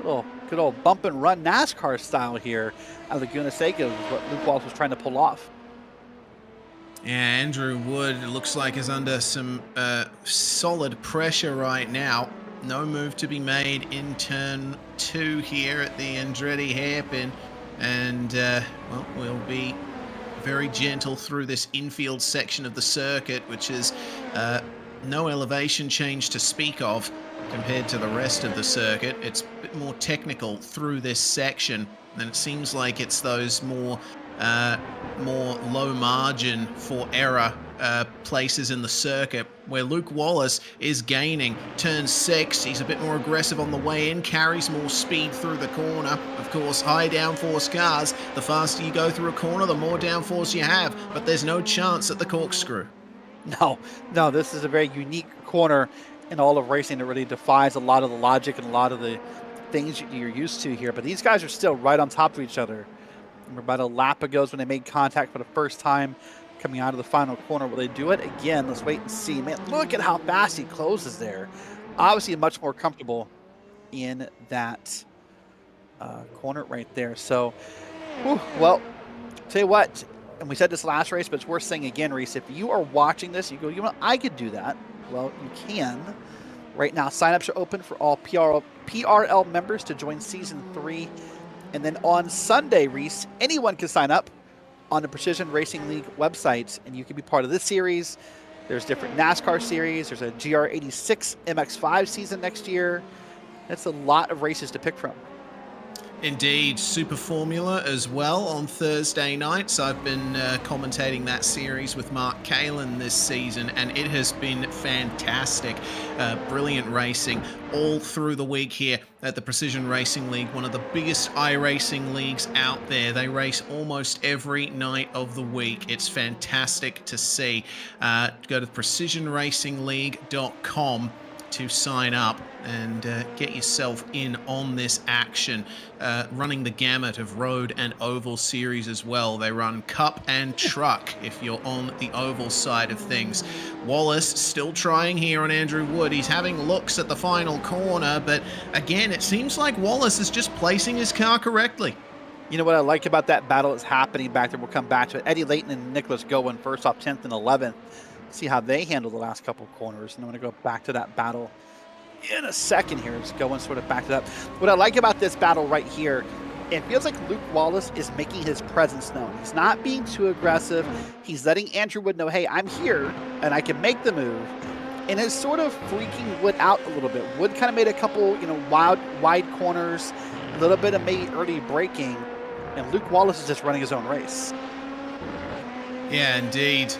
good old bump and run NASCAR style here at Laguna Seca is what Luke Wallace was trying to pull off. Yeah, Andrew Wood, it looks like, is under some solid pressure right now. No move to be made in turn 2 here at the Andretti hairpin. And, well, we'll be very gentle through this infield section of the circuit, which is no elevation change to speak of compared to the rest of the circuit. It's a bit more technical through this section, and it seems like it's those more low margin for error places in the circuit where Luke Wallace is gaining. Turn 6, he's a bit more aggressive on the way in, carries more speed through the corner. Of course, high downforce cars, the faster you go through a corner, the more downforce you have, but there's no chance at the corkscrew. No, this is a very unique corner in all of racing. It really defies a lot of the logic and a lot of the things you're used to here. But these guys are still right on top of each other. About a lap ago is when they made contact for the first time coming out of the final corner. Will they do it again? Let's wait and see. Man, look at how fast he closes there. Obviously much more comfortable in that corner right there. So, well, tell you what, and we said this last race, but it's worth saying again, Reese, if you are watching this, you go, I could do that. Well, you can. Right now, signups are open for all PRL members to join Season 3. And then on Sunday, Reese, anyone can sign up on the Precision Racing League website, and you can be part of this series. There's different NASCAR series. There's a GR86 MX5 season next year. That's a lot of races to pick from. Indeed, Super Formula as well on Thursday nights. I've been commentating that series with Mark Kalin this season, and it has been fantastic. Brilliant racing all through the week here at the Precision Racing League, one of the biggest iRacing leagues out there. They race almost every night of the week. It's fantastic to see. Go to precisionracingleague.com to sign up and get yourself in on this action. Running the gamut of road and oval series as well. They run cup and truck if you're on the oval side of things. Wallace still trying here on Andrew Wood. He's having looks at the final corner, but again, it seems like Wallace is just placing his car correctly. You know what I like about that battle that's happening back there? We'll come back to it. Eddie Layton and Nicholas Gowen first off 10th and 11th. See how they handle the last couple of corners. And I'm going to go back to that battle in a second here. Just going sort of back to that. What I like about this battle right here, it feels like Luke Wallace is making his presence known. He's not being too aggressive. He's letting Andrew Wood know, hey, I'm here and I can make the move. And it's sort of freaking Wood out a little bit. Wood kind of made a couple, wide corners, a little bit of maybe early braking, and Luke Wallace is just running his own race. Yeah, indeed.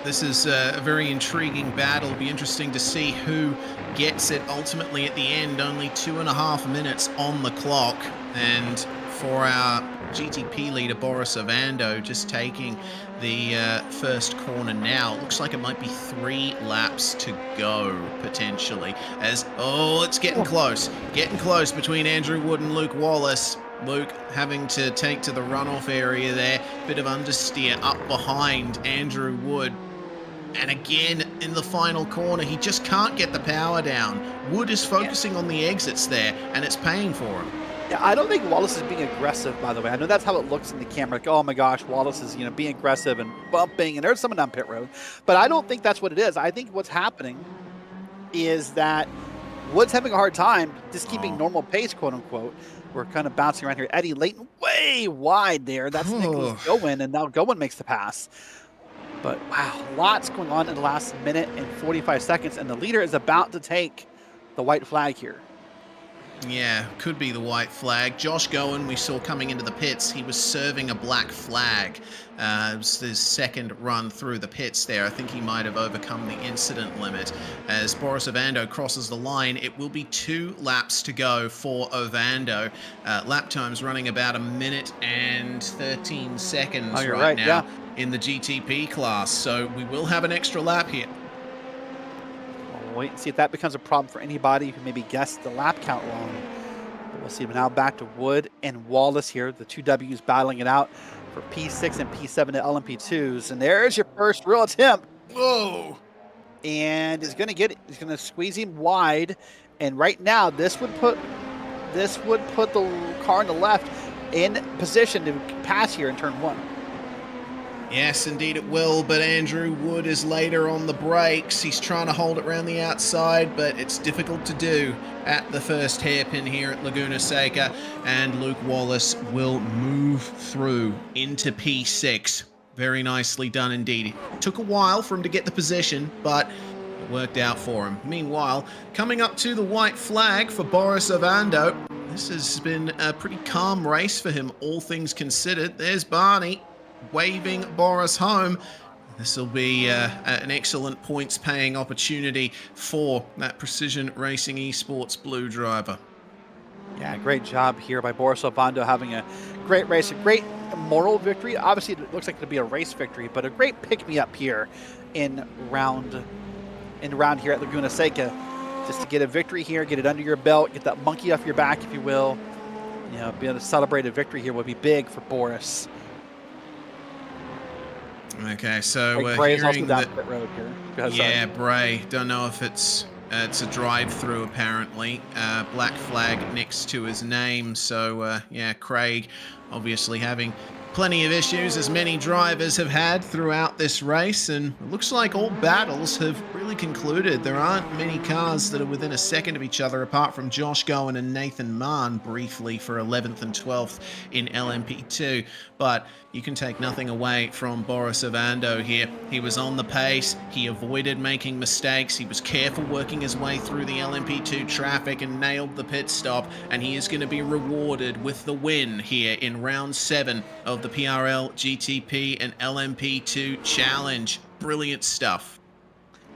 This is a very intriguing battle. It'll be interesting to see who gets it ultimately at the end. Only 2.5 minutes on the clock. And for our GTP leader, Boris Ovando, just taking the first corner now. It looks like it might be 3 laps to go, potentially. It's getting close. Getting close between Andrew Wood and Luke Wallace. Luke having to take to the runoff area there. Bit of understeer up behind Andrew Wood. And again, in the final corner, he just can't get the power down. Wood is focusing on the exits there, and it's paying for him. Yeah, I don't think Wallace is being aggressive, by the way. I know that's how it looks in the camera. Like, oh my gosh, Wallace is, being aggressive and bumping, and there's someone down pit road. But I don't think that's what it is. I think what's happening is that Wood's having a hard time just keeping normal pace, quote unquote. We're kind of bouncing around here. Eddie Layton way wide there. That's Nicholas Gowen, and now Gowen makes the pass. But wow, lots going on in the last minute and 45 seconds, and the leader is about to take the white flag here. Yeah, could be the white flag. Josh Gowen, we saw coming into the pits, he was serving a black flag. It was his second run through the pits there. I think he might have overcome the incident limit. As Boris Ovando crosses the line, it will be 2 laps to go for Ovando. Lap time's running about 1 minute and 13 seconds right now in the GTP class. So we will have an extra lap here. We'll wait and see if that becomes a problem for anybody who maybe guessed the lap count wrong. But we'll see. Now back to Wood and Wallace here. The 2 W's battling it out for P6 and P7 at LMP2s. And there's your first real attempt. Whoa! And he's going to get it. He's going to squeeze him wide. And right now, this would put the car on the left in position to pass here in turn 1. Yes, indeed it will, but Andrew Wood is later on the brakes. He's trying to hold it around the outside, but it's difficult to do at the first hairpin here at Laguna Seca, and Luke Wallace will move through into P6. Very nicely done indeed. It took a while for him to get the position, but it worked out for him. Meanwhile, coming up to the white flag for Boris Ovando. This has been a pretty calm race for him, all things considered. There's Barney waving Boris home. This will be an excellent points-paying opportunity for that Precision Racing Esports Blue driver. Yeah, great job here by Boris Ovando, having a great race, a great moral victory. Obviously, it looks like it'll be a race victory, but a great pick-me-up here in round here at Laguna Seca. Just to get a victory here, get it under your belt, get that monkey off your back, if you will. Be able to celebrate a victory here would be big for Boris. Okay, so we're hearing that. Pit road here. Go ahead, yeah, Bray. Don't know if it's a drive-through apparently. Black flag next to his name. So yeah, Craig, obviously having Plenty of issues, as many drivers have had throughout this race, and it looks like all battles have really concluded. There aren't many cars that are within a second of each other, apart from Josh Gowen and Nathan Mahn briefly for 11th and 12th in LMP2. But you can take nothing away from Boris Ovando here. He was on the pace, he avoided making mistakes, he was careful working his way through the LMP2 traffic and nailed the pit stop, and he is going to be rewarded with the win here in round 7 of the PRL GTP and LMP2 challenge. Brilliant stuff.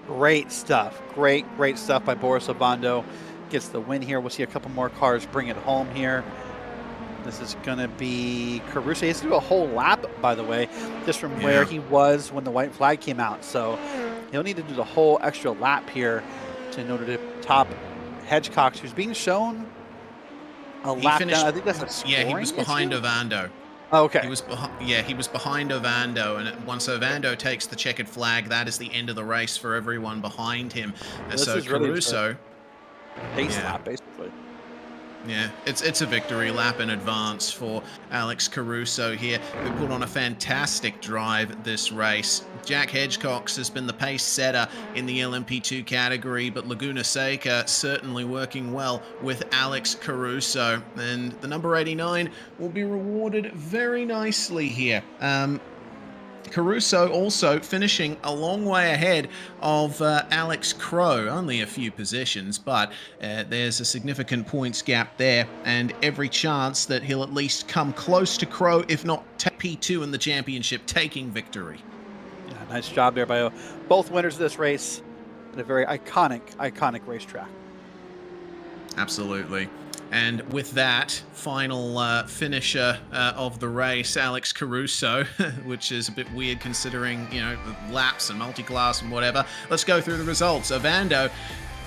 Great stuff. Great stuff by Boris Ovando. Gets the win here. We'll see a couple more cars bring it home here. This is going to be Caruso. He has to do a whole lap, by the way, just from where he was when the white flag came out. So he'll need to do the whole extra lap here in order to top Hedgecox, who's being shown a lap down. I think that's a scoring he was behind issue? Ovando. Oh, okay. He was behind Ovando, and once Ovando takes the checkered flag, that is the end of the race for everyone behind him. And so Caruso, pace lap, basically. Yeah, it's a victory lap in advance for Alex Caruso here, who put on a fantastic drive this race. Jack Hedgecox has been the pace setter in the LMP2 category, but Laguna Seca certainly working well with Alex Caruso, and the number 89 will be rewarded very nicely here. Caruso also finishing a long way ahead of Alex Crow, only a few positions, but there's a significant points gap there, and every chance that he'll at least come close to Crow, if not P2 in the championship, taking victory. Yeah, nice job there by both winners of this race at a very iconic racetrack. Absolutely. And with that final finisher of the race, Alex Caruso, which is a bit weird considering, you know, laps and multiclass and whatever. Let's go through the results. Ovando,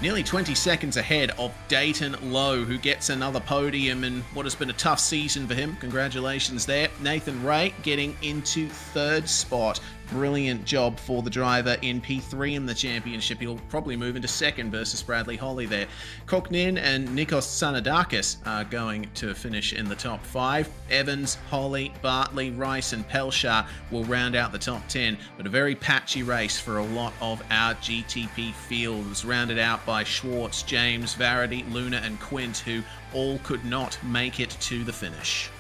nearly 20 seconds ahead of Dayton Lowe, who gets another podium in what has been a tough season for him. Congratulations there. Nathan Ray getting into 3rd spot. Brilliant job for the driver in P3 in the championship. He'll probably move into 2nd versus Bradley Holly there. Koknin and Nikos Tsanadakis are going to finish in the top 5. Evans, Holly, Bartley, Rice and Pelshar will round out the top 10, but a very patchy race for a lot of our GTP field. It was rounded out by Schwartz, James, Varady, Luna and Quint, who all could not make it to the finish.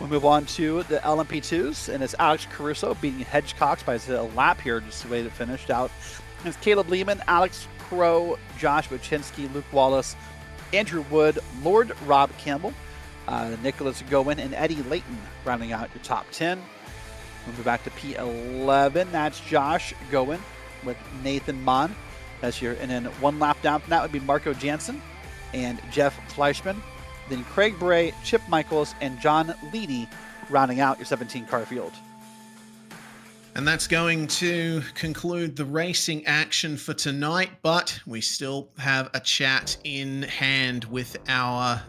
We'll move on to the LMP2s, and it's Alex Caruso beating Hedgecox by a lap here, just the way it finished out. It's Caleb Lehman, Alex Crow, Josh Wachinski, Luke Wallace, Andrew Wood, Lord Rob Campbell, Nicholas Gowen, and Eddie Layton rounding out your top 10. We'll move back to P11. That's Josh Gowen with Nathan Mahn. And then one lap down from that would be Marco Jansen and Jeff Fleischman. Then Craig Bray, Chip Michaels, and John Leedy rounding out your 17-car field. And that's going to conclude the racing action for tonight, but we still have a chat in hand with our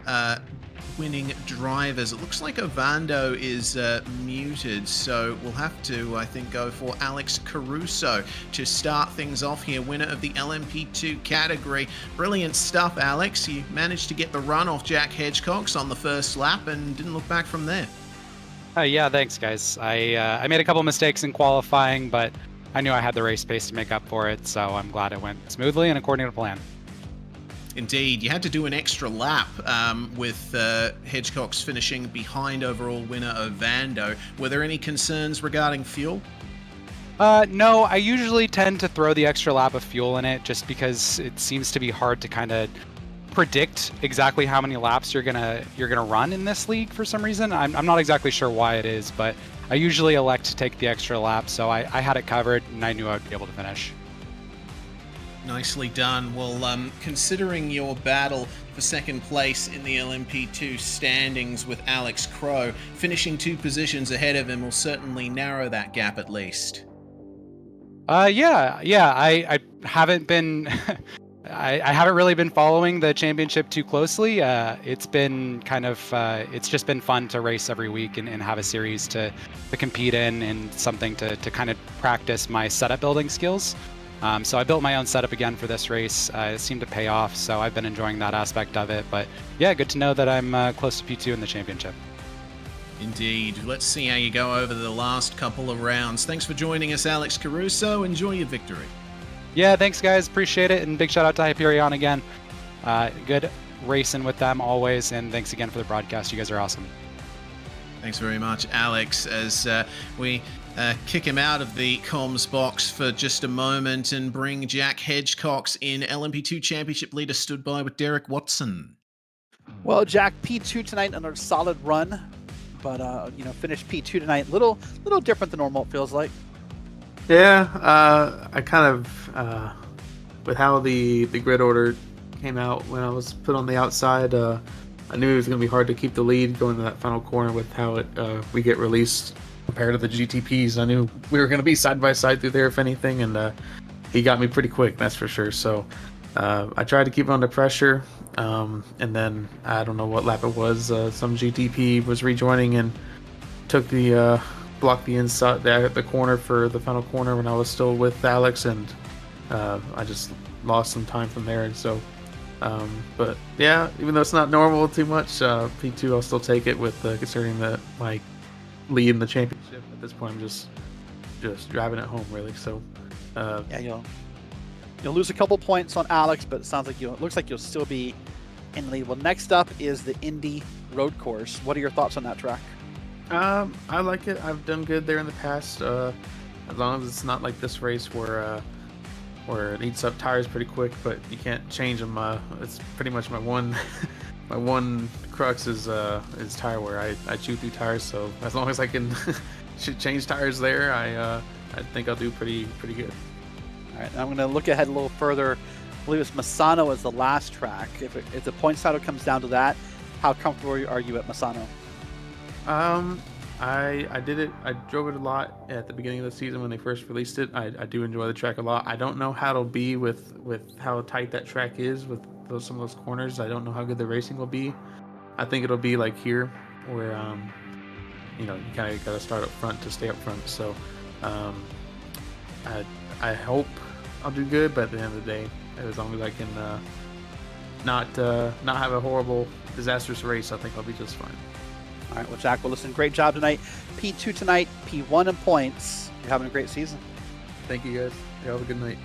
winning drivers. It looks like Ovando is muted, so we'll have to, I think, go for Alex Caruso to start things off here, winner of the LMP2 category. Brilliant stuff, Alex. You managed to get the run off Jack Hedgecox on the first lap and didn't look back from there. Yeah, thanks, guys. I made a couple mistakes in qualifying, but I knew I had the race pace to make up for it, so I'm glad it went smoothly and according to plan. Indeed. You had to do an extra lap with Hedgecox finishing behind overall winner Ovando. Were there any concerns regarding fuel? No, I usually tend to throw the extra lap of fuel in it just because it seems to be hard to kind of predict exactly how many laps you're gonna run in this league for some reason. I'm not exactly sure why it is, but I usually elect to take the extra lap, so I had it covered and I knew I would be able to finish. Nicely done. Well, considering your battle for 2nd place in the LMP2 standings with Alex Crow, finishing 2 positions ahead of him will certainly narrow that gap at least. Yeah, I haven't been I haven't really been following the championship too closely. It's been kind of, it's just been fun to race every week and have a series to compete in and something to kind of practice my setup building skills. So I built my own setup again for this race. It seemed to pay off, so I've been enjoying that aspect of it. But yeah, good to know that I'm close to P2 in the championship. Indeed. Let's see how you go over the last couple of rounds. Thanks for joining us, Alex Caruso. Enjoy your victory. Yeah, thanks guys, appreciate it, and big shout out to Hyperion again. Good racing with them always, and thanks again for the broadcast. You guys are awesome. Thanks very much, Alex, as we kick him out of the comms box for just a moment and bring Jack Hedgecox in, LMP2 Championship leader, stood by with Derek Watson. Well, Jack, P2 tonight, another solid run, but finished P2 tonight. Little different than normal, it feels like. Yeah, I kind of, with how the grid order came out when I was put on the outside, I knew it was going to be hard to keep the lead going to that final corner with how we get released compared to the GTPs. I knew we were going to be side by side through there, if anything, and he got me pretty quick, that's for sure. So I tried to keep under pressure, and then I don't know what lap it was. Some GTP was rejoining and took the blocked the inside the corner for the final corner when I was still with Alex, and I just lost some time from there. And so, but yeah, even though it's not normal too much, P2 I'll still take it with considering that my lead in the championship at this point. I'm just driving it home really. So Yeah, you'll lose a couple points on Alex, but it sounds like it looks like you'll still be in the lead. Well, next up is the Indy Road Course. What are your thoughts on that track? I like it. I've done good there in the past. As long as it's not like this race where it eats up tires pretty quick, but you can't change them. It's pretty much my one my one crux is tire wear. I chew through tires, so as long as I can should change tires there, I think I'll do pretty good. All right, I'm going to look ahead a little further. I believe it's Misano as the last track. If the points title comes down to that, how comfortable are you at Misano? I did it. I drove it a lot at the beginning of the season when they first released it. I do enjoy the track a lot. I don't know how it'll be with how tight that track is with some of those corners. I don't know how good the racing will be. I think it'll be like here, where you kind of got to start up front to stay up front. So I hope I'll do good, but at the end of the day, as long as I can not have a horrible, disastrous race, I think I'll be just fine. All right, well, Jack, well, listen, great job tonight. P2 tonight, P1 in points. You're having a great season. Thank you, guys. You have a good night.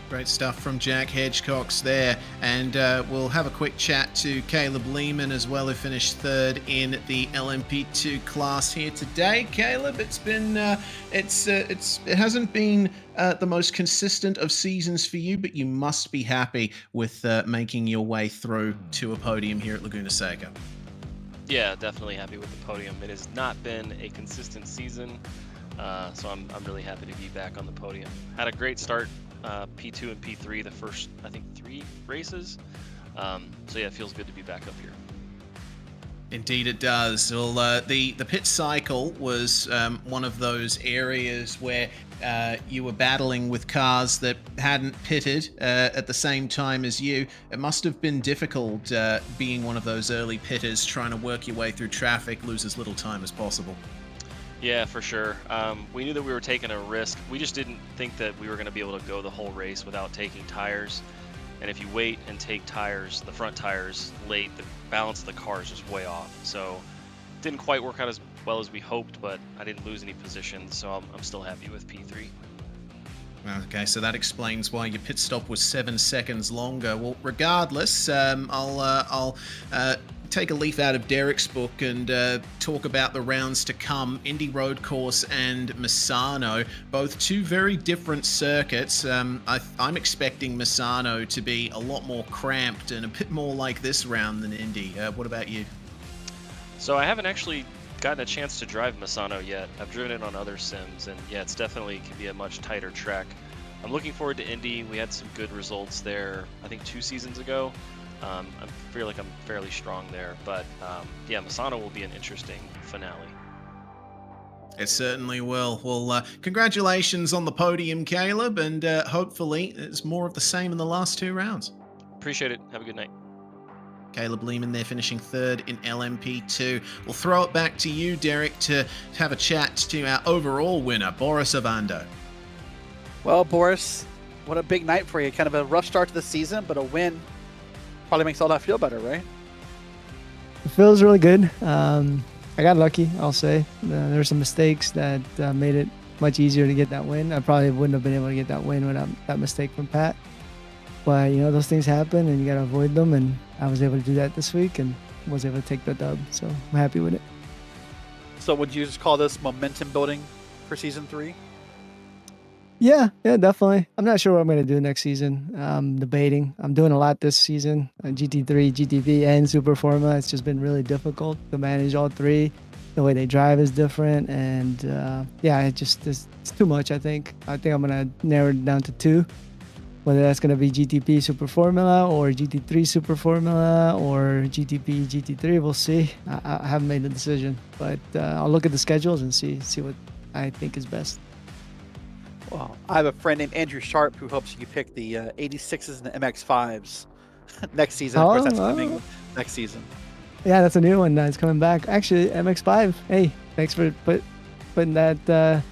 Great stuff from Jack Hedgecox there. And we'll have a quick chat to Caleb Lehman as well, who finished third in the LMP2 class here today. Caleb, it's been it hasn't been the most consistent of seasons for you, but you must be happy with making your way through to a podium here at Laguna Seca. Yeah, definitely happy with the podium. It has not been a consistent season, so I'm really happy to be back on the podium. Had a great start, P2 and P3, the first, I think, 3 races. So yeah, it feels good to be back up here. Indeed it does. Well, the pit cycle was one of those areas where you were battling with cars that hadn't pitted at the same time as you. It must have been difficult being one of those early pitters, trying to work your way through traffic, lose as little time as possible. Yeah, for sure. We knew that we were taking a risk. We just didn't think that we were going to be able to go the whole race without taking tires. And if you wait and take tires, the front tires late, the balance of the car is just way off. So it didn't quite work out as well as we hoped, but I didn't lose any positions, so I'm still happy with P3. Okay, so that explains why your pit stop was 7 seconds longer. Well, regardless, I'll take a leaf out of Derek's book and talk about the rounds to come. Indy Road Course and Misano, both two very different circuits. I'm expecting Misano to be a lot more cramped and a bit more like this round than Indy. What about you? So I haven't actually gotten a chance to drive Misano yet. I've driven it on other sims, and yeah, it's definitely can be a much tighter track. I'm looking forward to Indy. We had some good results there, I think 2 seasons ago. I feel like I'm fairly strong there, but yeah, Misano will be an interesting finale. It certainly will. Well, congratulations on the podium, Caleb, and hopefully it's more of the same in the last 2 rounds. Appreciate it. Have a good night. Caleb Lehman there finishing third in LMP2. We'll throw it back to you, Derek, to have a chat to our overall winner, Boris Ovando. Well, Boris, what a big night for you. Kind of a rough start to the season, but a win probably makes all that feel better, right? It feels really good. I got lucky, I'll say. There were some mistakes that made it much easier to get that win. I probably wouldn't have been able to get that win without that mistake from Pat. But, those things happen and you got to avoid them. And I was able to do that this week and was able to take the dub. So I'm happy with it. So would you just call this momentum building for season 3? Yeah, definitely. I'm not sure what I'm going to do next season. I'm debating. I'm doing a lot this season. GT3, GTP, and Super Forma. It's just been really difficult to manage all three. The way they drive is different. And it's too much, I think. I think I'm going to narrow it down to 2. Whether that's going to be GTP Super Formula or GT3 Super Formula or GTP GT3, we'll see. I haven't made the decision, but I'll look at the schedules and see what I think is best. Well, I have a friend named Andrew Sharp who hopes you pick the 86s and the MX5s next season. Of course, that's coming next season. Yeah, that's a new one that's coming back. Actually, MX5. Hey, thanks for putting that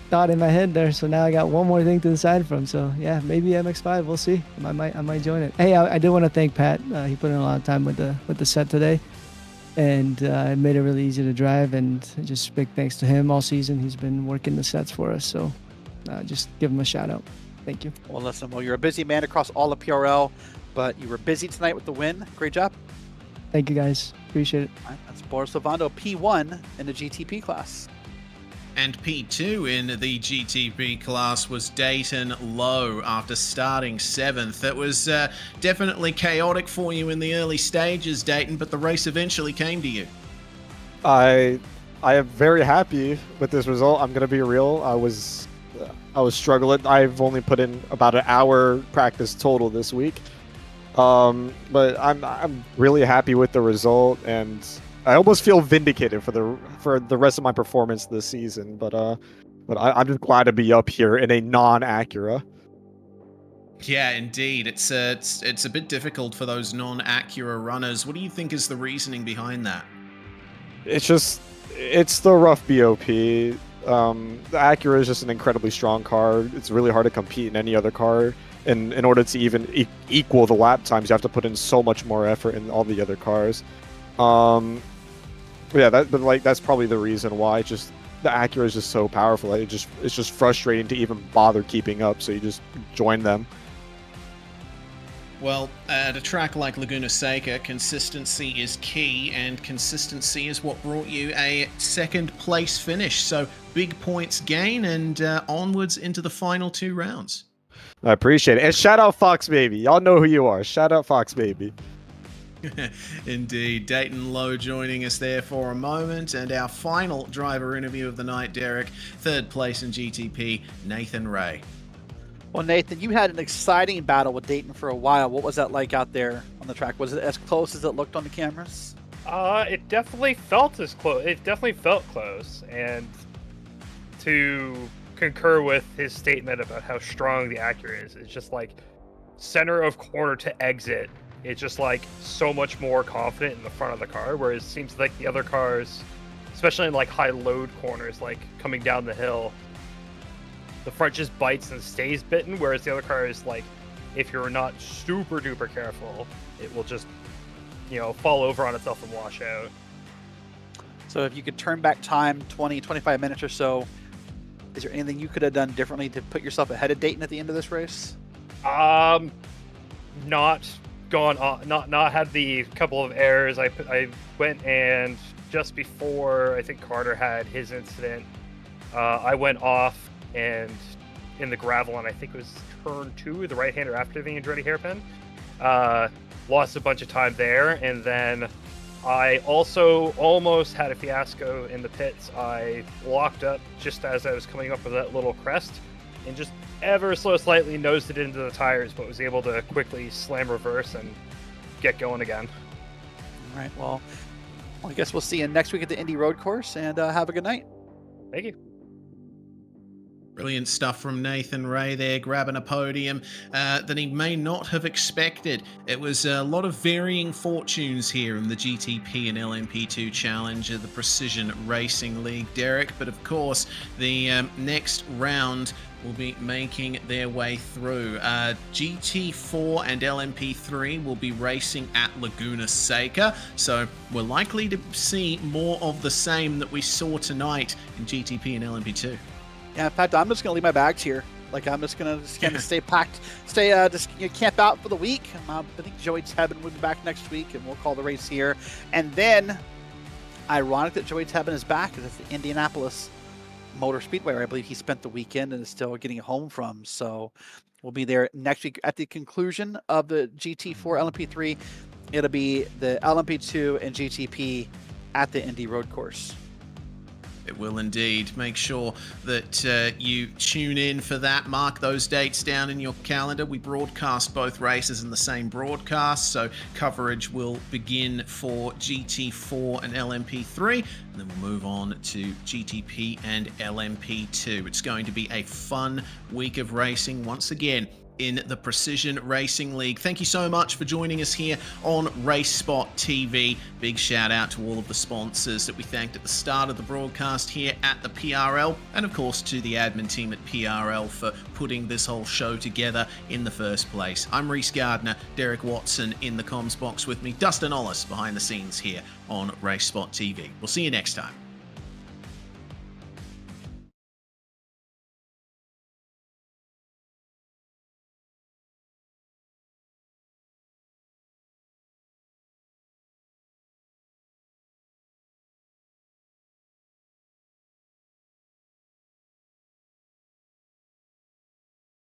thought in my head there. So now I got one more thing to decide from. So yeah, maybe MX5. We'll see. I might join it. Hey, I do want to thank Pat. He put in a lot of time with the set today, and it made it really easy to drive. And just big thanks to him all season. He's been working the sets for us. So just give him a shout out. Thank you. Well, listen. Well, you're a busy man across all of PRL, but you were busy tonight with the win. Great job. Thank you guys. Appreciate it. All right, that's Boris Lovondo, P1 in the GTP class. And P2 in the GTP class was Dayton Lowe after starting 7th. It was definitely chaotic for you in the early stages, Dayton, but the race eventually came to you. I am very happy with this result. I'm going to be real. I was struggling. I've only put in about an hour practice total this week. But I'm really happy with the result, and I almost feel vindicated for the rest of my performance this season. But I'm just glad to be up here in a non-Acura. Yeah, indeed. It's a bit difficult for those non-Acura runners. What do you think is the reasoning behind that? It's the rough BOP. The Acura is just an incredibly strong car. It's really hard to compete in any other car. And in order to even equal the lap times, you have to put in so much more effort in all the other cars. That's probably the reason why. The Acura is just so powerful. It's just frustrating to even bother keeping up. So you just join them. Well, at a track like Laguna Seca, consistency is key, and consistency is what brought you a 2nd place finish. So big points gain and onwards into the final 2 rounds. I appreciate it. And shout out Fox Baby. Y'all know who you are. Shout out Fox Baby. Indeed. Dayton Lowe joining us there for a moment. And our final driver interview of the night, Derek. 3rd place in GTP, Nathan Ray. Well, Nathan, you had an exciting battle with Dayton for a while. What was that like out there on the track? Was it as close as it looked on the cameras? It definitely felt as close. It definitely felt close. And to concur with his statement about how strong the Acura is, it's just like center of corner to exit. It's just like so much more confident in the front of the car, whereas it seems like the other cars, especially in like high load corners, like coming down the hill, the front just bites and stays bitten, whereas the other car is like, if you're not super duper careful, it will just, fall over on itself and wash out. So if you could turn back time 20-25 minutes or so, is there anything you could have done differently to put yourself ahead of Dayton at the end of this race? Not had the couple of errors. I went, and just before I think Carter had his incident, I went off and in the gravel, and I think it was turn 2, the right-hander after the Andretti hairpin. Lost a bunch of time there, and then I also almost had a fiasco in the pits. I locked up just as I was coming up with that little crest and just ever so slightly nosed it into the tires, but was able to quickly slam reverse and get going again. All right, well, I guess we'll see you next week at the Indy Road Course, and have a good night. Thank you. Brilliant stuff from Nathan Ray there, grabbing a podium that he may not have expected. It was a lot of varying fortunes here in the GTP and LMP2 Challenge of the Precision Racing League, Derek. But of course, the next round will be making their way through. GT4 and LMP3 will be racing at Laguna Seca, so we're likely to see more of the same that we saw tonight in GTP and LMP2. Yeah, in fact, I'm just going to leave my bags here. Like, I'm just going to kind of stay packed, just camp out for the week. I think Joey Tebben will be back next week, and we'll call the race here. And then, ironic that Joey Tebben is back at the Indianapolis Motor Speedway, where I believe he spent the weekend and is still getting home from. So we'll be there next week at the conclusion of the GT4 LMP3. It'll be the LMP2 and GTP at the Indy Road Course. It will indeed. Make sure that you tune in for that. Mark those dates down in your calendar. We broadcast both races in the same broadcast, so coverage will begin for GT4 and LMP3, and then we'll move on to GTP and LMP2. It's going to be a fun week of racing once again in the Precision Racing League. Thank you so much for joining us here on RaceSpotTV. Big shout out to all of the sponsors that we thanked at the start of the broadcast here at the PRL, and of course to the admin team at PRL for putting this whole show together in the first place. I'm Reese Gardner, Derek Watson in the comms box with me, Dustin Ollis behind the scenes here on RaceSpotTV. We'll see you next time.